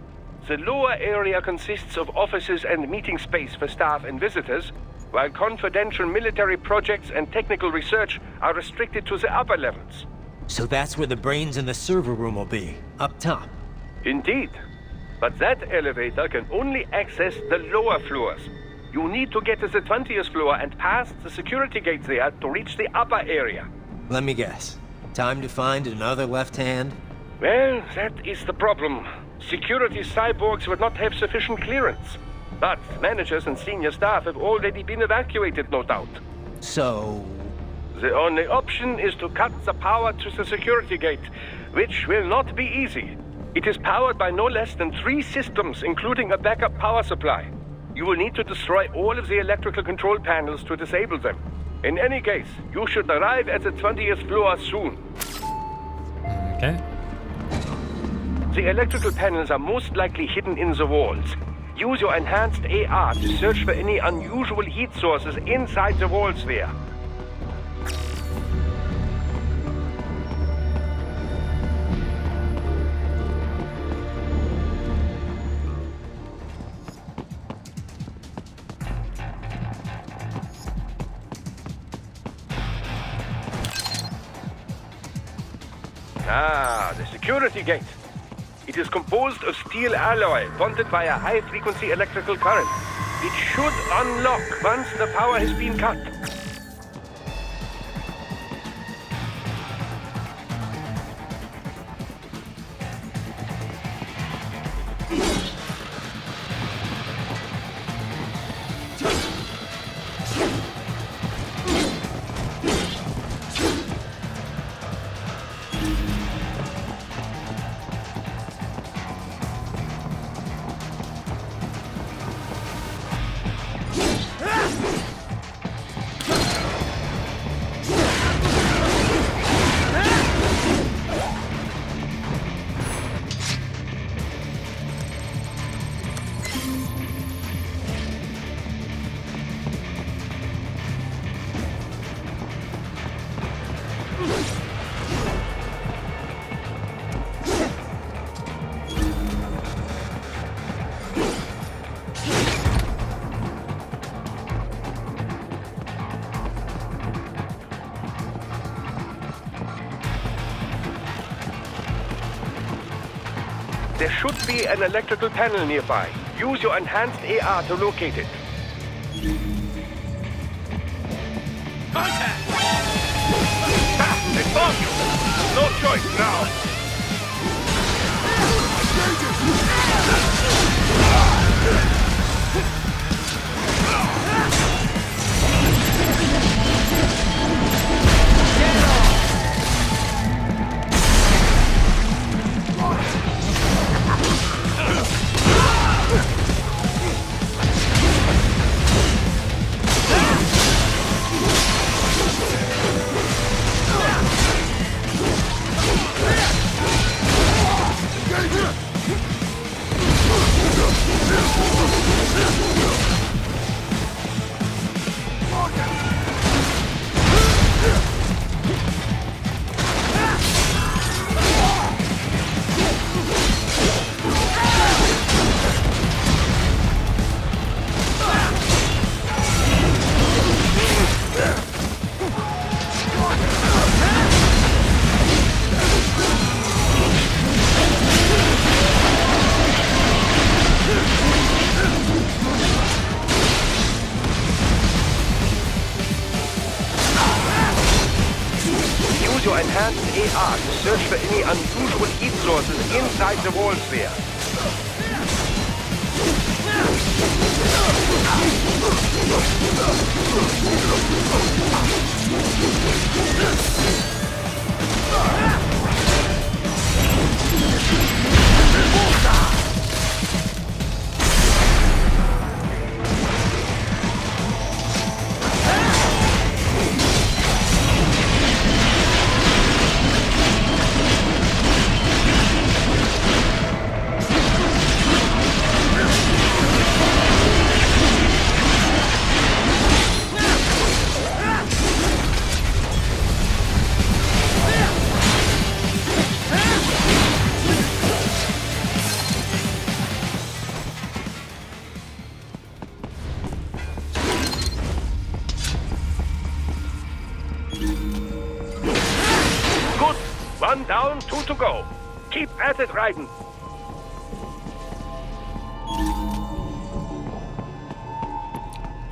The lower area consists of offices and meeting space for staff and visitors, while confidential military projects and technical research are restricted to the upper levels. So that's where the brains in the server room will be, up top. Indeed. But that elevator can only access the lower floors. You need to get to the 20th floor and past the security gate there to reach the upper area. Let me guess. Time to find another left hand? Well, that is the problem. Security cyborgs would not have sufficient clearance. But managers and senior staff have already been evacuated, no doubt. So... The only option is to cut the power to the security gate, which will not be easy. It is powered by no less than 3 systems, including a backup power supply. You will need to destroy all of the electrical control panels to disable them. In any case, you should arrive at the 20th floor soon. Okay. The electrical panels are most likely hidden in the walls. Use your enhanced AR to search for any unusual heat sources inside the walls there. Ah, the security gate. It is composed of steel alloy bonded by a high-frequency electrical current. It should unlock once the power has been cut. There should be an electrical panel nearby. Use your enhanced AR to locate it. Contact! They found you! No choice now! Your enhanced AR to search for any unusual heat sources inside the walls there. Good. One down, two to go. Keep at it, Raiden.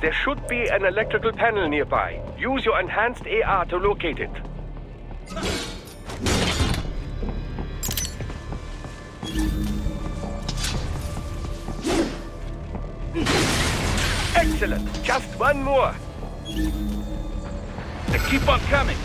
There should be an electrical panel nearby. Use your enhanced AR to locate it. Excellent. Just one more. They keep on coming.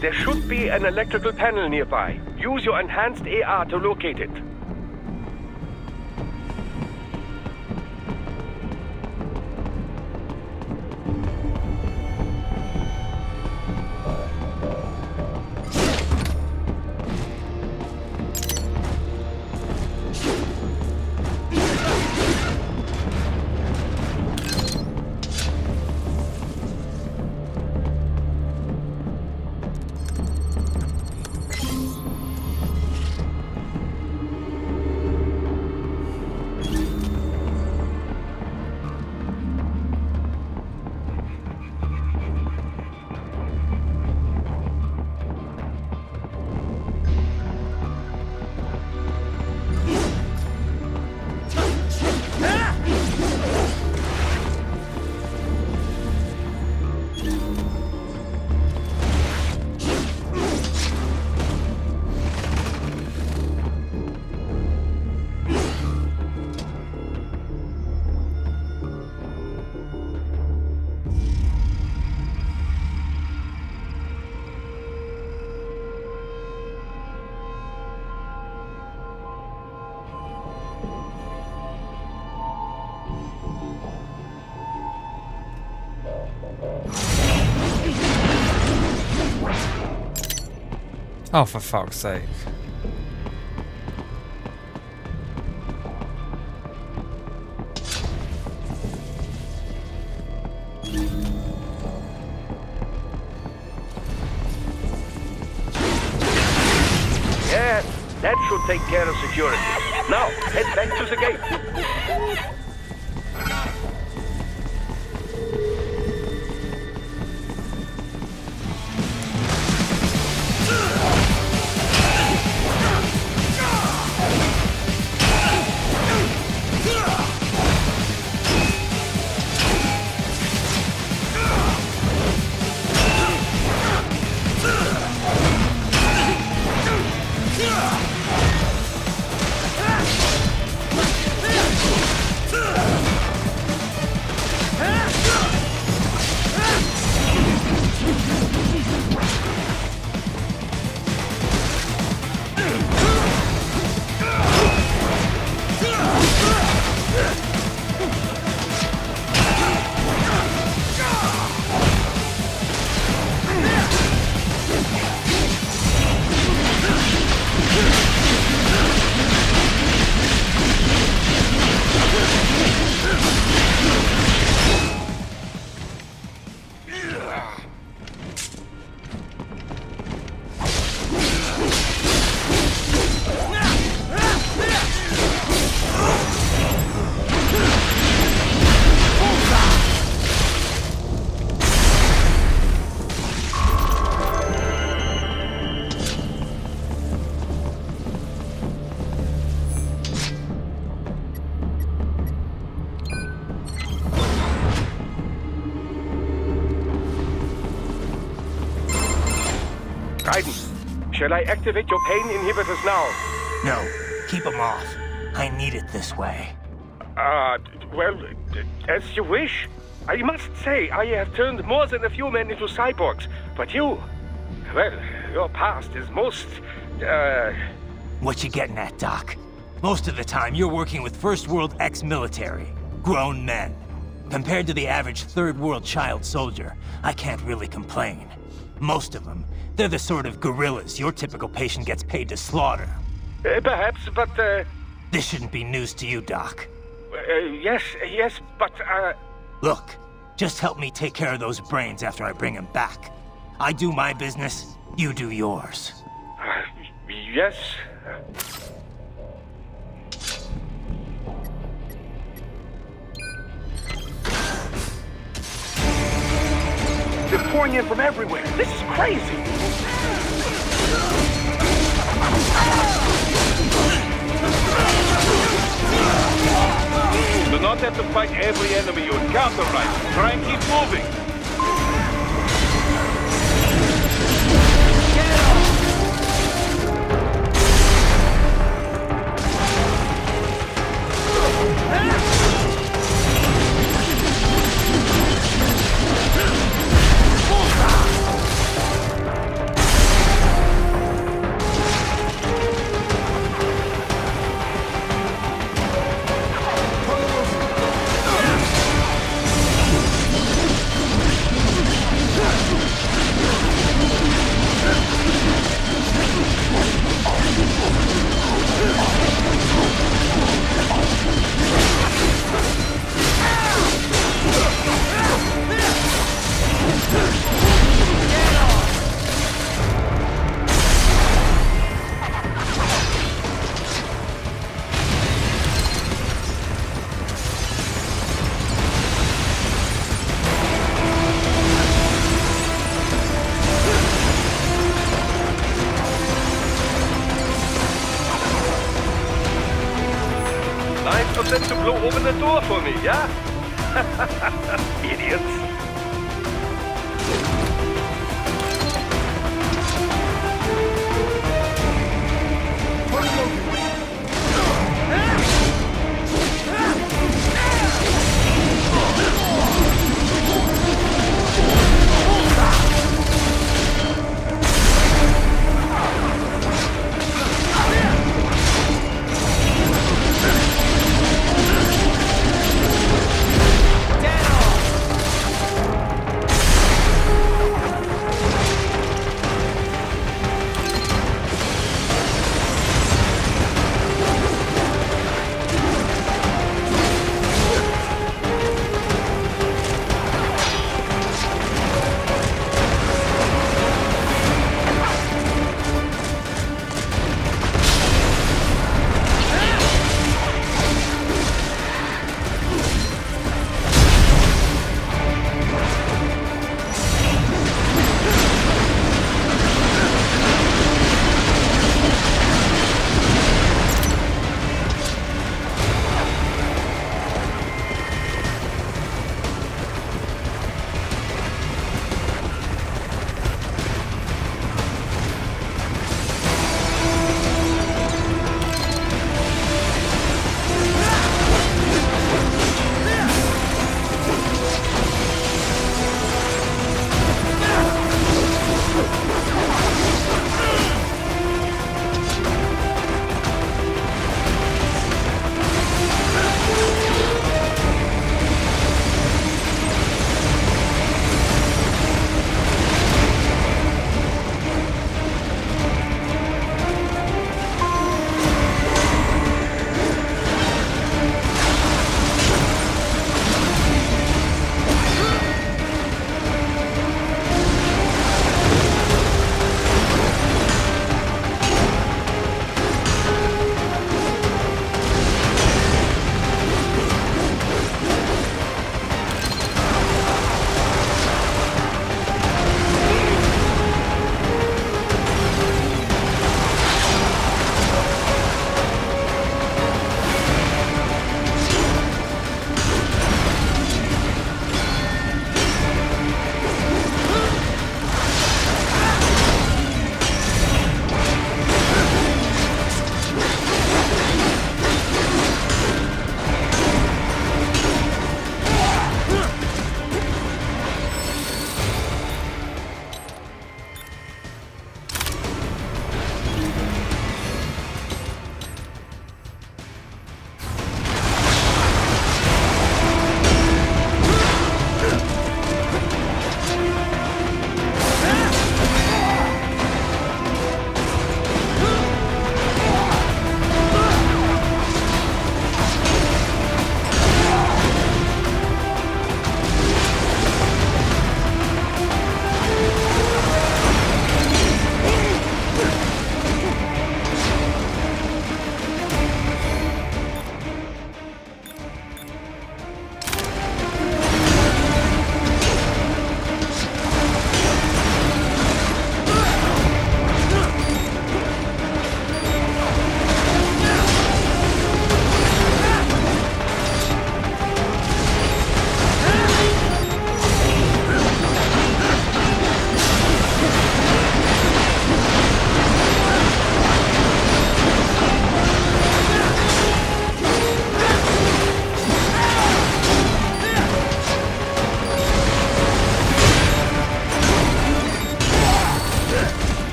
There should be an electrical panel nearby. Use your enhanced AR to locate it. Oh, for fuck's sake. Yeah, that should take care of security. Now, head back to the gate. Raiden, shall I activate your pain inhibitors now? No, keep them off. I need it this way. Well, as you wish. I must say, I have turned more than a few men into cyborgs, but you... Well, your past is most, What you getting at, Doc? Most of the time, you're working with First World ex-military. Grown men. Compared to the average Third World child soldier, I can't really complain. Most of them, they're the sort of gorillas your typical patient gets paid to slaughter. Perhaps, but, This shouldn't be news to you, Doc. Yes, but, Look, just help me take care of those brains after I bring them back. I do my business, you do yours. Yes. They're pouring in from everywhere. This is crazy. Do not have to fight every enemy you encounter, right? Try and keep moving. Nice of them to blow open the door for me, yeah? Idiots.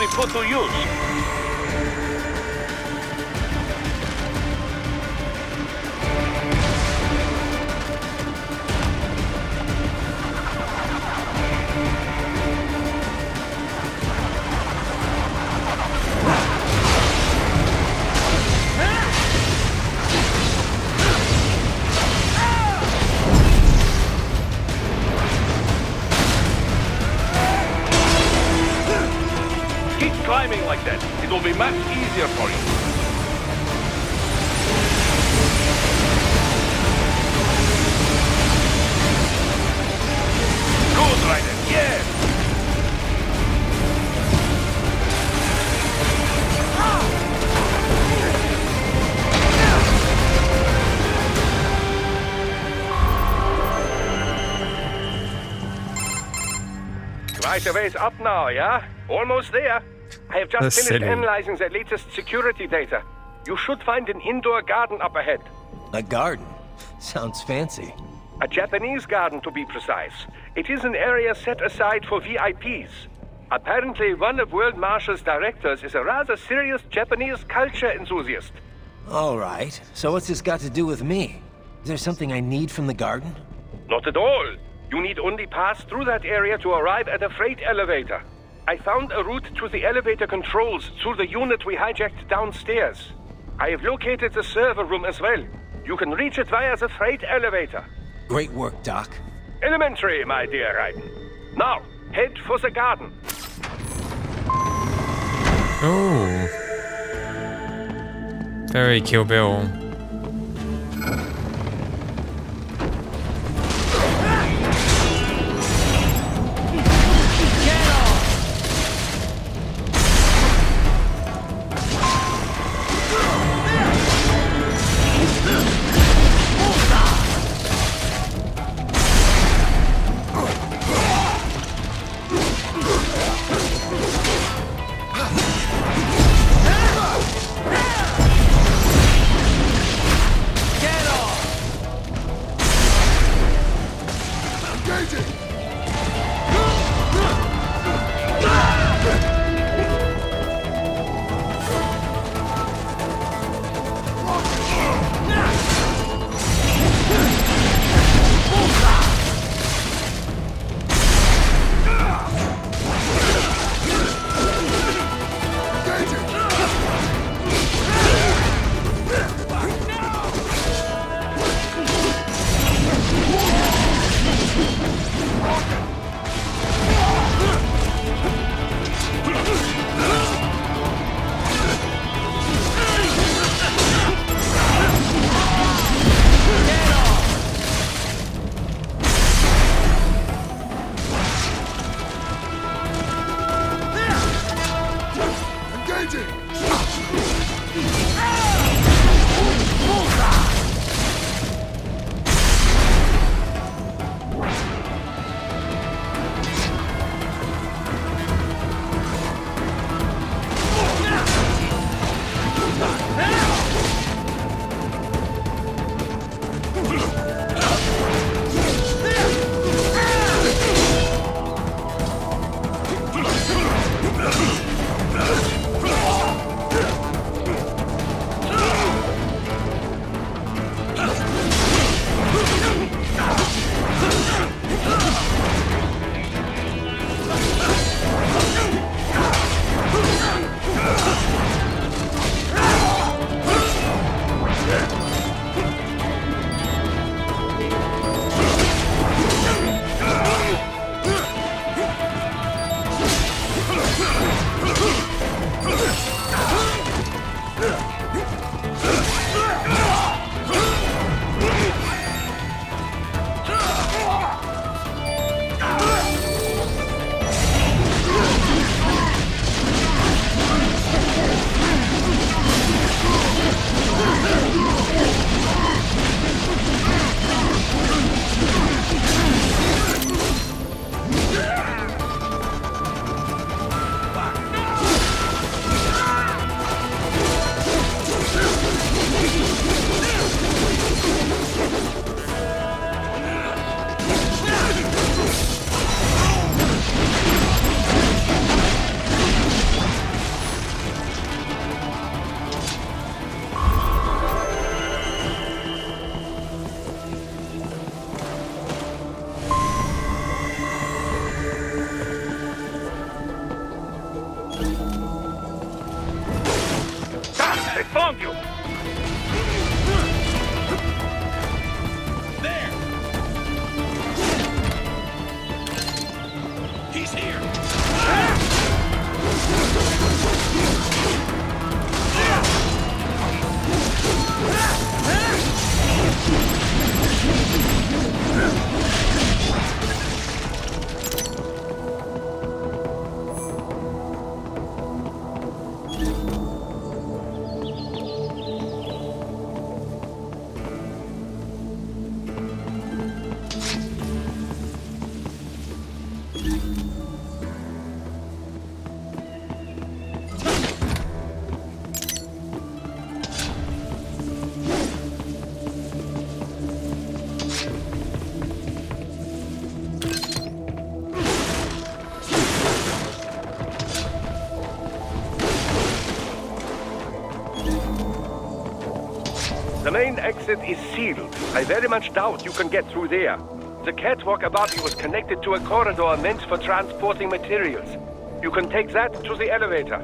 be put to use. Climbing like that, it will be much easier for you. Good, Raiden, yes! Right a ways up now, yeah? Almost there. I have just finished analyzing the latest security data. You should find an indoor garden up ahead. A garden? Sounds fancy. A Japanese garden, to be precise. It is an area set aside for VIPs. Apparently, one of World Marshal's directors is a rather serious Japanese culture enthusiast. All right. So what's this got to do with me? Is there something I need from the garden? Not at all. You need only pass through that area to arrive at a freight elevator. I found a route to the elevator controls through the unit we hijacked downstairs. I have located the server room as well. You can reach it via the freight elevator. Great work, Doc. Elementary, my dear Raiden. Now, head for the garden. Oh. Very Kill Bill. found you! There! He's here! The main exit is sealed. I very much doubt you can get through there. The catwalk above you is connected to a corridor meant for transporting materials. You can take that to the elevator.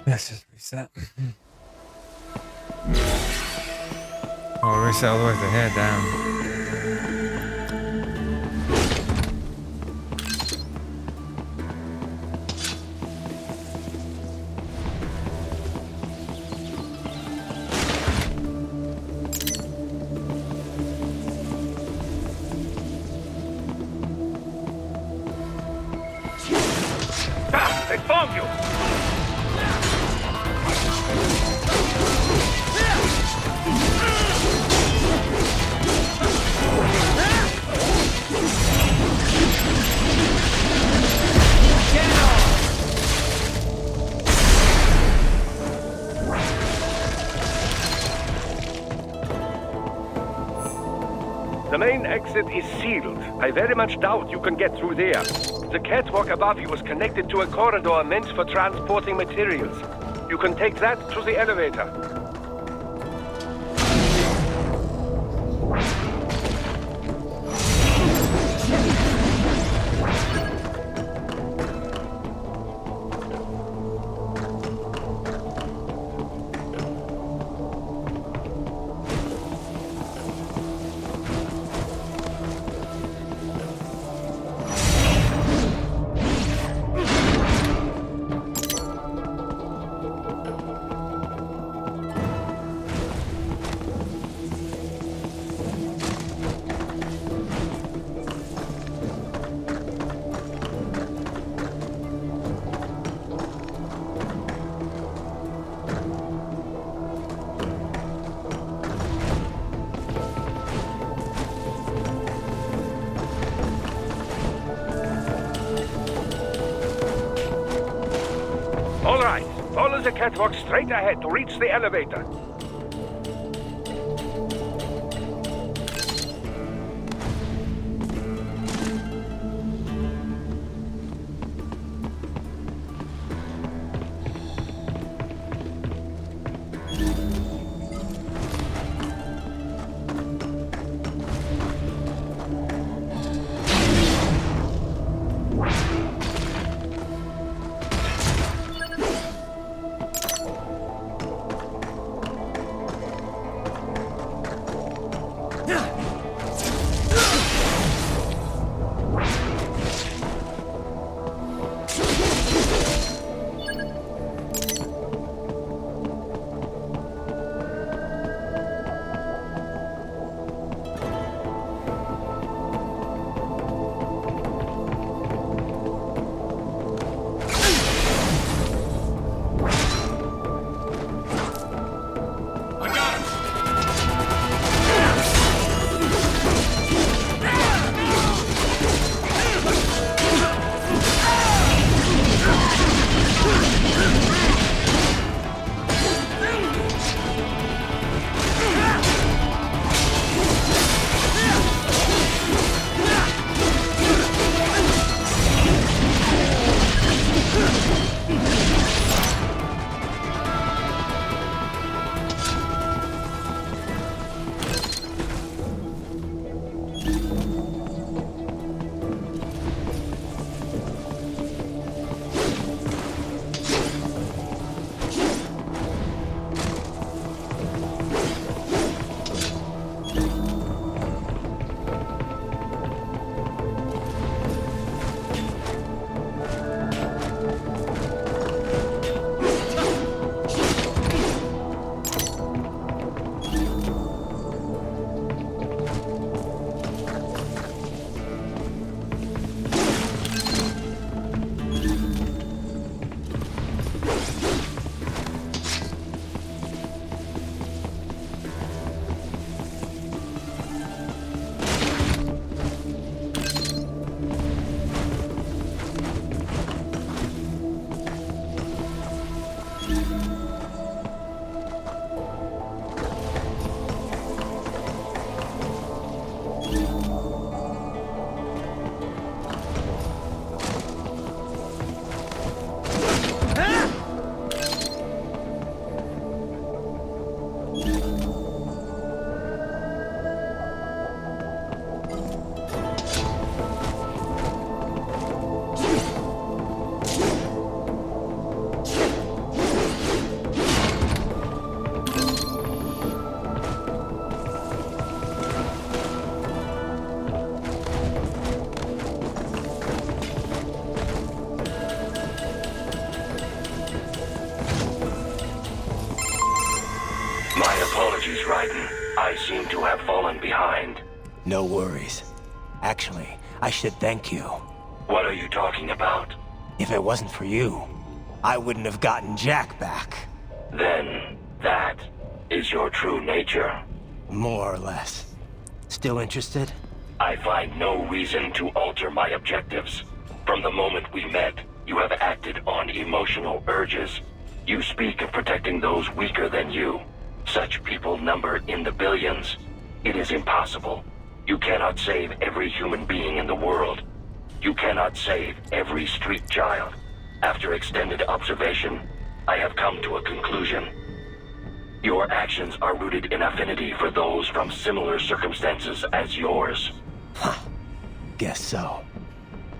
Let's just reset. Oh, reset all the way to here, damn. They found you! The main exit is sealed. I very much doubt you can get through there. The catwalk above you is connected to a corridor meant for transporting materials. You can take that to the elevator. the catwalk straight ahead to reach the elevator. I seem to have fallen behind. No worries. Actually, I should thank you. What are you talking about? If it wasn't for you, I wouldn't have gotten Jack back. Then, that is your true nature? More or less. Still interested? I find no reason to alter my objectives. From the moment we met, you have acted on emotional urges. You speak of protecting those weaker than you. Such people number in the billions. It is impossible. You cannot save every human being in the world. You cannot save every street child. After extended observation, I have come to a conclusion. Your actions are rooted in affinity for those from similar circumstances as yours. Huh. Guess so.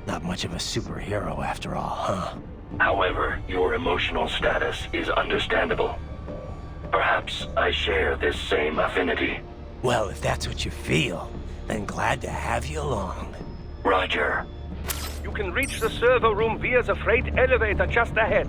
Not much of a superhero after all, huh? However, your emotional status is understandable. Perhaps I share this same affinity. Well, if that's what you feel, then glad to have you along. Roger. You can reach the server room via the freight elevator just ahead.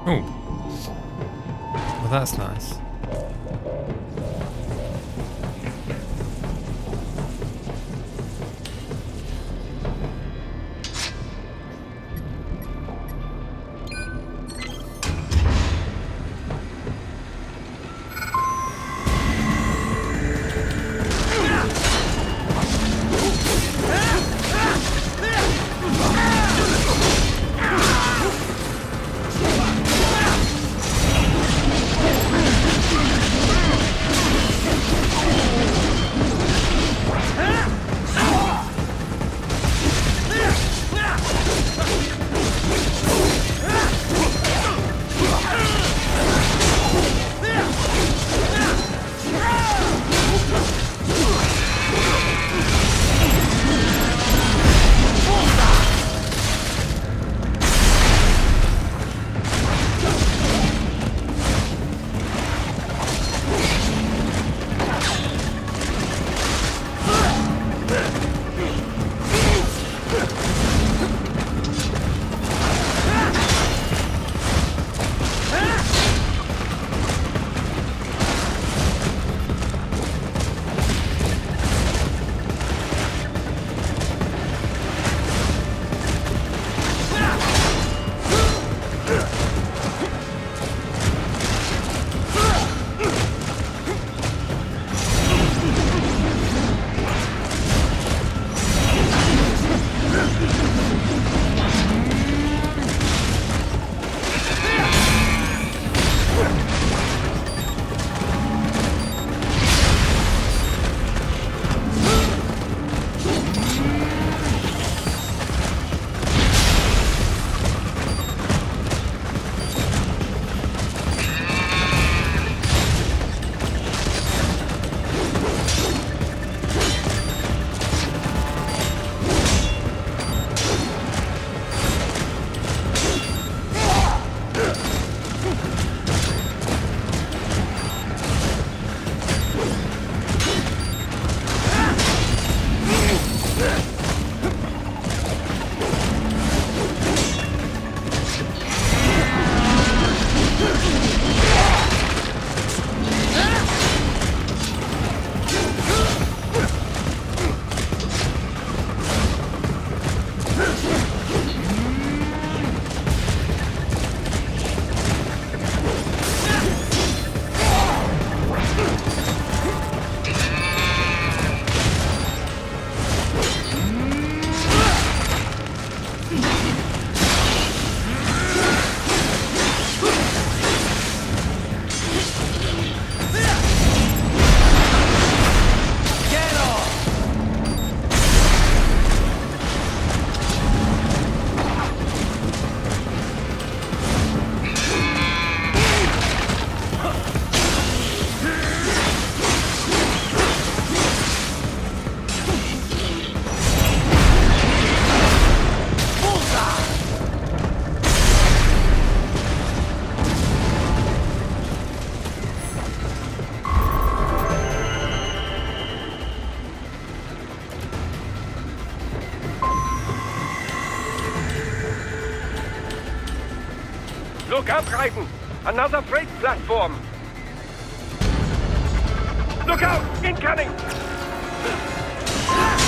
Oh. Well, that's nice. Look up, Raiden! Another freight platform! Look out! Incoming! Ah!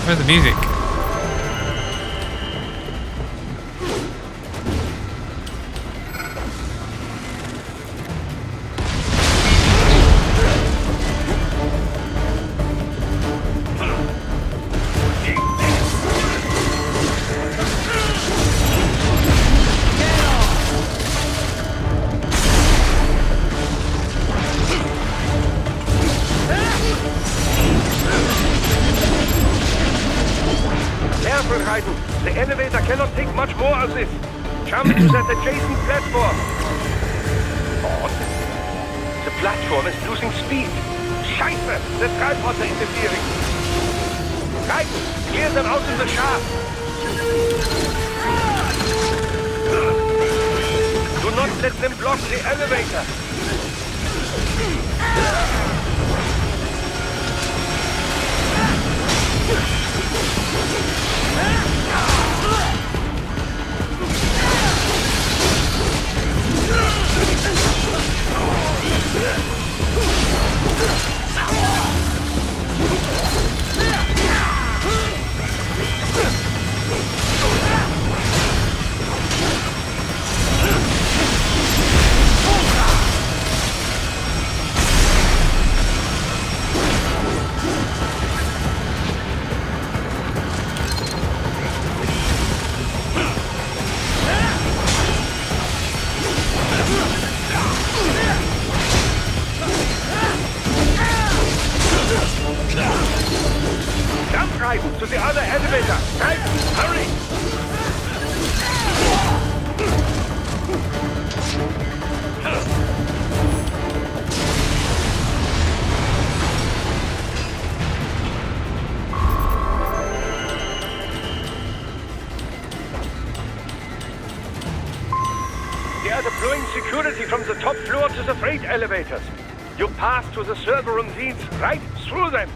Where's the music? Careful, Raiden. The elevator cannot take much more of this. Jump to that adjacent platform. Odd. The platform is losing speed. Scheiße! The tripods are interfering. Raiden, clear them out in the shaft. Do not let them block the elevator. Jump, Raiden, to the other elevator. Raiden, hurry! They are deploying security from the top floor to the freight elevators. You pass to the server room leads right through them.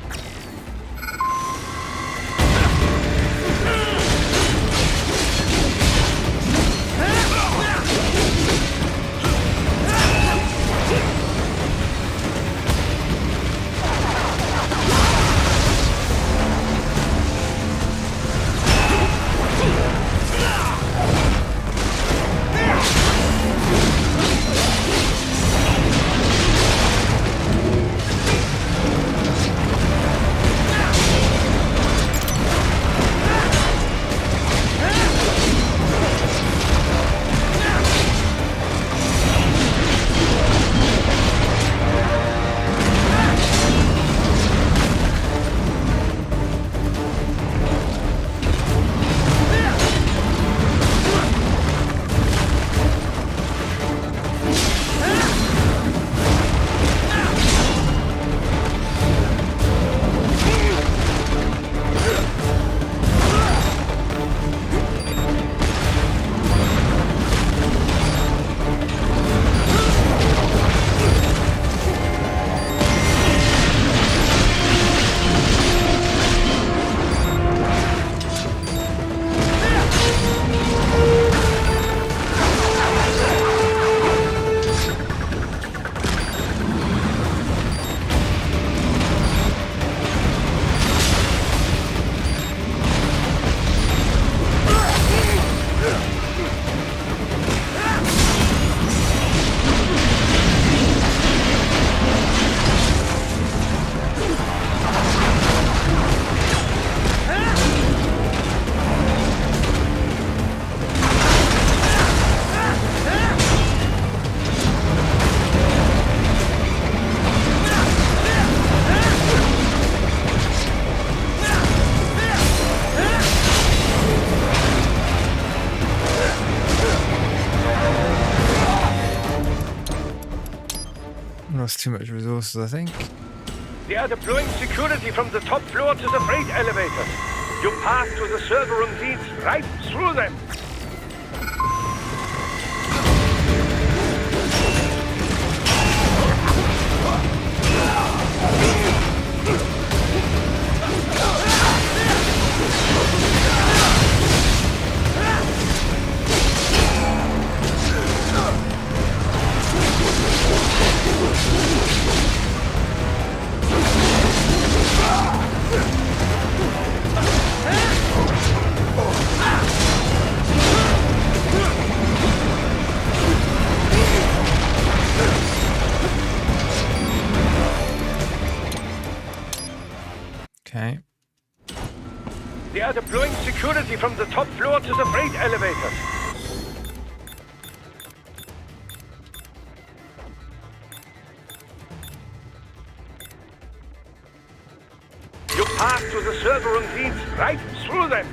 Lost too much resources, I think. They are deploying security from the top floor to the freight elevators. You pass to the server room leads right through them. They are deploying security from the top floor to the freight elevators. You pass to the server room feeds right through them.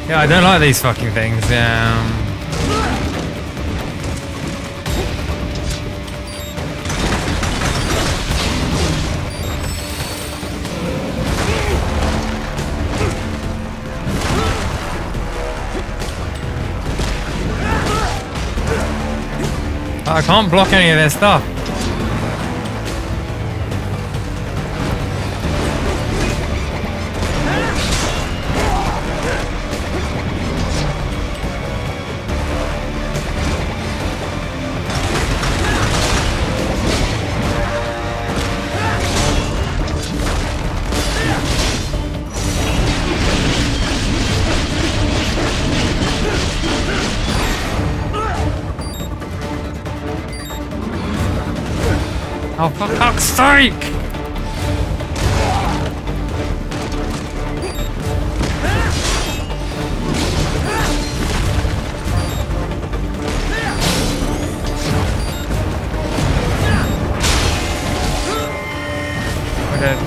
Yeah, I don't like these fucking things. I can't block any of their stuff. Oh, for fuck's sake! We're dead.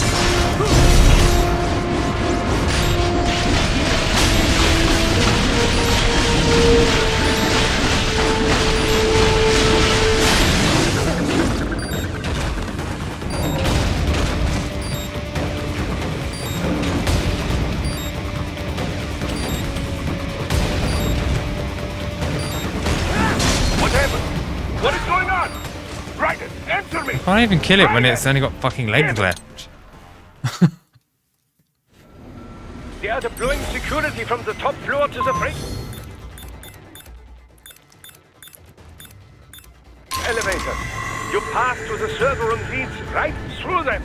What happened? What is going on? Raiden, answer me! I can't even kill it when it's only got fucking legs left. They are deploying security from the top floor to the freight elevator. You pass to the server room leads right through them.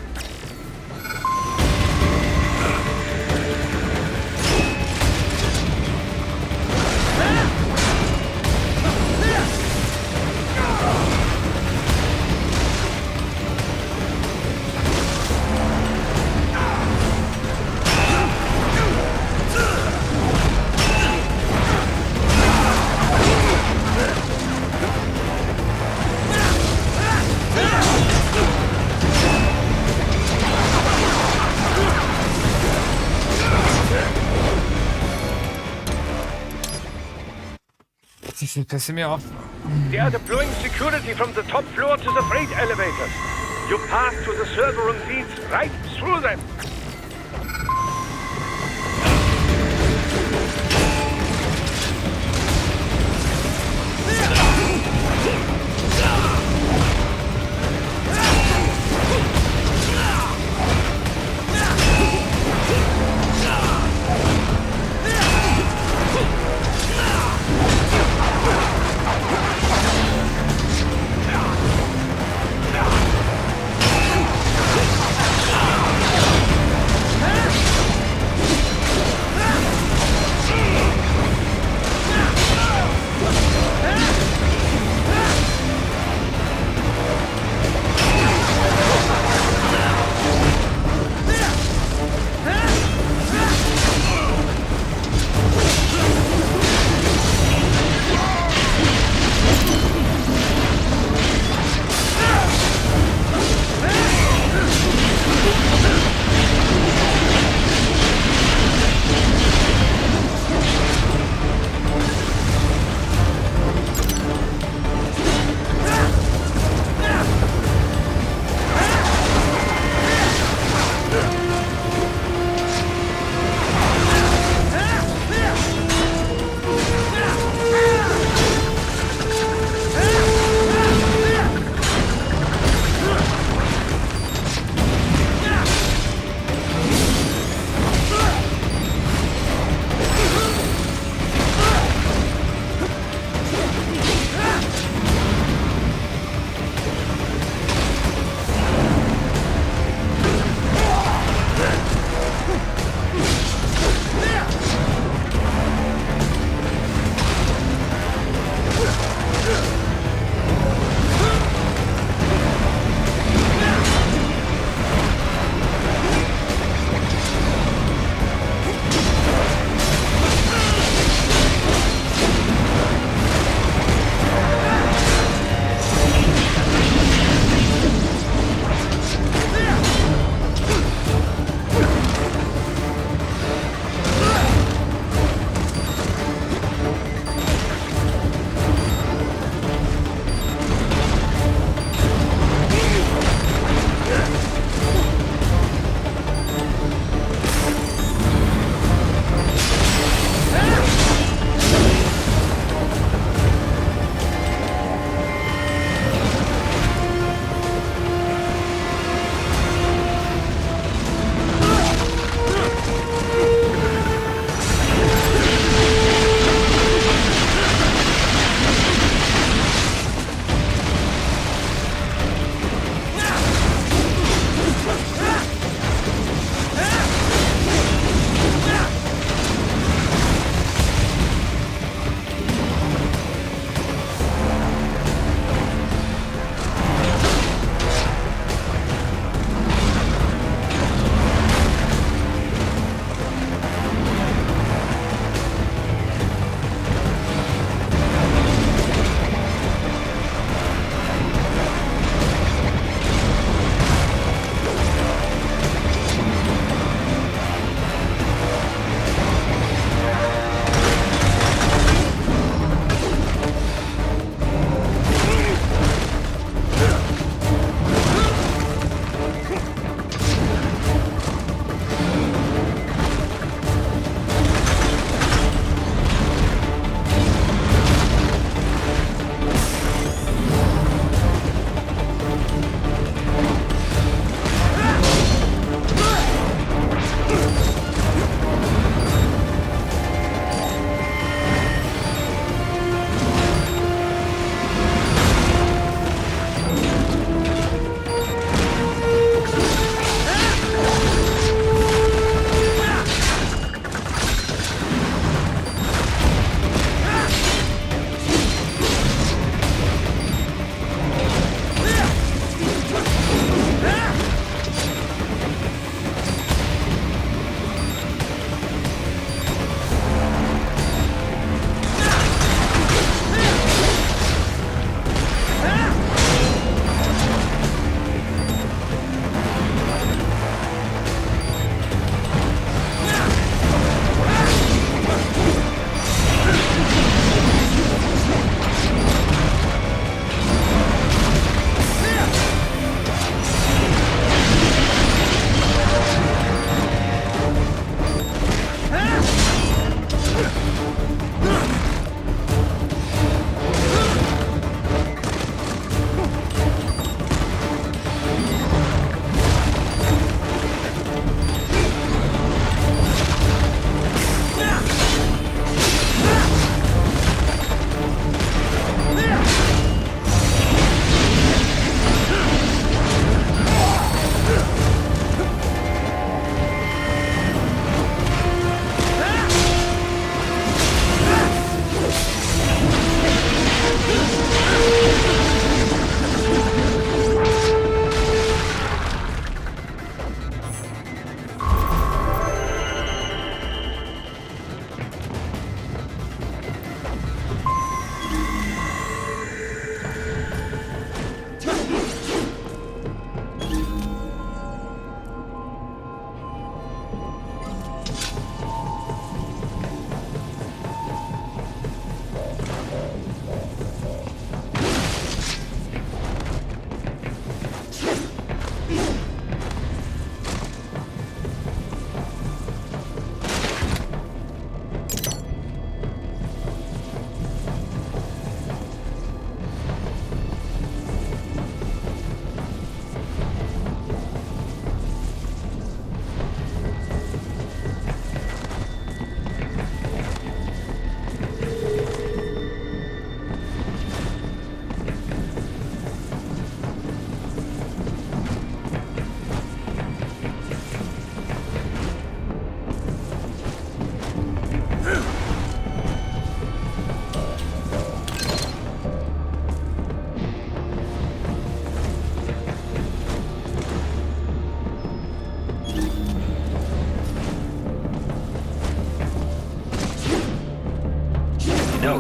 This is pissing me off. They are deploying security from the top floor to the freight elevators. You pass to the server room leads right through them.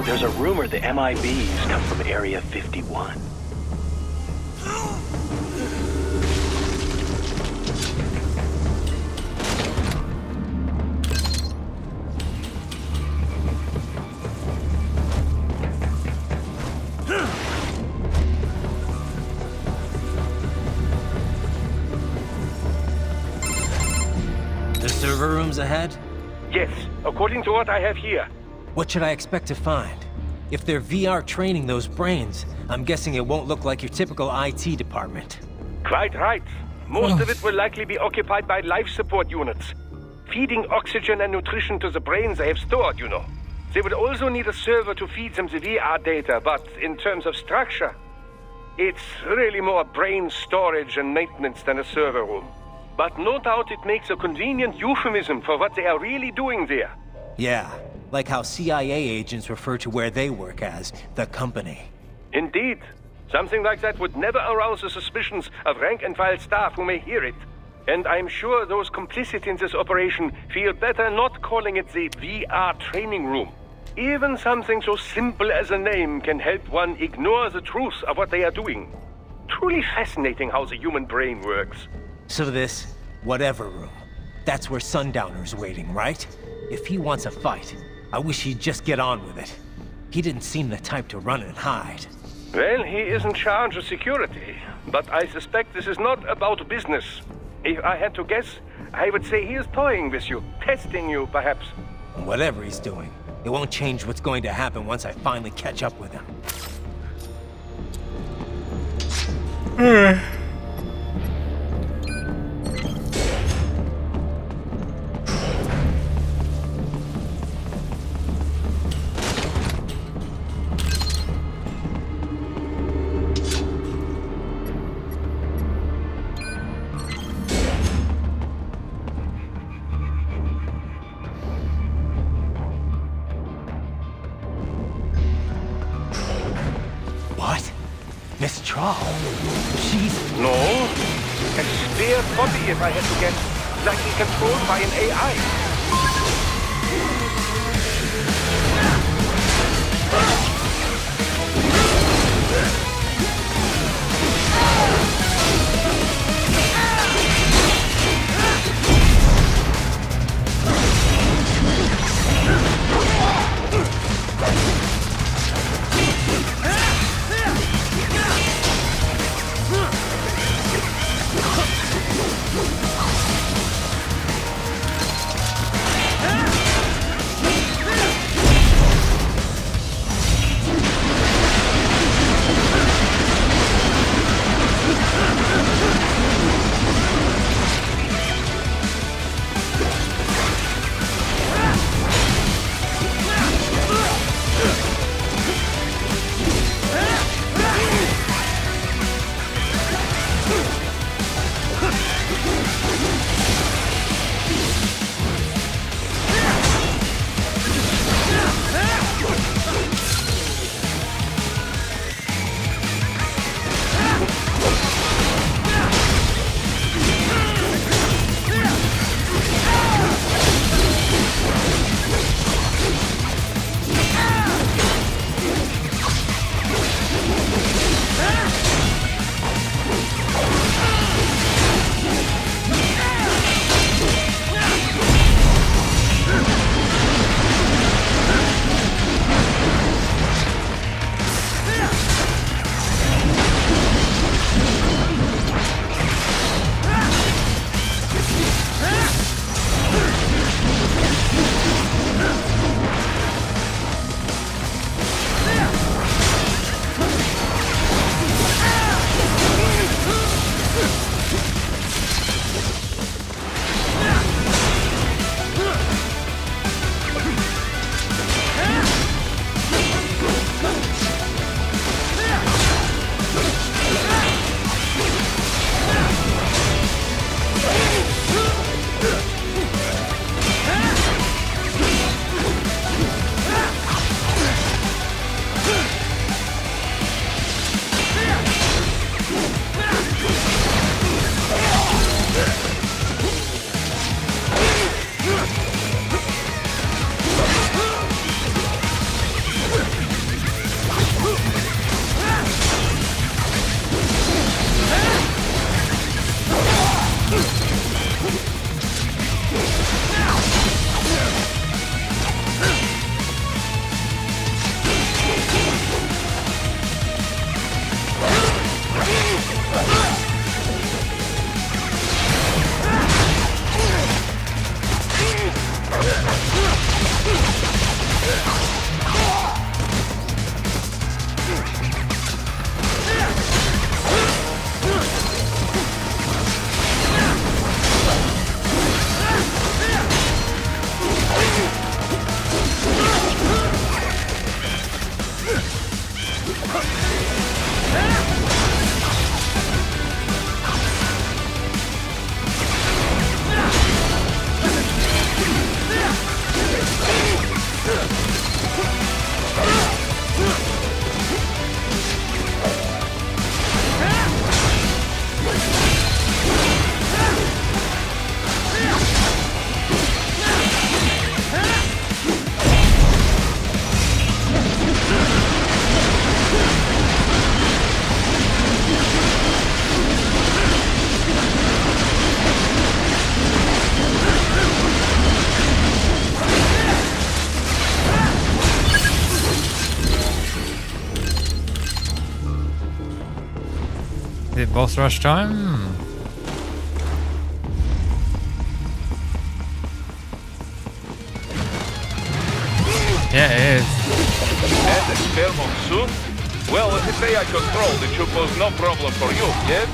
There's a rumor the MIBs come from Area 51. The server room's ahead? Yes, according to what I have here. What should I expect to find? If they're VR training those brains, I'm guessing it won't look like your typical IT department. Quite right. Most of it will likely be occupied by life support units. Feeding oxygen and nutrition to the brains they have stored, you know. They will also need a server to feed them the VR data, but in terms of structure, it's really more brain storage and maintenance than a server room. But no doubt it makes a convenient euphemism for what they are really doing there. Yeah, like how CIA agents refer to where they work as the company. Indeed. Something like that would never arouse the suspicions of rank-and-file staff who may hear it. And I'm sure those complicit in this operation feel better not calling it the VR training room. Even something so simple as a name can help one ignore the truth of what they are doing. Truly fascinating how the human brain works. So this, whatever room, that's where Sundowner's waiting, right? If he wants a fight, I wish he'd just get on with it. He didn't seem the type to run and hide. Well, he is in charge of security, but I suspect this is not about business. If I had to guess, I would say he is toying with you, testing you, perhaps. Whatever he's doing, it won't change what's going to happen once I finally catch up with him. What? Miss Trawl? She's... No. A spare body, if I had to guess. Likely controlled by an AI. Boss rush time? Yeah, it is. And a spare monsoon? Well, if it's AI controlled, it should pose no problem for you, yes?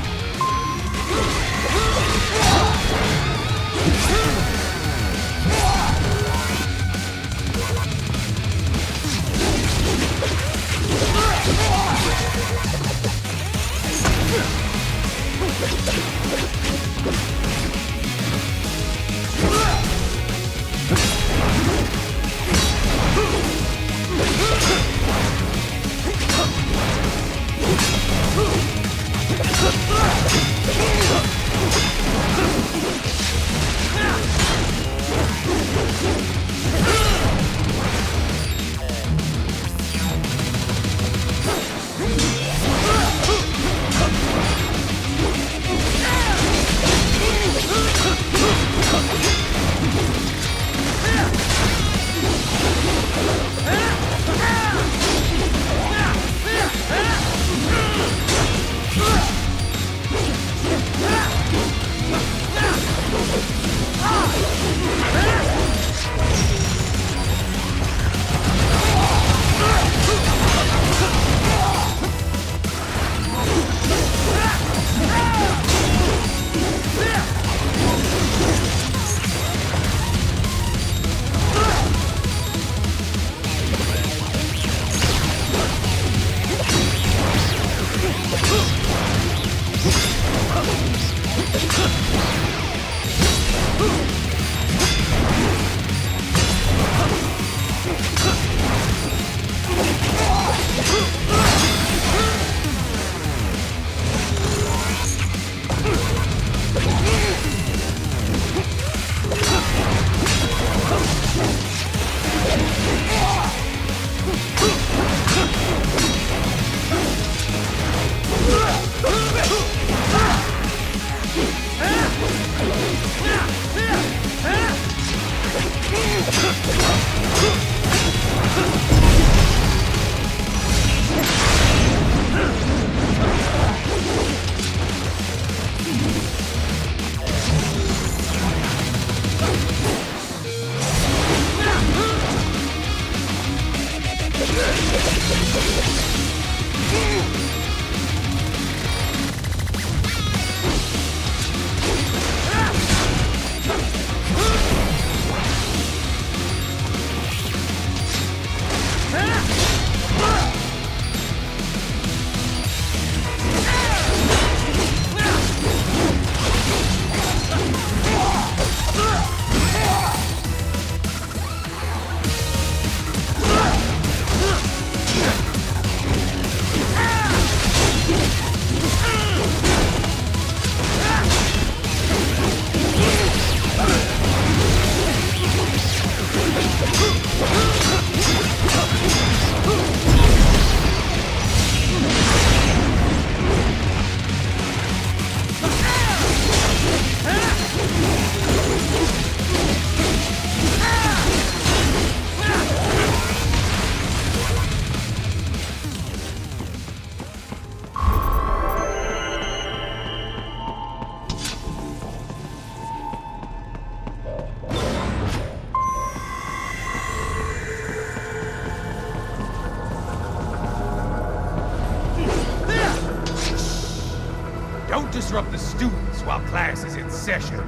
Don't disrupt the students while class is in session.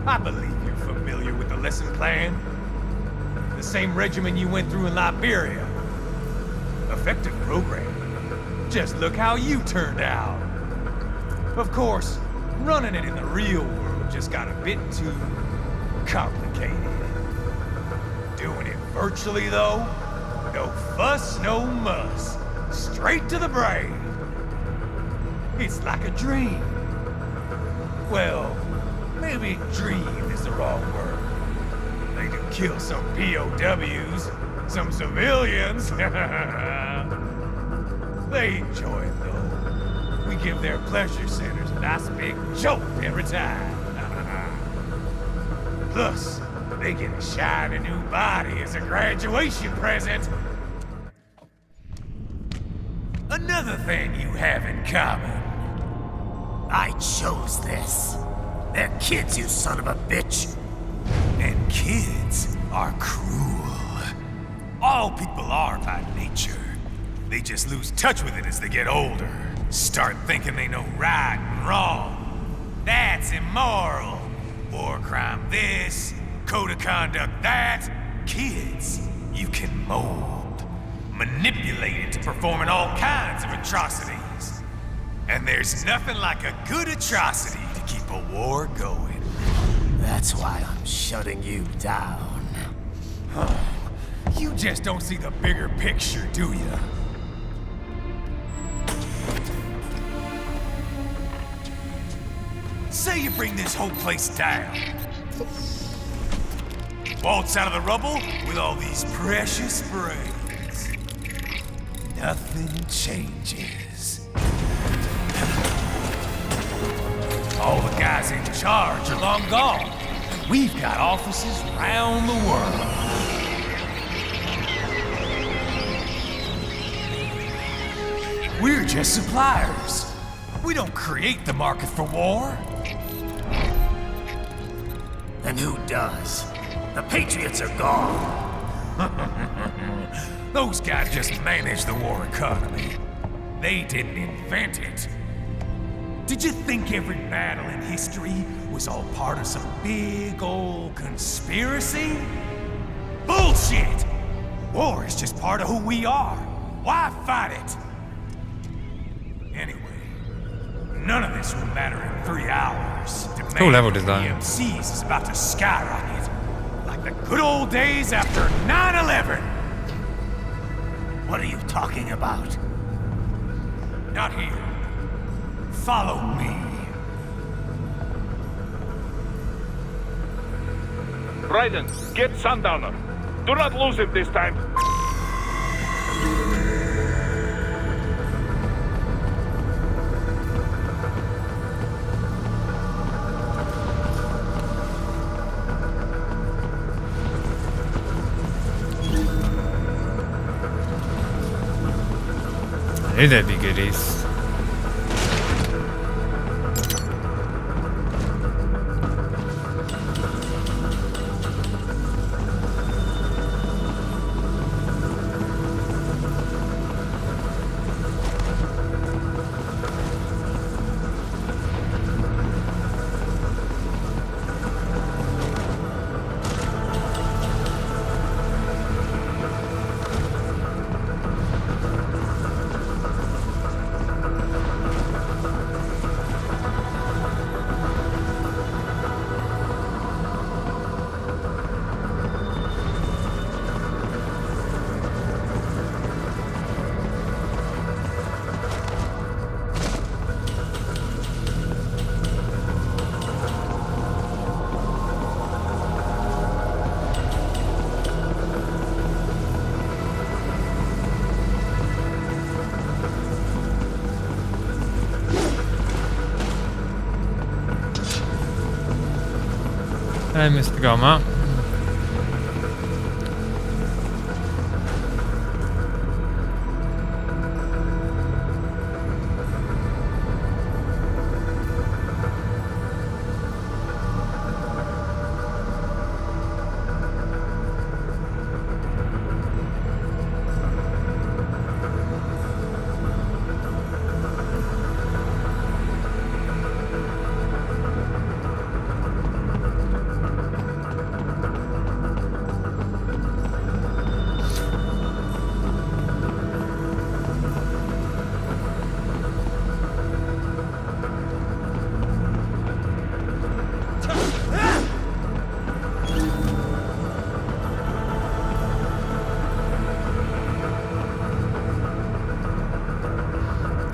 I believe you're familiar with the lesson plan. The same regimen you went through in Liberia. Effective program. Just look how you turned out. Of course, running it in the real world just got a bit too complicated. Doing it virtually, though, no fuss, no muss. Straight to the brain. It's like a dream. Well, maybe dream is the wrong word. They do kill some POWs, some civilians. They enjoy it, though. We give their pleasure centers a nice big jolt every time. Plus, they get a shiny new body as a graduation present. Another thing you have in common, I chose this. They're kids, you son of a bitch. And kids are cruel. All people are by nature. They just lose touch with it as they get older. Start thinking they know right and wrong. That's immoral. War crime this, code of conduct that. Kids, you can mold, manipulate into performing all kinds of atrocities. And there's nothing like a good atrocity to keep a war going. That's why I'm shutting you down. You just don't see the bigger picture, do you? Say you bring this whole place down. Waltz out of the rubble with all these precious brains. Nothing changes. All the guys in charge are long gone. We've got offices round the world. We're just suppliers. We don't create the market for war. Then who does? The Patriots are gone. Those guys just manage the war economy. They didn't invent it. Did you think every battle in history was all part of some big old conspiracy? Bullshit! War is just part of who we are. Why fight it? Anyway, none of this will matter in 3 hours. Cool level design. EMCs is about to skyrocket. Like the good old days after 9/11. What are you talking about? Not here. Follow me. Raiden, get Sundowner. Do not lose him this time. I knew there'd be goodies. Hey, Mr. Goma.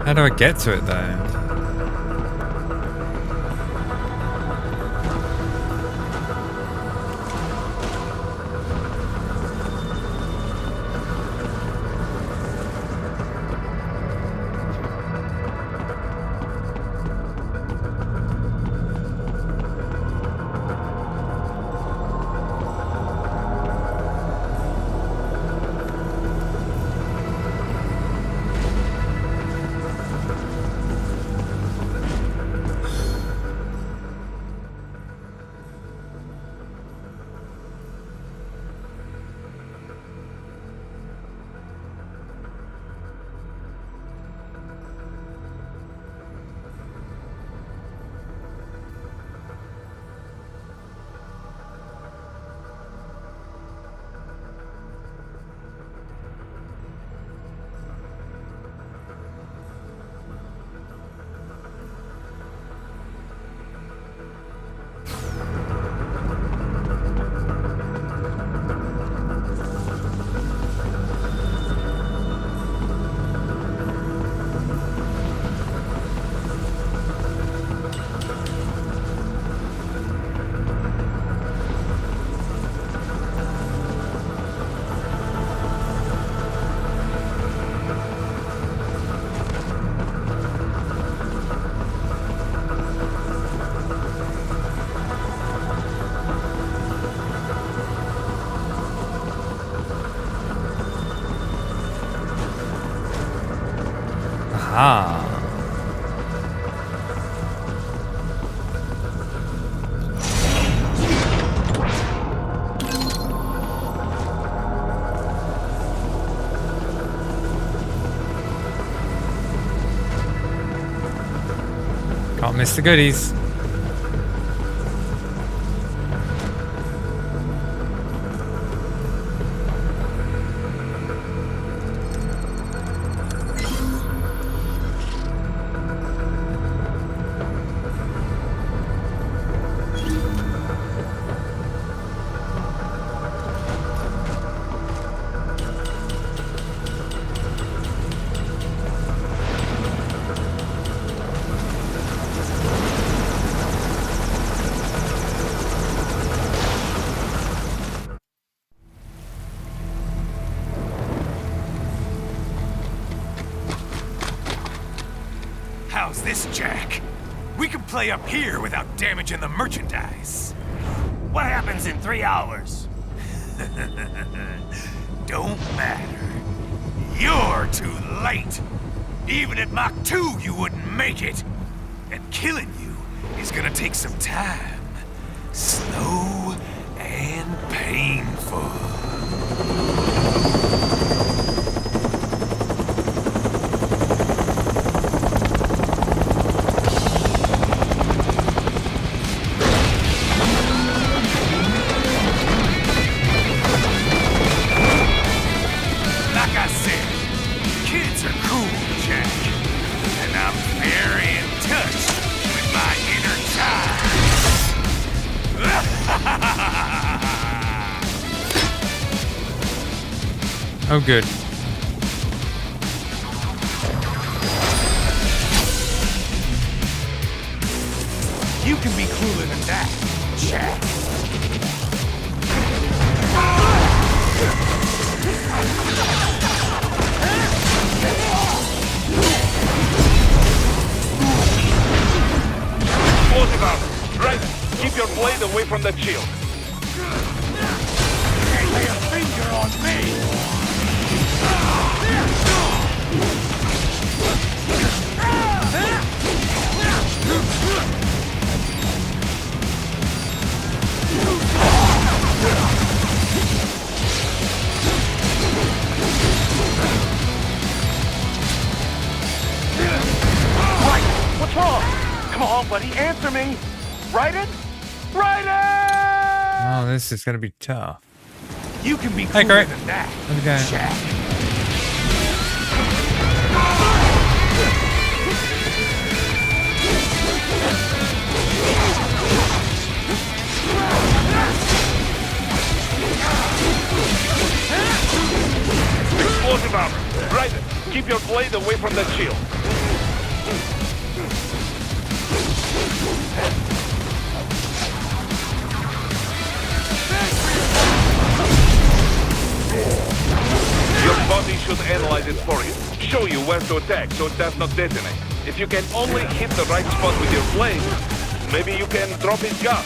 How do I get to it though? Aha. Can't miss the goodies. How's this, Jack? We can play up here without damaging the merchandise. What happens in 3 hours? Don't matter. You're too late. Even at Mach 2, you wouldn't make it. And killing you is gonna take some time. Slow and painful. Oh, good. You can be cooler than that, Jack. Explosive armor. Right. Keep your blade away from that shield. Can't lay a finger on me. What's wrong? Come on, buddy, answer me. Raiden? Raiden! Oh, this is gonna be tough. You can be hey, cooler Greg. than that, How's it going? Jack. Explosive armor. Raiden, keep your blade away from that shield. Your body should analyze it for you. Show you where to attack so it does not detonate. If you can only hit the right spot with your blade, maybe you can drop his gun.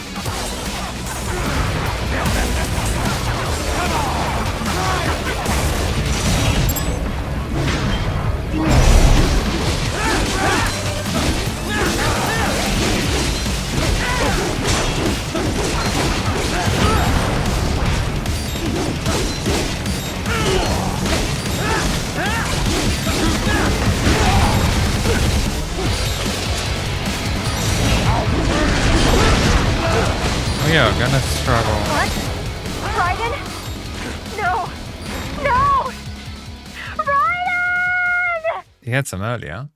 We are gonna struggle. What? Raiden? No! No! Raiden! He had some earlier.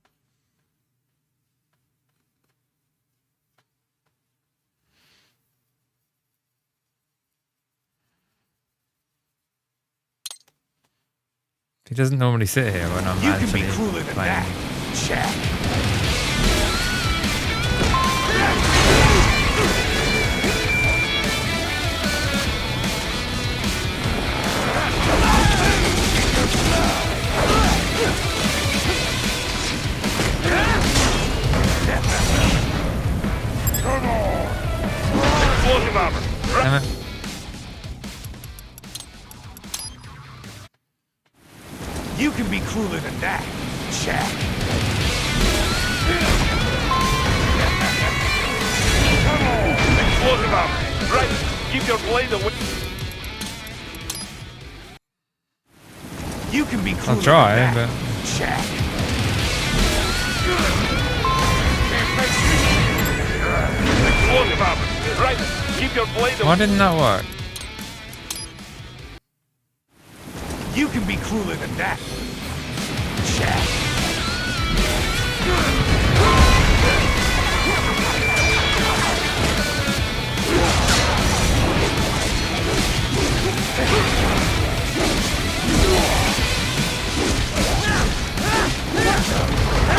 He doesn't normally sit here when I'm You actually can be cooler than playing. that, Jack. Come on! Explosive armor. Damn it. You can be cooler than that, Jack. Right. Keep your blade away. You can be cruel. I'll try, but check. Explosive armor. Right. Keep your blade away. why didn't that work? You can be crueler than that. Check.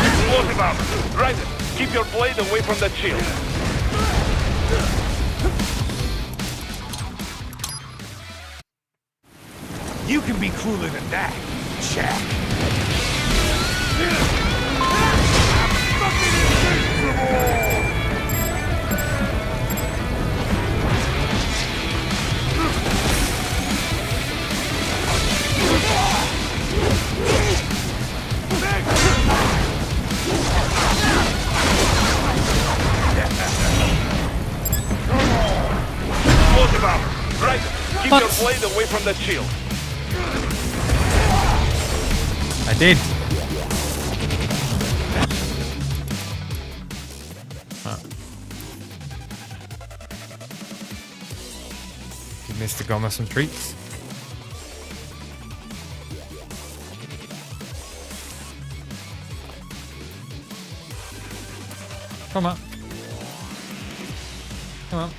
Explosive armor. Right. Keep your blade away from that shield. You can be crueler than that. Check. Explosive armor. Right. Keep your blade away from that shield. I did. Give Mr. Goma some treats. Come on. Come on.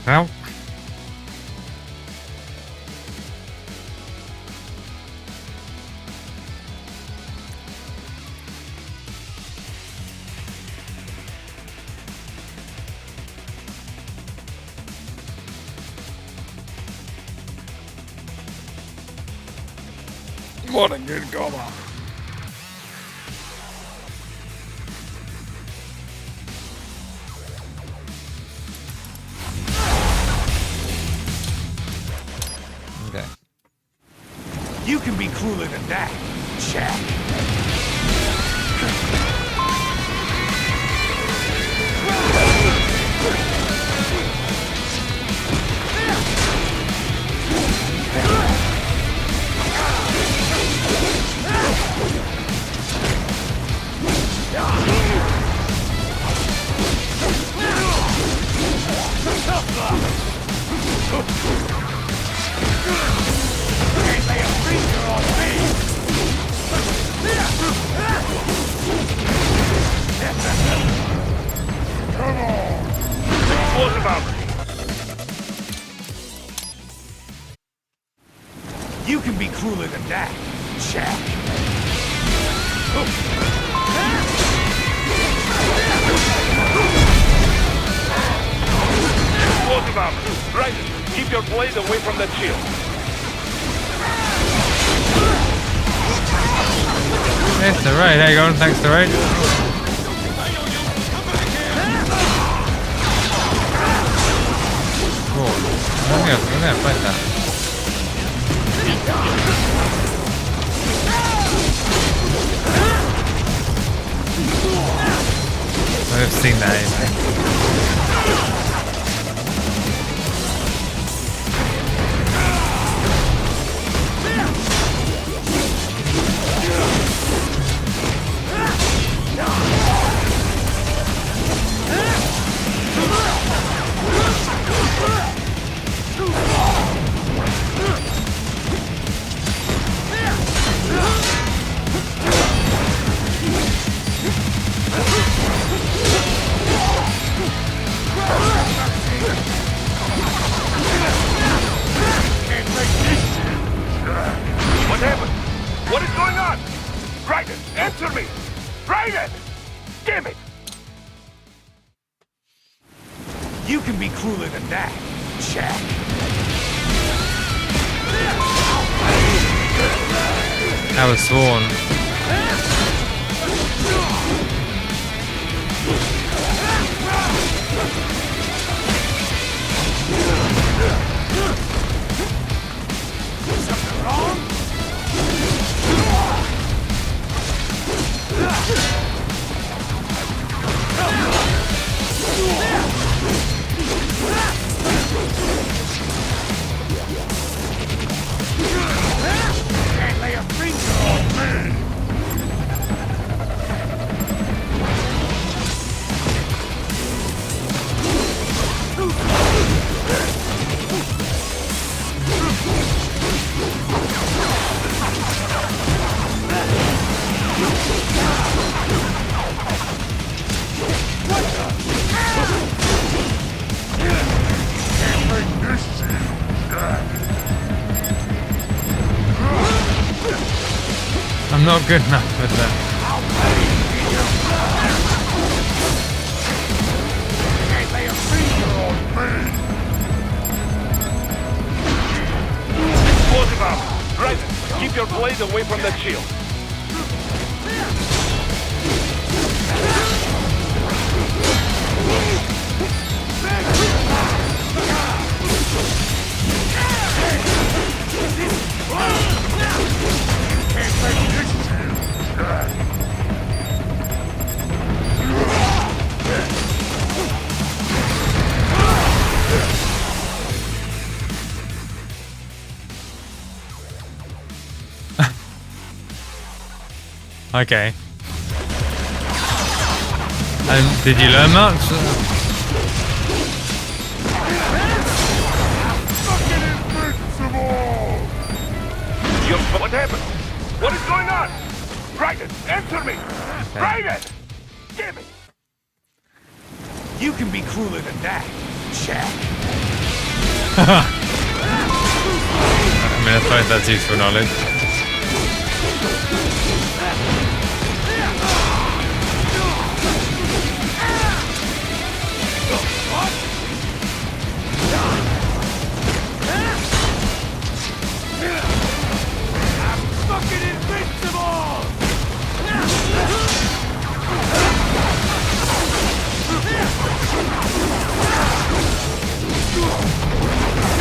Now. What a good goal. Okay. You can be crueler than that. Check. Explosive armor. You can be crueler than that. Check. Explosive armor. Right. Keep your blade away from that shield. Yes, the right. There you go. Thanks, the right. Cool. I'm gonna fight that. I've seen that. What happened? What is going on? Raiden, answer me! Raiden! Damn it! You can be crueler than that. Check. I was sworn. Something wrong? Can't lay a finger on me! I'm not good enough with that. Can't lay a finger on me! Explosive armor. Right. Keep your blade away from that shield. Okay. And did you learn much? What happened? What is going on? Raiden, answer me! Okay. Raiden! Damn it! You can be crueler than that, Jack. I mean, I suppose that's useful knowledge. Fucking invincible!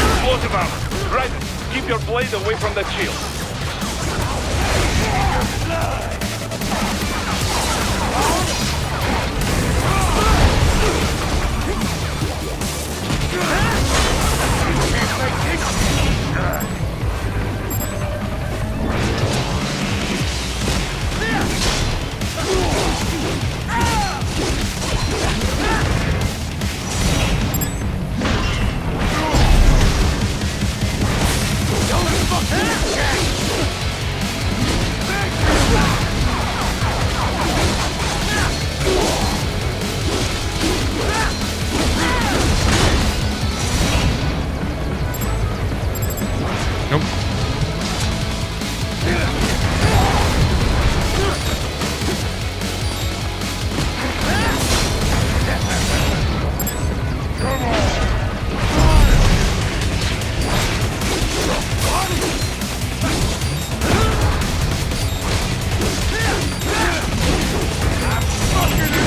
Explosive armor. Raiden, keep your blade away from that shield. Nope.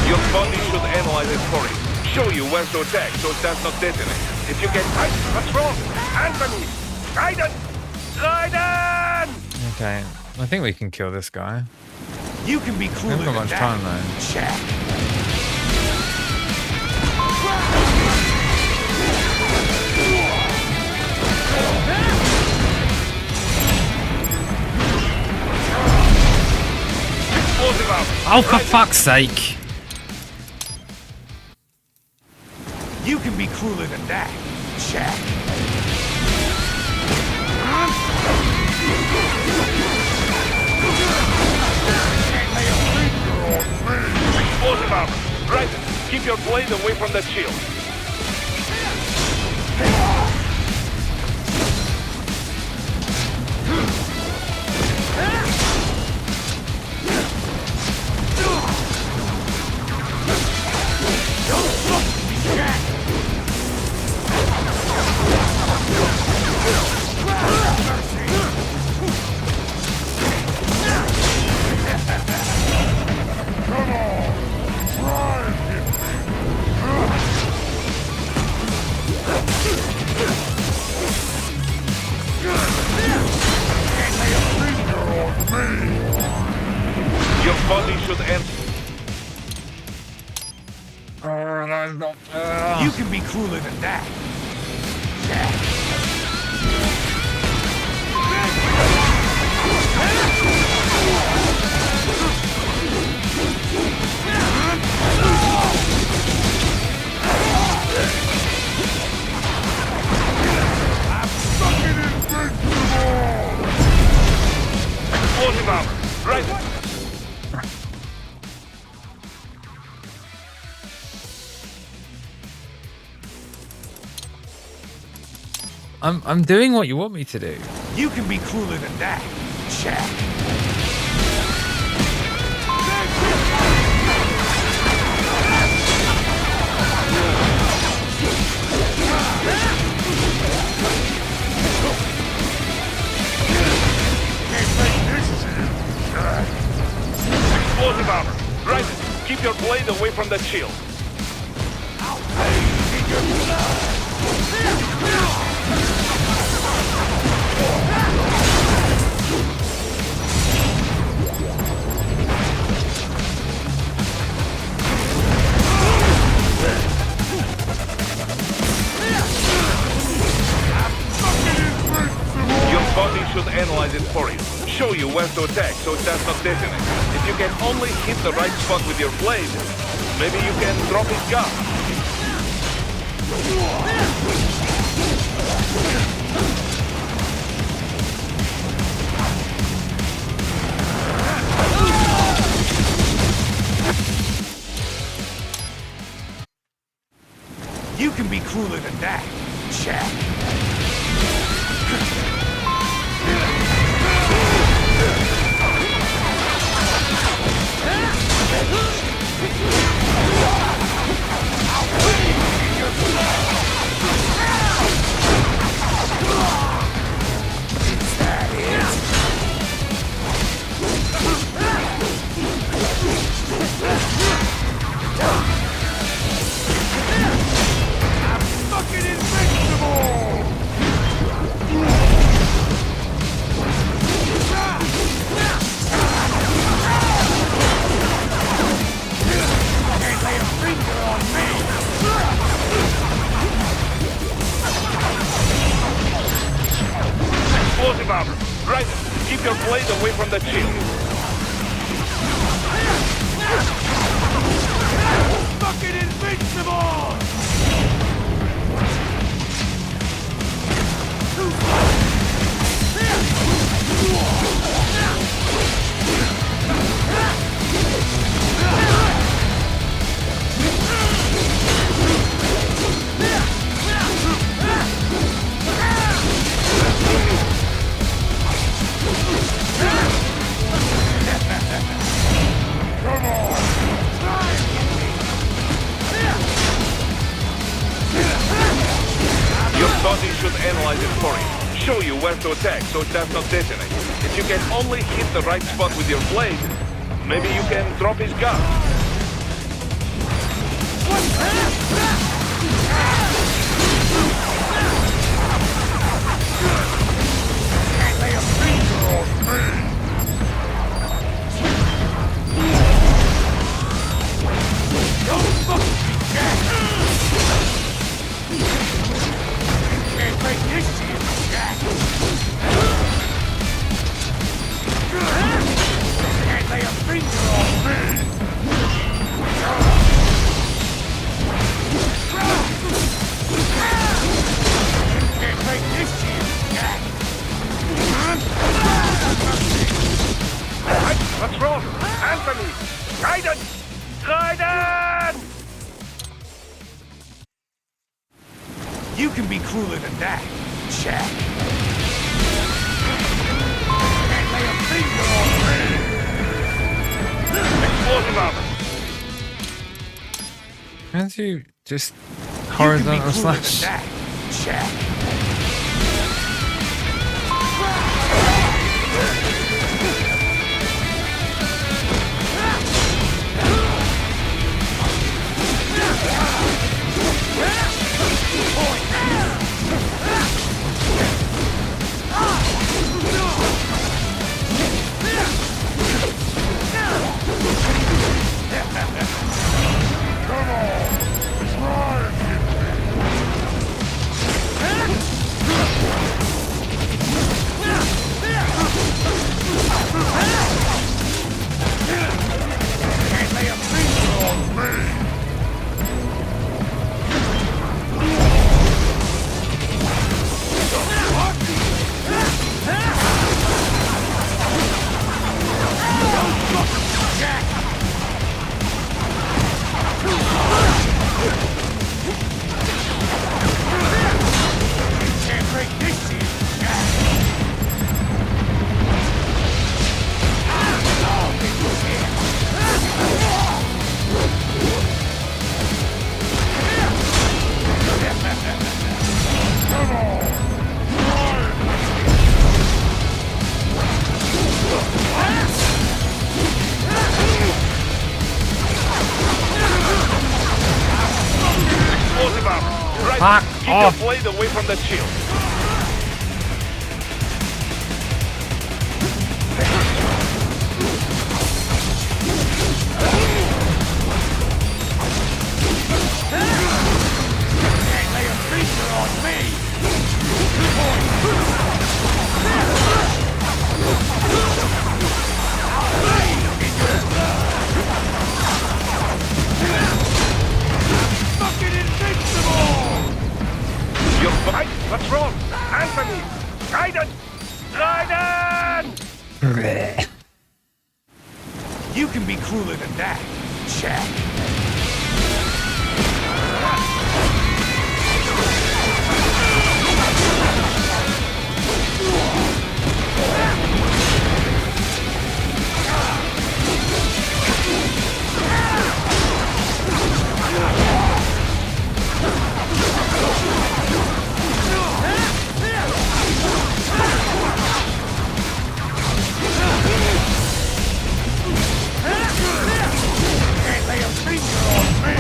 Your body should analyze it for you. Show you where to attack so it does not detonate. If you get hit, what's wrong? Anthony! Raiden! Raiden! Okay. I think we can kill this guy. You can be We crueler haven't got than much that, time though. Jack. Explosive armor. Oh, for fuck's sake! You can be crueler than that, Jack. Explosive armor. Raiden, keep your blade away from that shield. You can be crueler than that. Explosive armor. Right. I'm doing what you want me to do. You can be crueler than that. Check. Explosive armor. Right. Keep your blade away from the shield. Your body should analyze it for you. Show you where to attack so it does not detonate. If you can only hit the right spot with your blade, maybe you can drop his gun. You can be crueler than that. Check. Explosive armor. Right. Keep your blade away from the shield. Fucking invincible! Your body should analyze it for you. Show you where to attack so it does not detonate. If you can only hit the right spot with your blade, maybe you can drop his gun. Lay a finger on me! Don't fuck me, Jack! Can't make this shit, Jack! Can't lay a finger on me! Can't make this shit, Jack! What's wrong? Anthony! Guidance! Guidance! You can be crueler than that, Jack. Can't lay a finger on me! Explosive armor. Can't you just horizontal slash? That, Jack. Come on! Try and get me! Right. Fuck Keep off. your blade away from the shield. Can't lay a finger on me! Fucking invincible! You're fine? What's wrong? Answer me! Raiden! Raiden! You can be crueler than that, Jack. Can't lay a finger on me!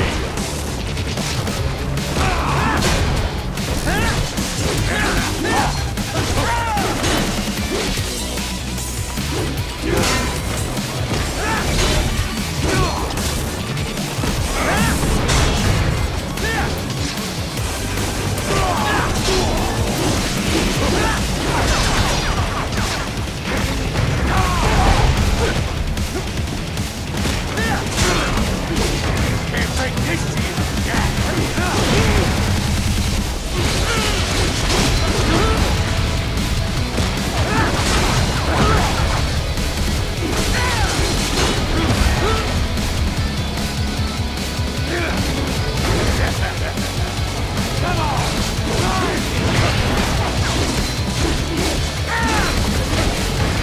Can't take this to you, Jack!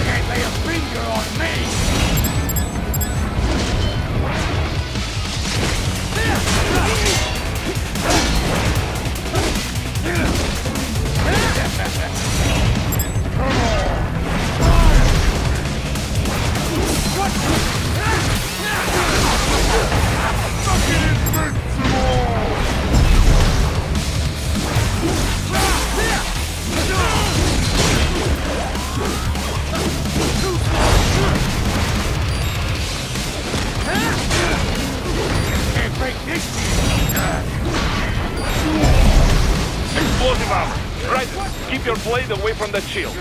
Can't lay a finger on me! Can't break this to Explosive armor. Raiden, keep your blade away from that shield.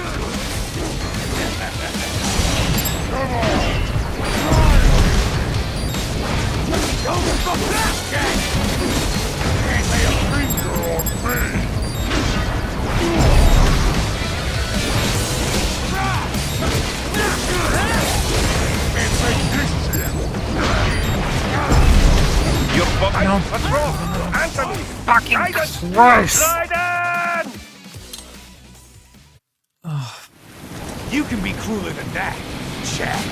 Don't fuck that, Jack! Can't lay a finger on me! Can't break this shit! You're fine? No. What's wrong? Answer me! Fucking Raiden! Christ. Raiden! You can be crueler than that, Jack.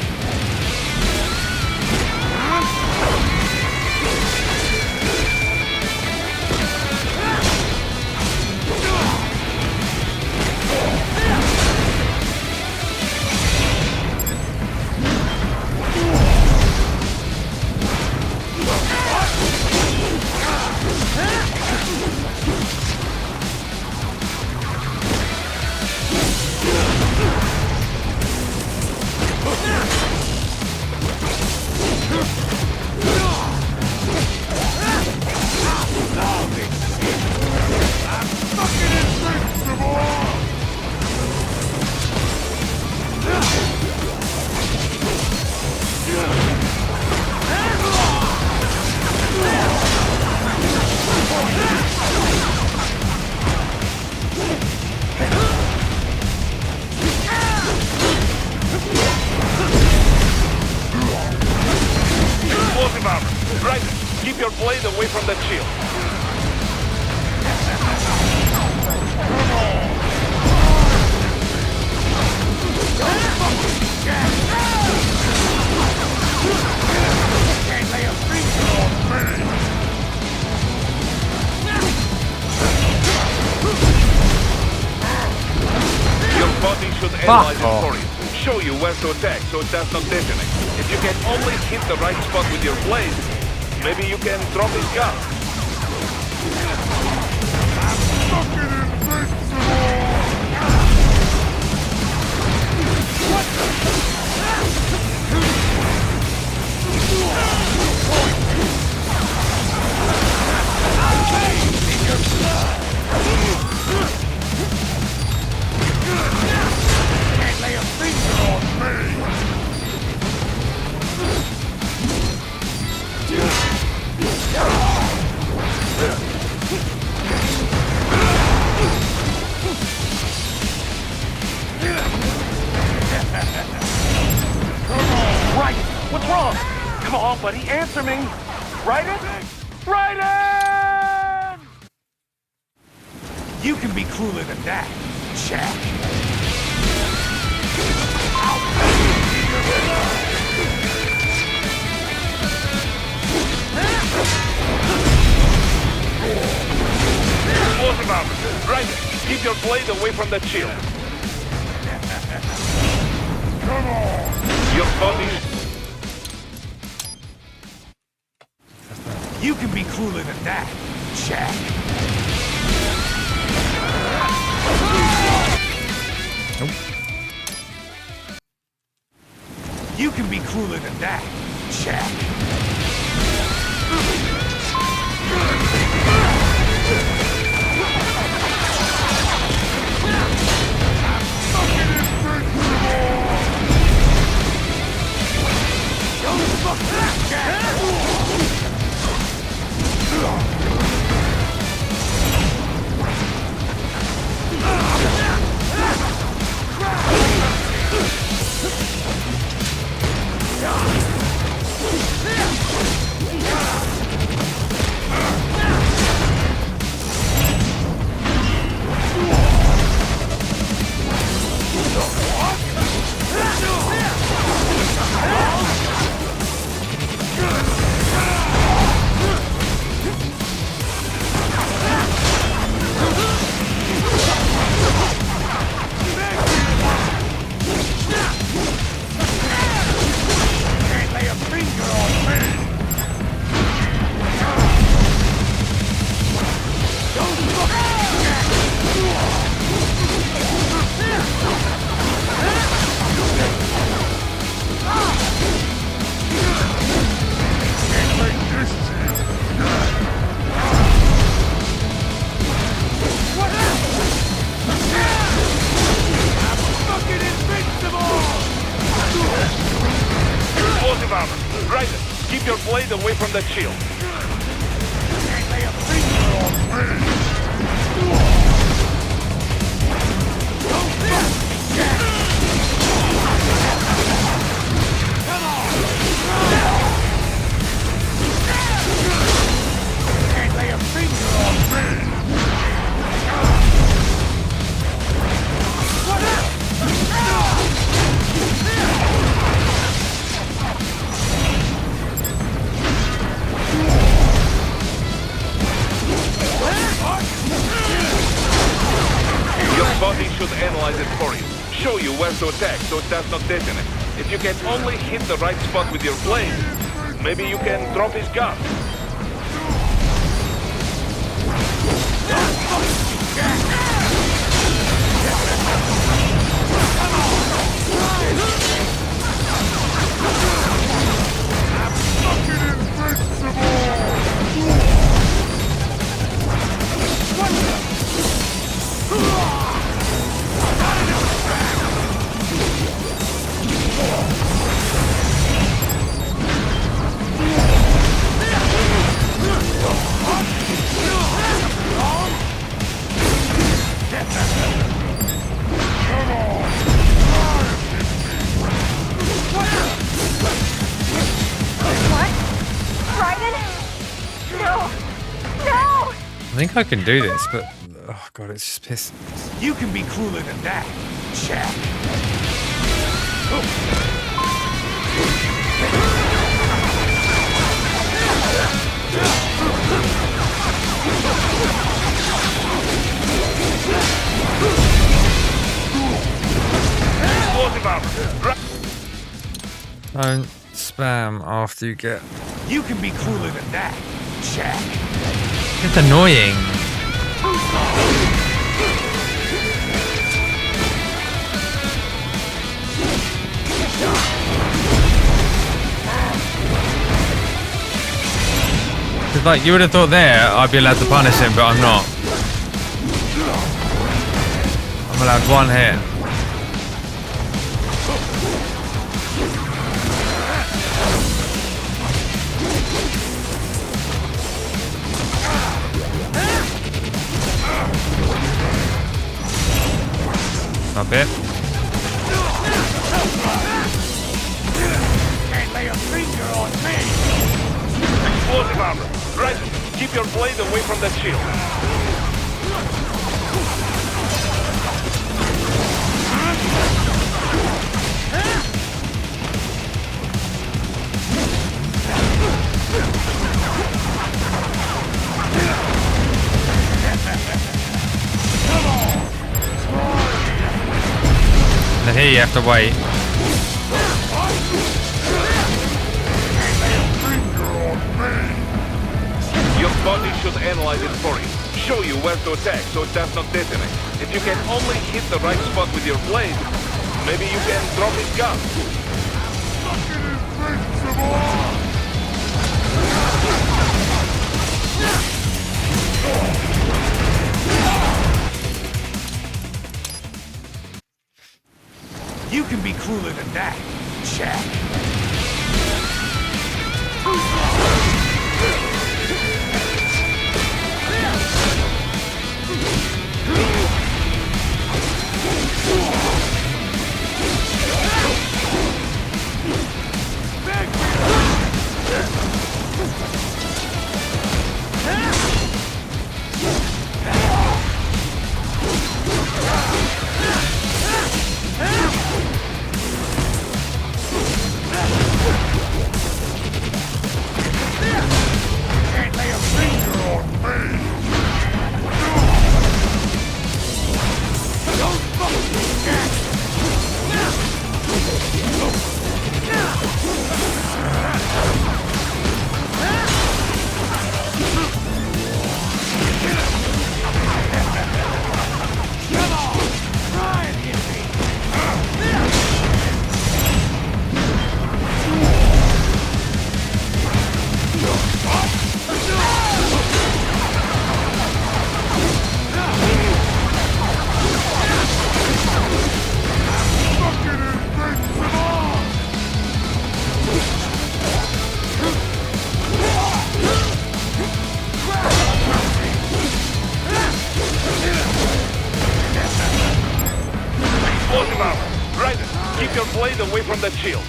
Explosive armor. Raiden, keep your blade away from that shield. Can't lay a finger on me! Your body should analyze it for you. Show you where to attack so it does not detonate. If you can only hit the right spot with your blade, maybe you can drop his gun. What's wrong? Come on, buddy, answer me. Raiden? Raiden! You can be crueler than that, Jack. Explosive armor. Raiden, keep your blade away from that shield. Come on! Your body... You can be crueler than that, Jack. You can be crueler than that, Jack. Explosive armor. Raiden, keep your blade away from that shield. Can't lay a finger on me! Your body should analyze it for you. Show you where to attack so it does not detonate. If you can only hit the right spot with your blade, maybe you can drop his gun. I think I can do this, but oh god, it's just pissing. You can be crueler than that, Jack. Don't spam after you get. You can be crueler than that, Jack. It's annoying. It's like you would have thought there I'd be allowed to punish him, but I'm not. I'm allowed one hit. A bit. Can't lay lay a finger on me! Explosive armor. Right. Keep your blade away from that shield. And here you have to wait. Your body should analyze it for you. Show you where to attack so it does not detonate. If you can only hit the right spot with your blade, maybe you can drop his gun. You can be crueler than that, Jack. Can't lay a finger on me! Don't fuck with me, Jack! Come on! Try and hit me! Explosive armor. Right. Keep your blade away from that shield.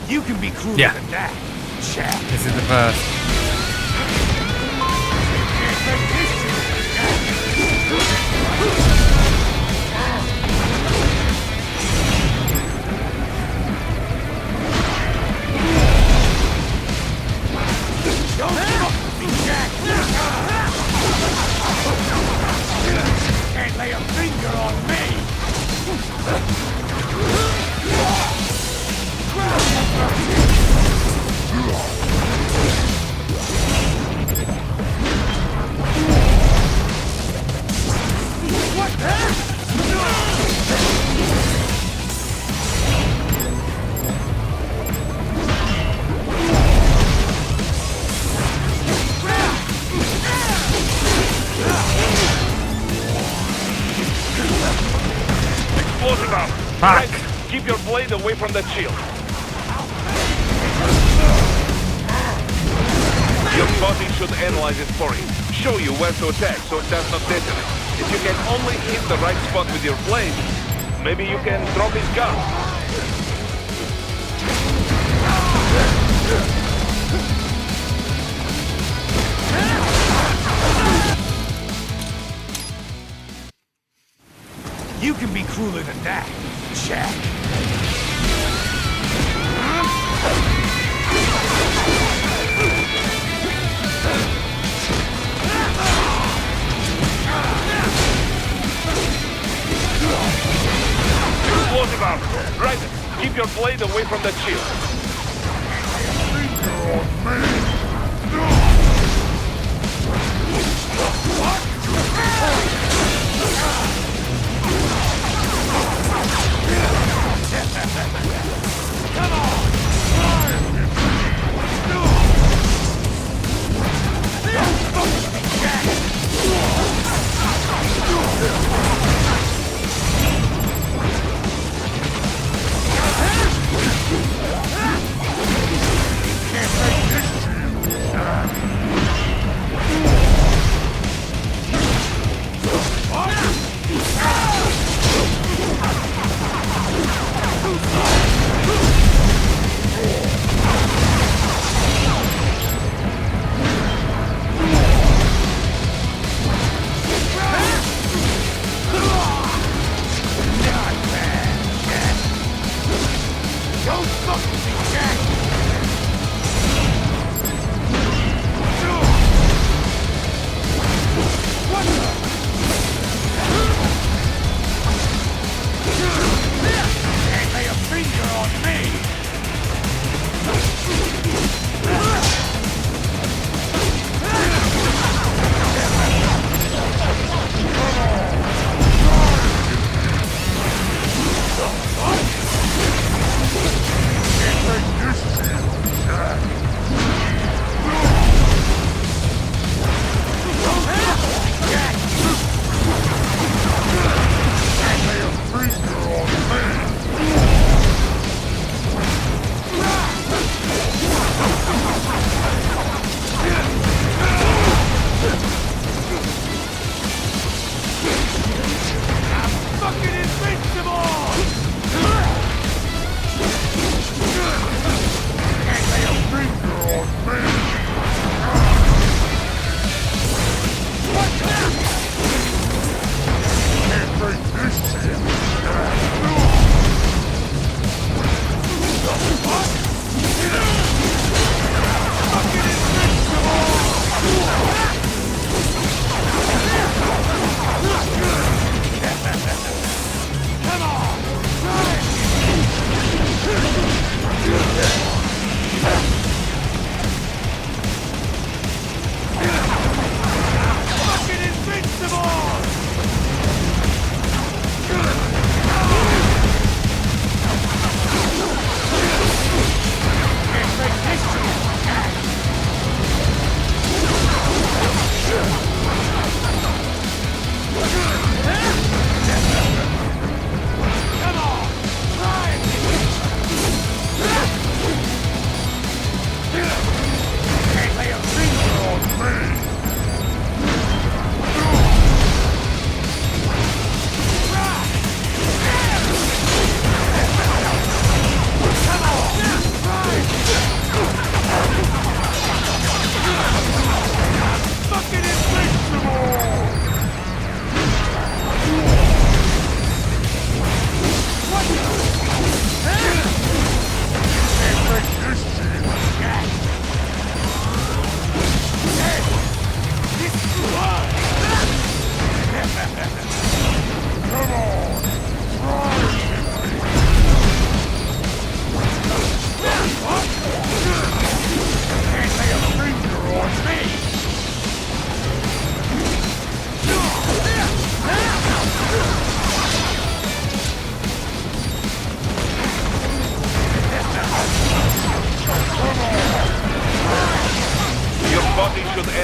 You can be crueler Yeah. than that, Jack. This is the first. Don't fuck with me, Jack! Can't lay a finger on me! What the? Explosive armor. Fuck. Right. Keep your blade away from that shield. Your body should analyze it for you. Show you where to attack so it does not detonate. If you can only hit the right spot with your blade, maybe you can drop his gun. You can be crueler than that, Jack. Explosive armor. Right. Keep your blade away from that shield. Come on! Can't make this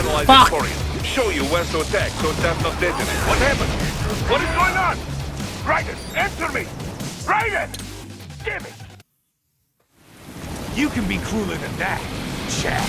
analyze Fuck. it for you. Show you where to attack so it does not detonate. What happened? What is going on? Raiden, answer me! Raiden! Damn it! You can be crueler than that, Jack.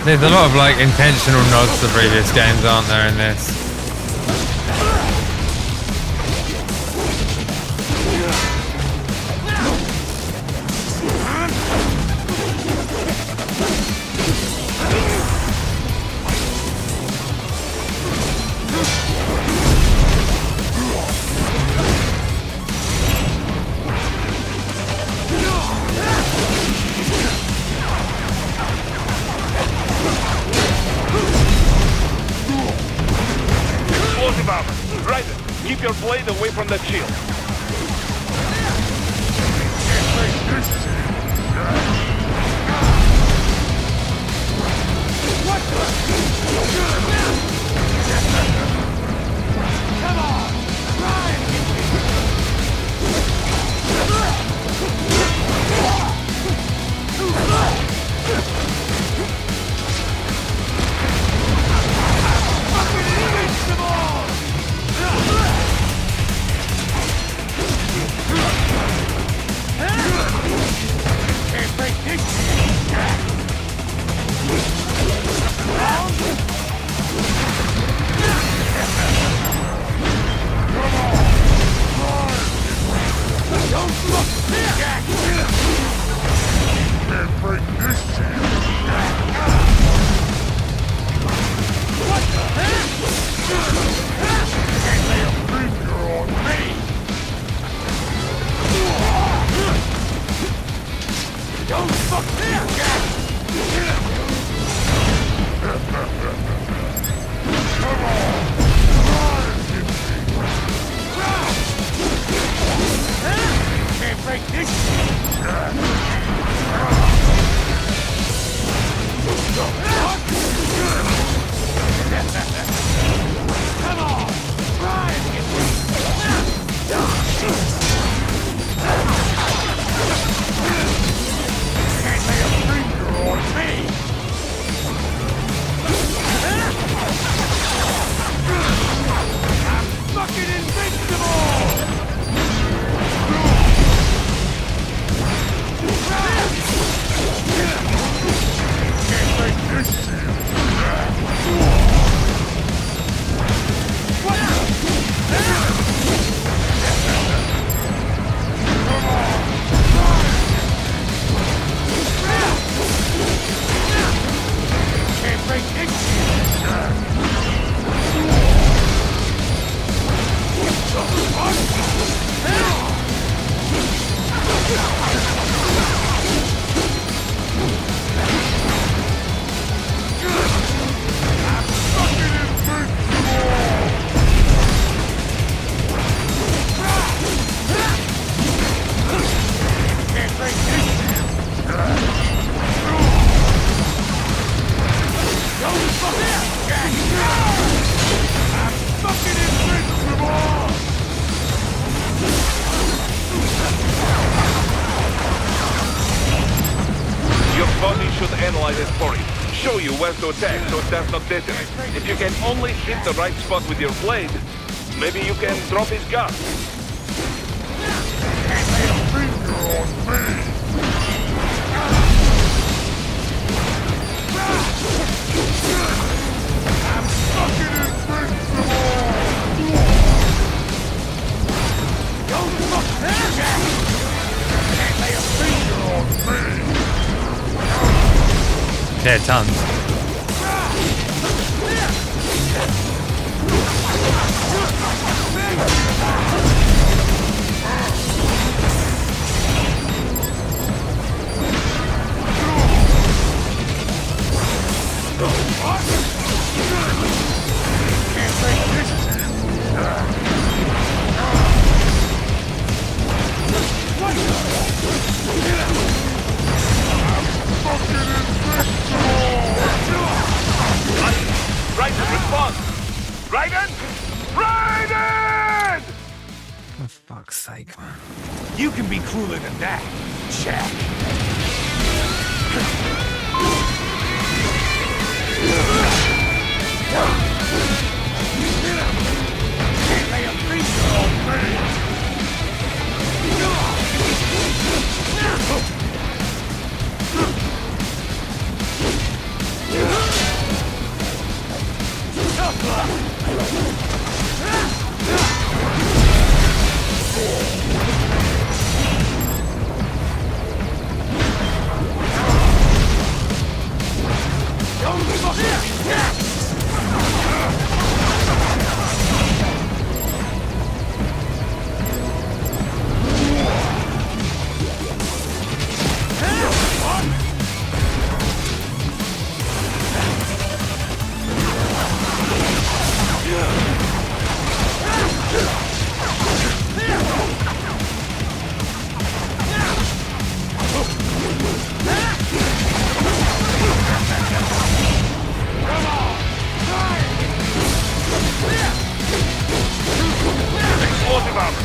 There's a lot of like intentional nods to previous games, aren't there, in this? Explosive armor. Raiden, keep your blade away from that shield. Come on! Can't break this! analyze it for you. Show you where to attack so it does not detonate. If you can only hit the right spot with your blade, maybe you can drop his gun. Can't lay a finger on me! I'm fucking invincible! Don't fuck that! Can't lay a finger on me! Yeah, tons. like. You can be crueler than that, Jack. Can't lay a finger on me.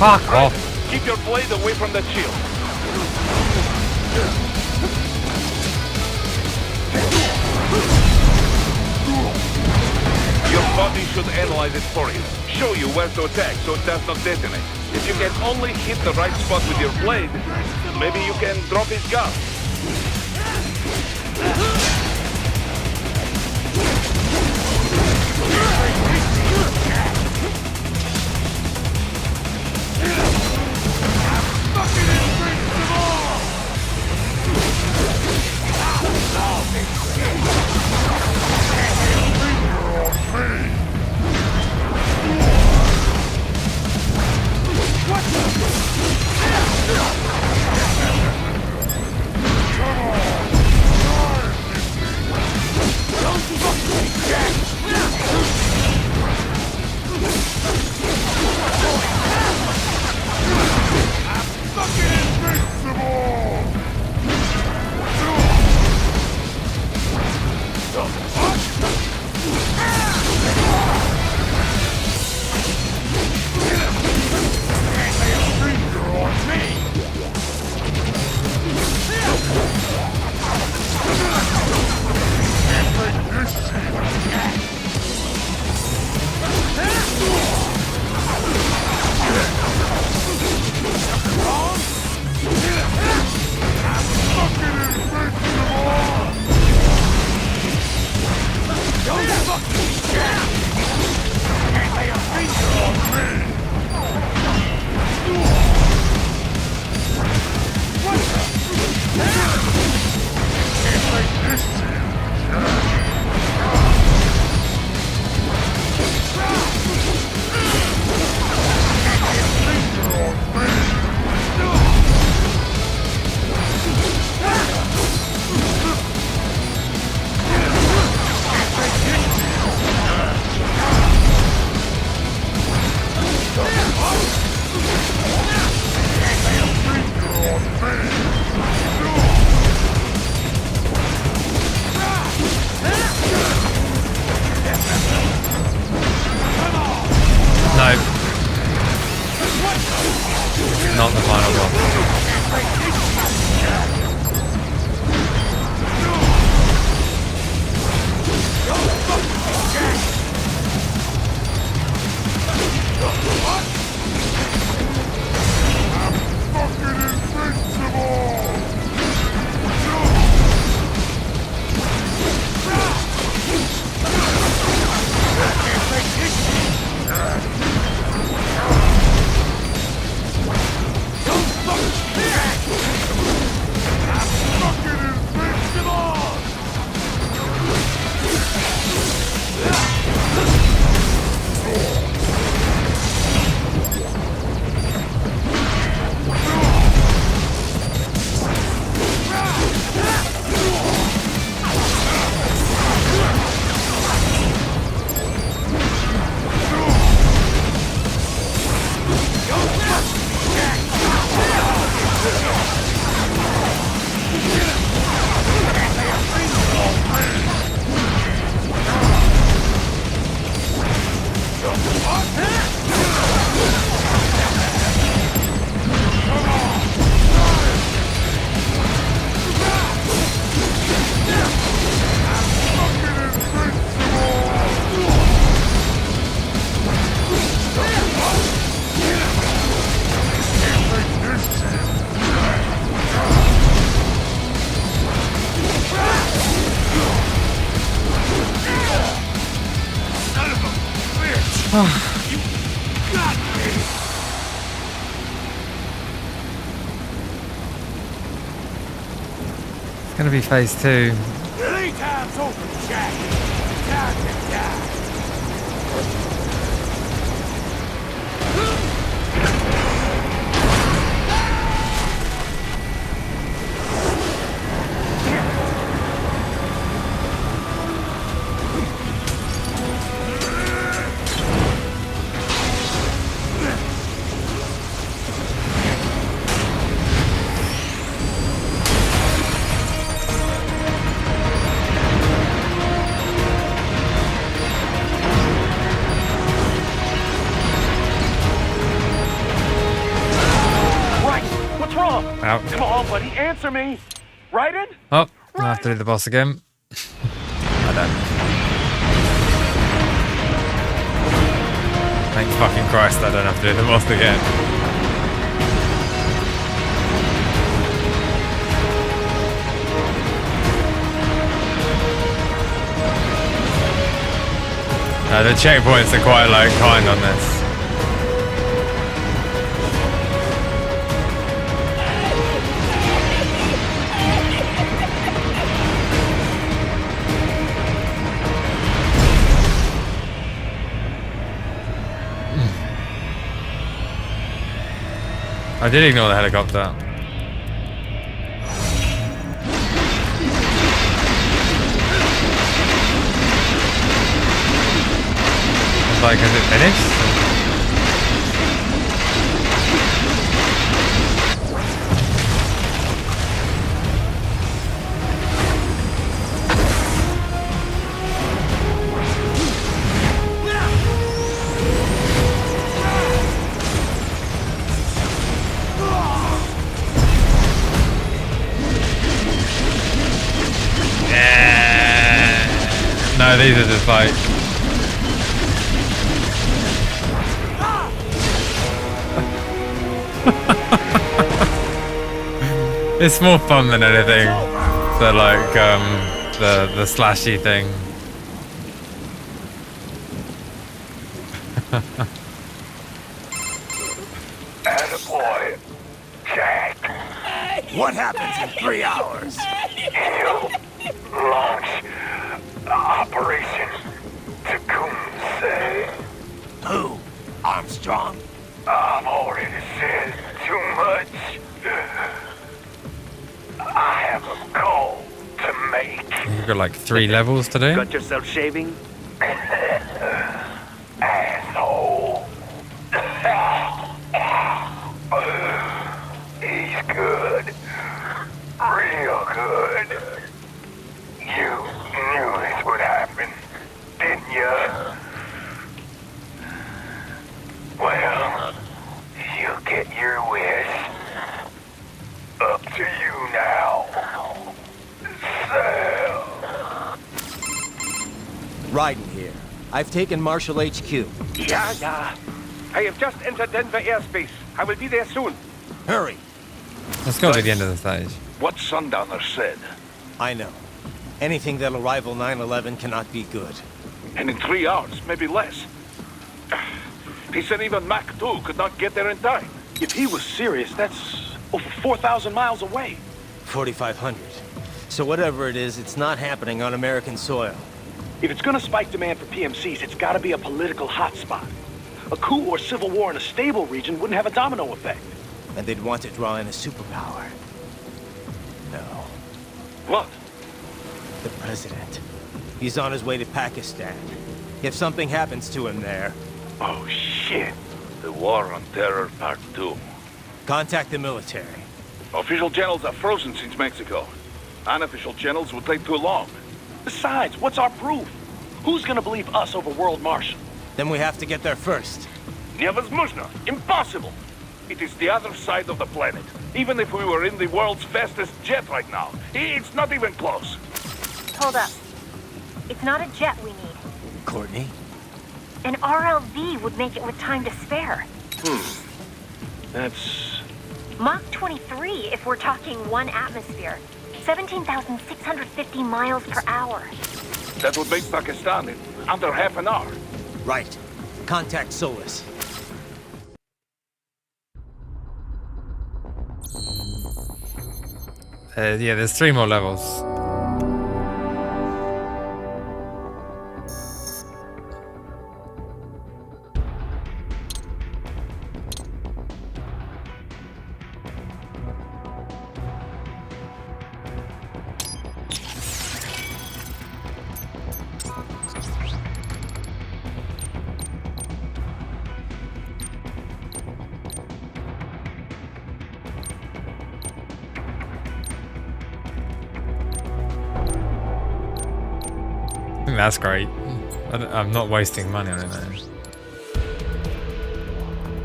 Fuck off. Keep your blade away from that shield. Your body should analyze it for you. Show you where to attack so it does not detonate. If you can only hit the right spot with your blade, maybe you can drop his gun. Not the final one. It's gonna be phase 2. Playtime's over, Jack. Time to die. Out. Come on, buddy, answer me. Raiden? Oh, I have to do the boss again. I don't. Thank fucking Christ, I don't have to do the boss again. The checkpoints are quite like kind on this. I did ignore the helicopter. It's like, has it finished? No, these are just like... It's more fun than anything. The like, the slashy thing. Attaboy, Jack. What happens in 3 hours? He'll launch Operation Tecumseh. Who? Armstrong? I've already said too much. I have a call to make. You've got like 3 levels to do. Got yourself shaving? Asshole. He's good. Real good. You knew this would happen, didn't you? Well, you get your wish. Up to you now. Sam. Raiden here. I've taken Marshall HQ. Yeah. I have just entered Denver airspace. I will be there soon. Hurry. Let's go to the end of the stage. What Sundowner said. I know. Anything that'll rival 9/11 cannot be good. And in 3 hours, maybe less. He said even Mach 2 could not get there in time. If he was serious, that's over 4,000 miles away. 4,500. So whatever it is, it's not happening on American soil. If it's gonna spike demand for PMCs, it's gotta be a political hotspot. A coup or civil war in a stable region wouldn't have a domino effect. And they'd want to draw in a superpower. No. What? The president. He's on his way to Pakistan. If something happens to him there... Oh, shit. The War on Terror Part 2. Contact the military. Official channels are frozen since Mexico. Unofficial channels would take too long. Besides, what's our proof? Who's gonna believe us over World Marshal? Then we have to get there first. Невозможно. Impossible. It is the other side of the planet. Even if we were in the world's fastest jet right now, it's not even close. Hold up. It's not a jet we need. Courtney? An RLV would make it with time to spare. That's... Mach 23 if we're talking 1 atmosphere. 17,650 miles per hour. That would make Pakistan in under half an hour. Right. Contact Solus. Yeah, there's 3 more levels. I think that's great. I'm not wasting money on it, man.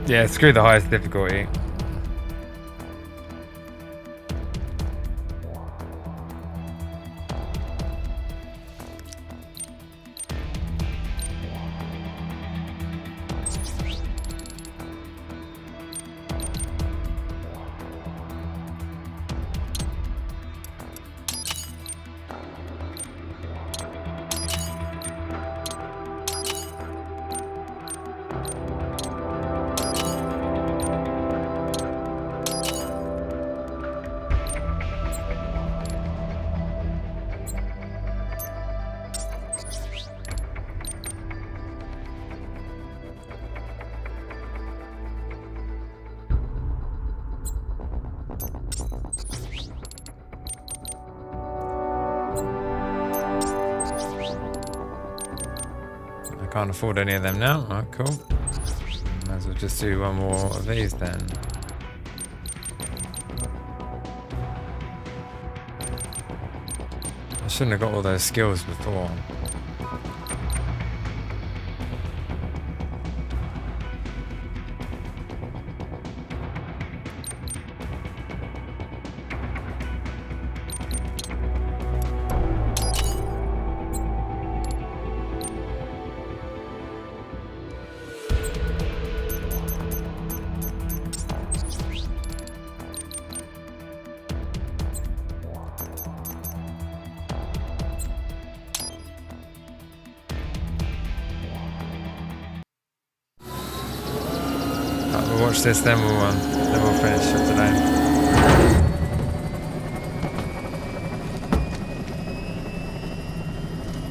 Yeah, screw the highest difficulty. Can't afford any of them now. Oh, cool. Might as well just do one more of these then. I shouldn't have got all those skills before. We'll watch this, then we'll finish for today.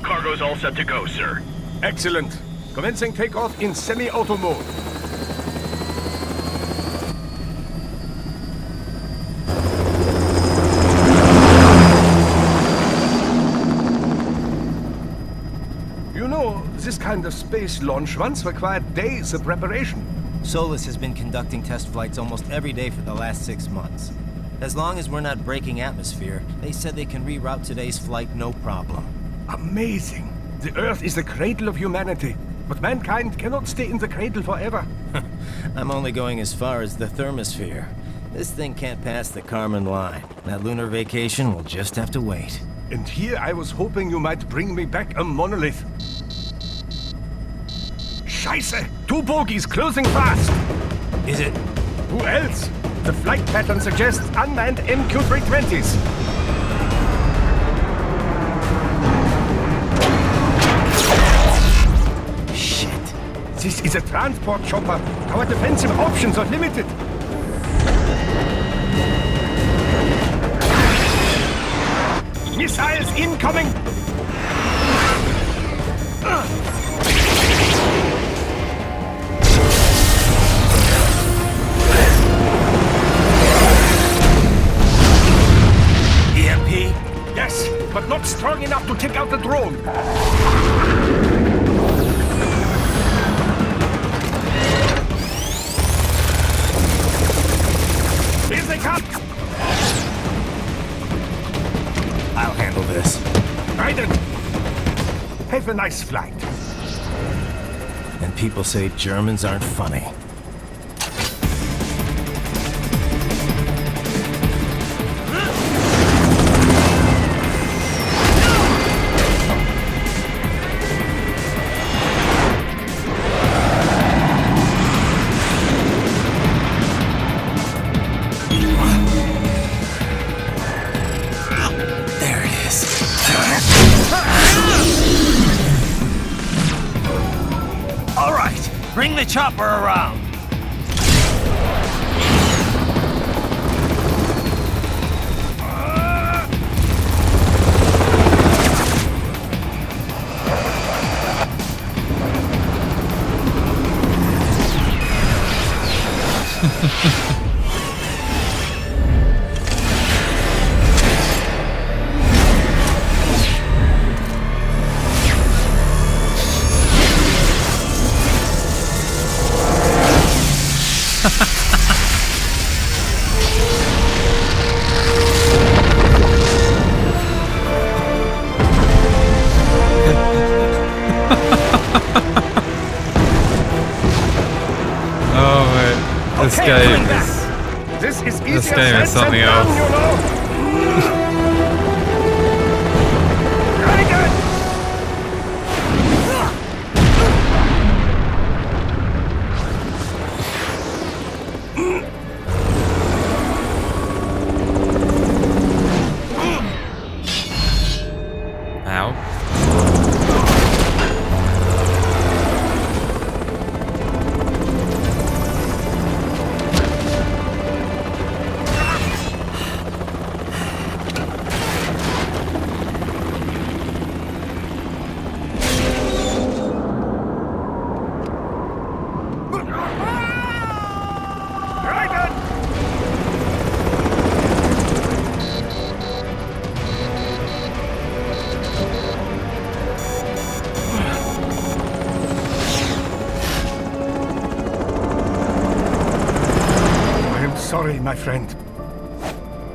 Cargo's all set to go, sir. Excellent. Commencing takeoff in semi-auto mode. You know, this kind of space launch once required days of preparation. Solus has been conducting test flights almost every day for the last 6 months. As long as we're not breaking atmosphere, they said they can reroute today's flight no problem. Amazing. The Earth is the cradle of humanity, but mankind cannot stay in the cradle forever. I'm only going as far as the thermosphere. This thing can't pass the Karman line. That lunar vacation will just have to wait. And here I was hoping you might bring me back a monolith. Scheiße! 2 bogies closing fast! Is it? Who else? The flight pattern suggests unmanned MQ-320s. Shit. This is a transport chopper. Our defensive options are limited. Missiles incoming! Yes, but not strong enough to take out the drone. Here they come! I'll handle this. Raiden! Have a nice flight. And people say Germans aren't funny. All right, a chopper around! Oh man. This game is something else. Ow. Sorry, my friend.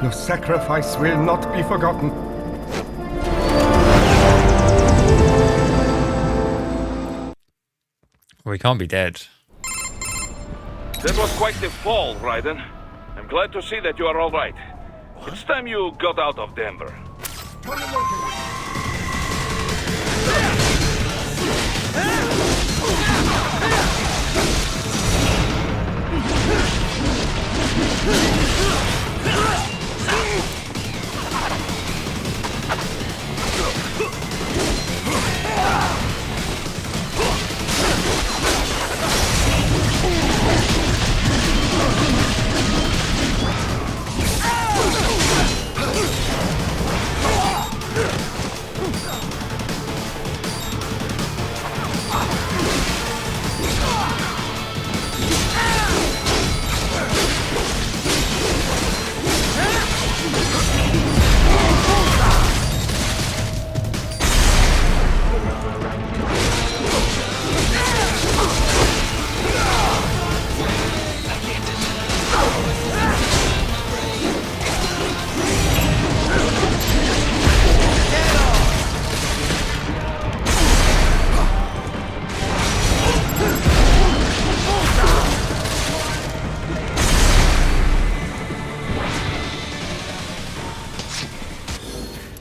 Your sacrifice will not be forgotten. We can't be dead. That was quite the fall, Raiden. I'm glad to see that you are all right. It's time you got out of Denver.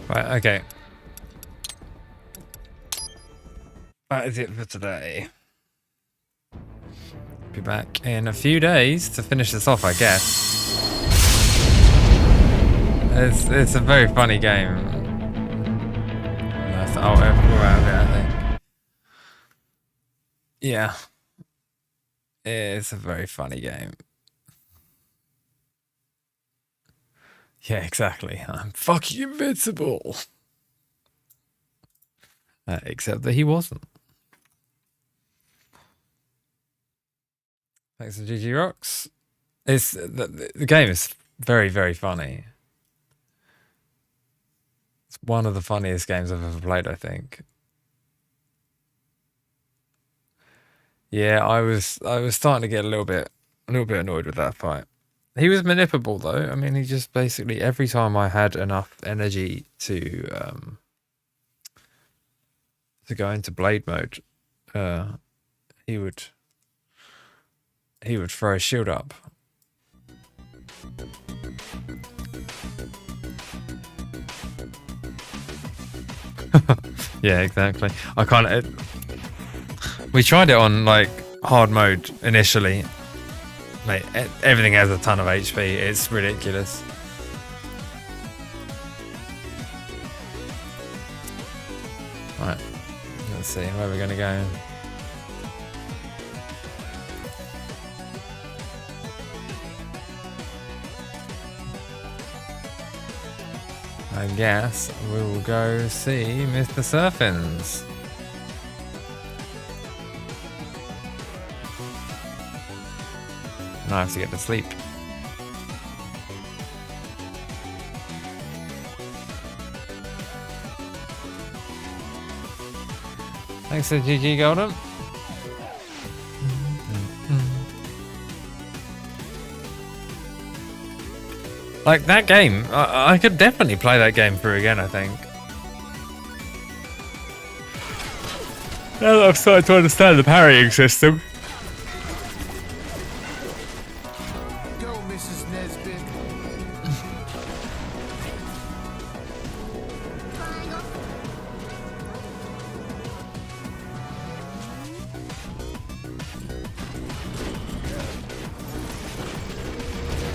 Right, okay. That is it for today. Be back in a few days to finish this off, I guess. It's a very funny game. That's all we're out of it, I think. Yeah. It's a very funny game. Yeah, exactly. I'm fucking invincible. Except that he wasn't. Thanks to GG Rocks. It's the game is very, very funny. It's one of the funniest games I've ever played, I think. Yeah, I was starting to get a little bit annoyed with that fight. He was manipulable though. I mean, he just basically every time I had enough energy to go into blade mode, he would throw his shield up. Yeah, exactly. I can't. We tried it on like hard mode initially. Mate, everything has a ton of HP. It's ridiculous. Right, let's see where we're gonna go. I guess we'll go see Mr. Surfins. Now I have to get to sleep. Thanks to GG Golden. Like that game, I could definitely play that game through again, I think. Now that I've started to understand the parrying system. Go, Mrs. Nesbit.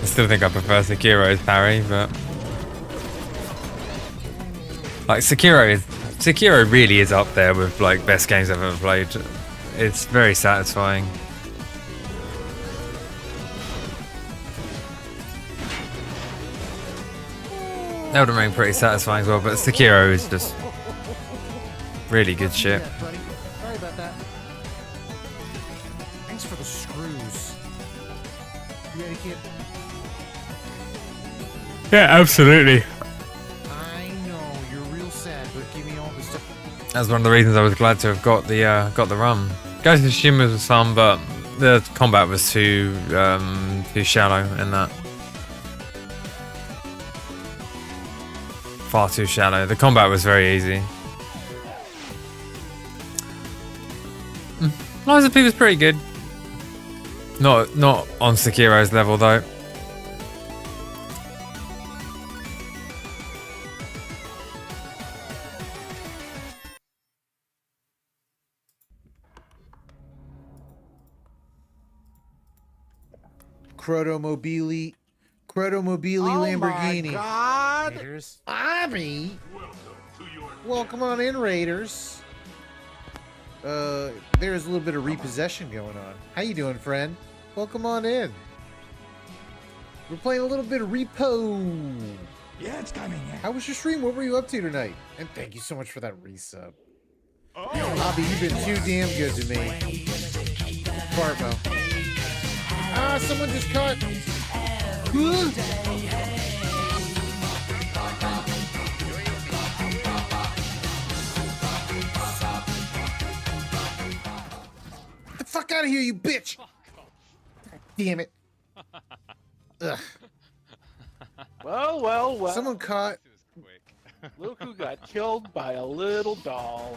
I still think I prefer Sekiro's parry, but like Sekiro really is up there with like best games I've ever played. It's very satisfying. Elden Ring pretty satisfying as well, but Sekiro is just really good shit. Yeah, buddy. Sorry about that. Thanks for the screws. You ready, kid? Yeah, absolutely. I know you're real sad, but give me all the stuff. That's one of the reasons I was glad to have got the run. Ghost of Tsushima was fun, but the combat was too shallow in that. Far too shallow. The combat was very easy. Lies of P was pretty good. Not on Sekiro's level though. Crotomobili Lamborghini. Oh my God! Raiders. Abby! Welcome on in, Raiders. There's a little bit of repossession going on. How you doing, friend? Welcome on in. We're playing a little bit of repo. Yeah, it's coming. Yeah. How was your stream? What were you up to tonight? And thank you so much for that resub. Bobby, you've been too damn good to me. Barbo. Ah, someone just caught. Get the fuck out of here, you bitch! Damn it. Ugh. Well. Someone caught. Look who got killed by a little doll.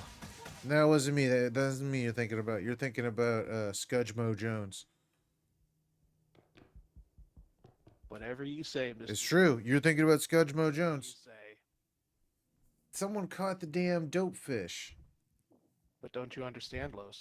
No, it wasn't me. That doesn't mean you're thinking about. You're thinking about Scudgemo Jones. Whatever you say, Mr. It's true. You're thinking about Scudgemo Jones. Someone caught the damn dope fish. But don't you understand, Los?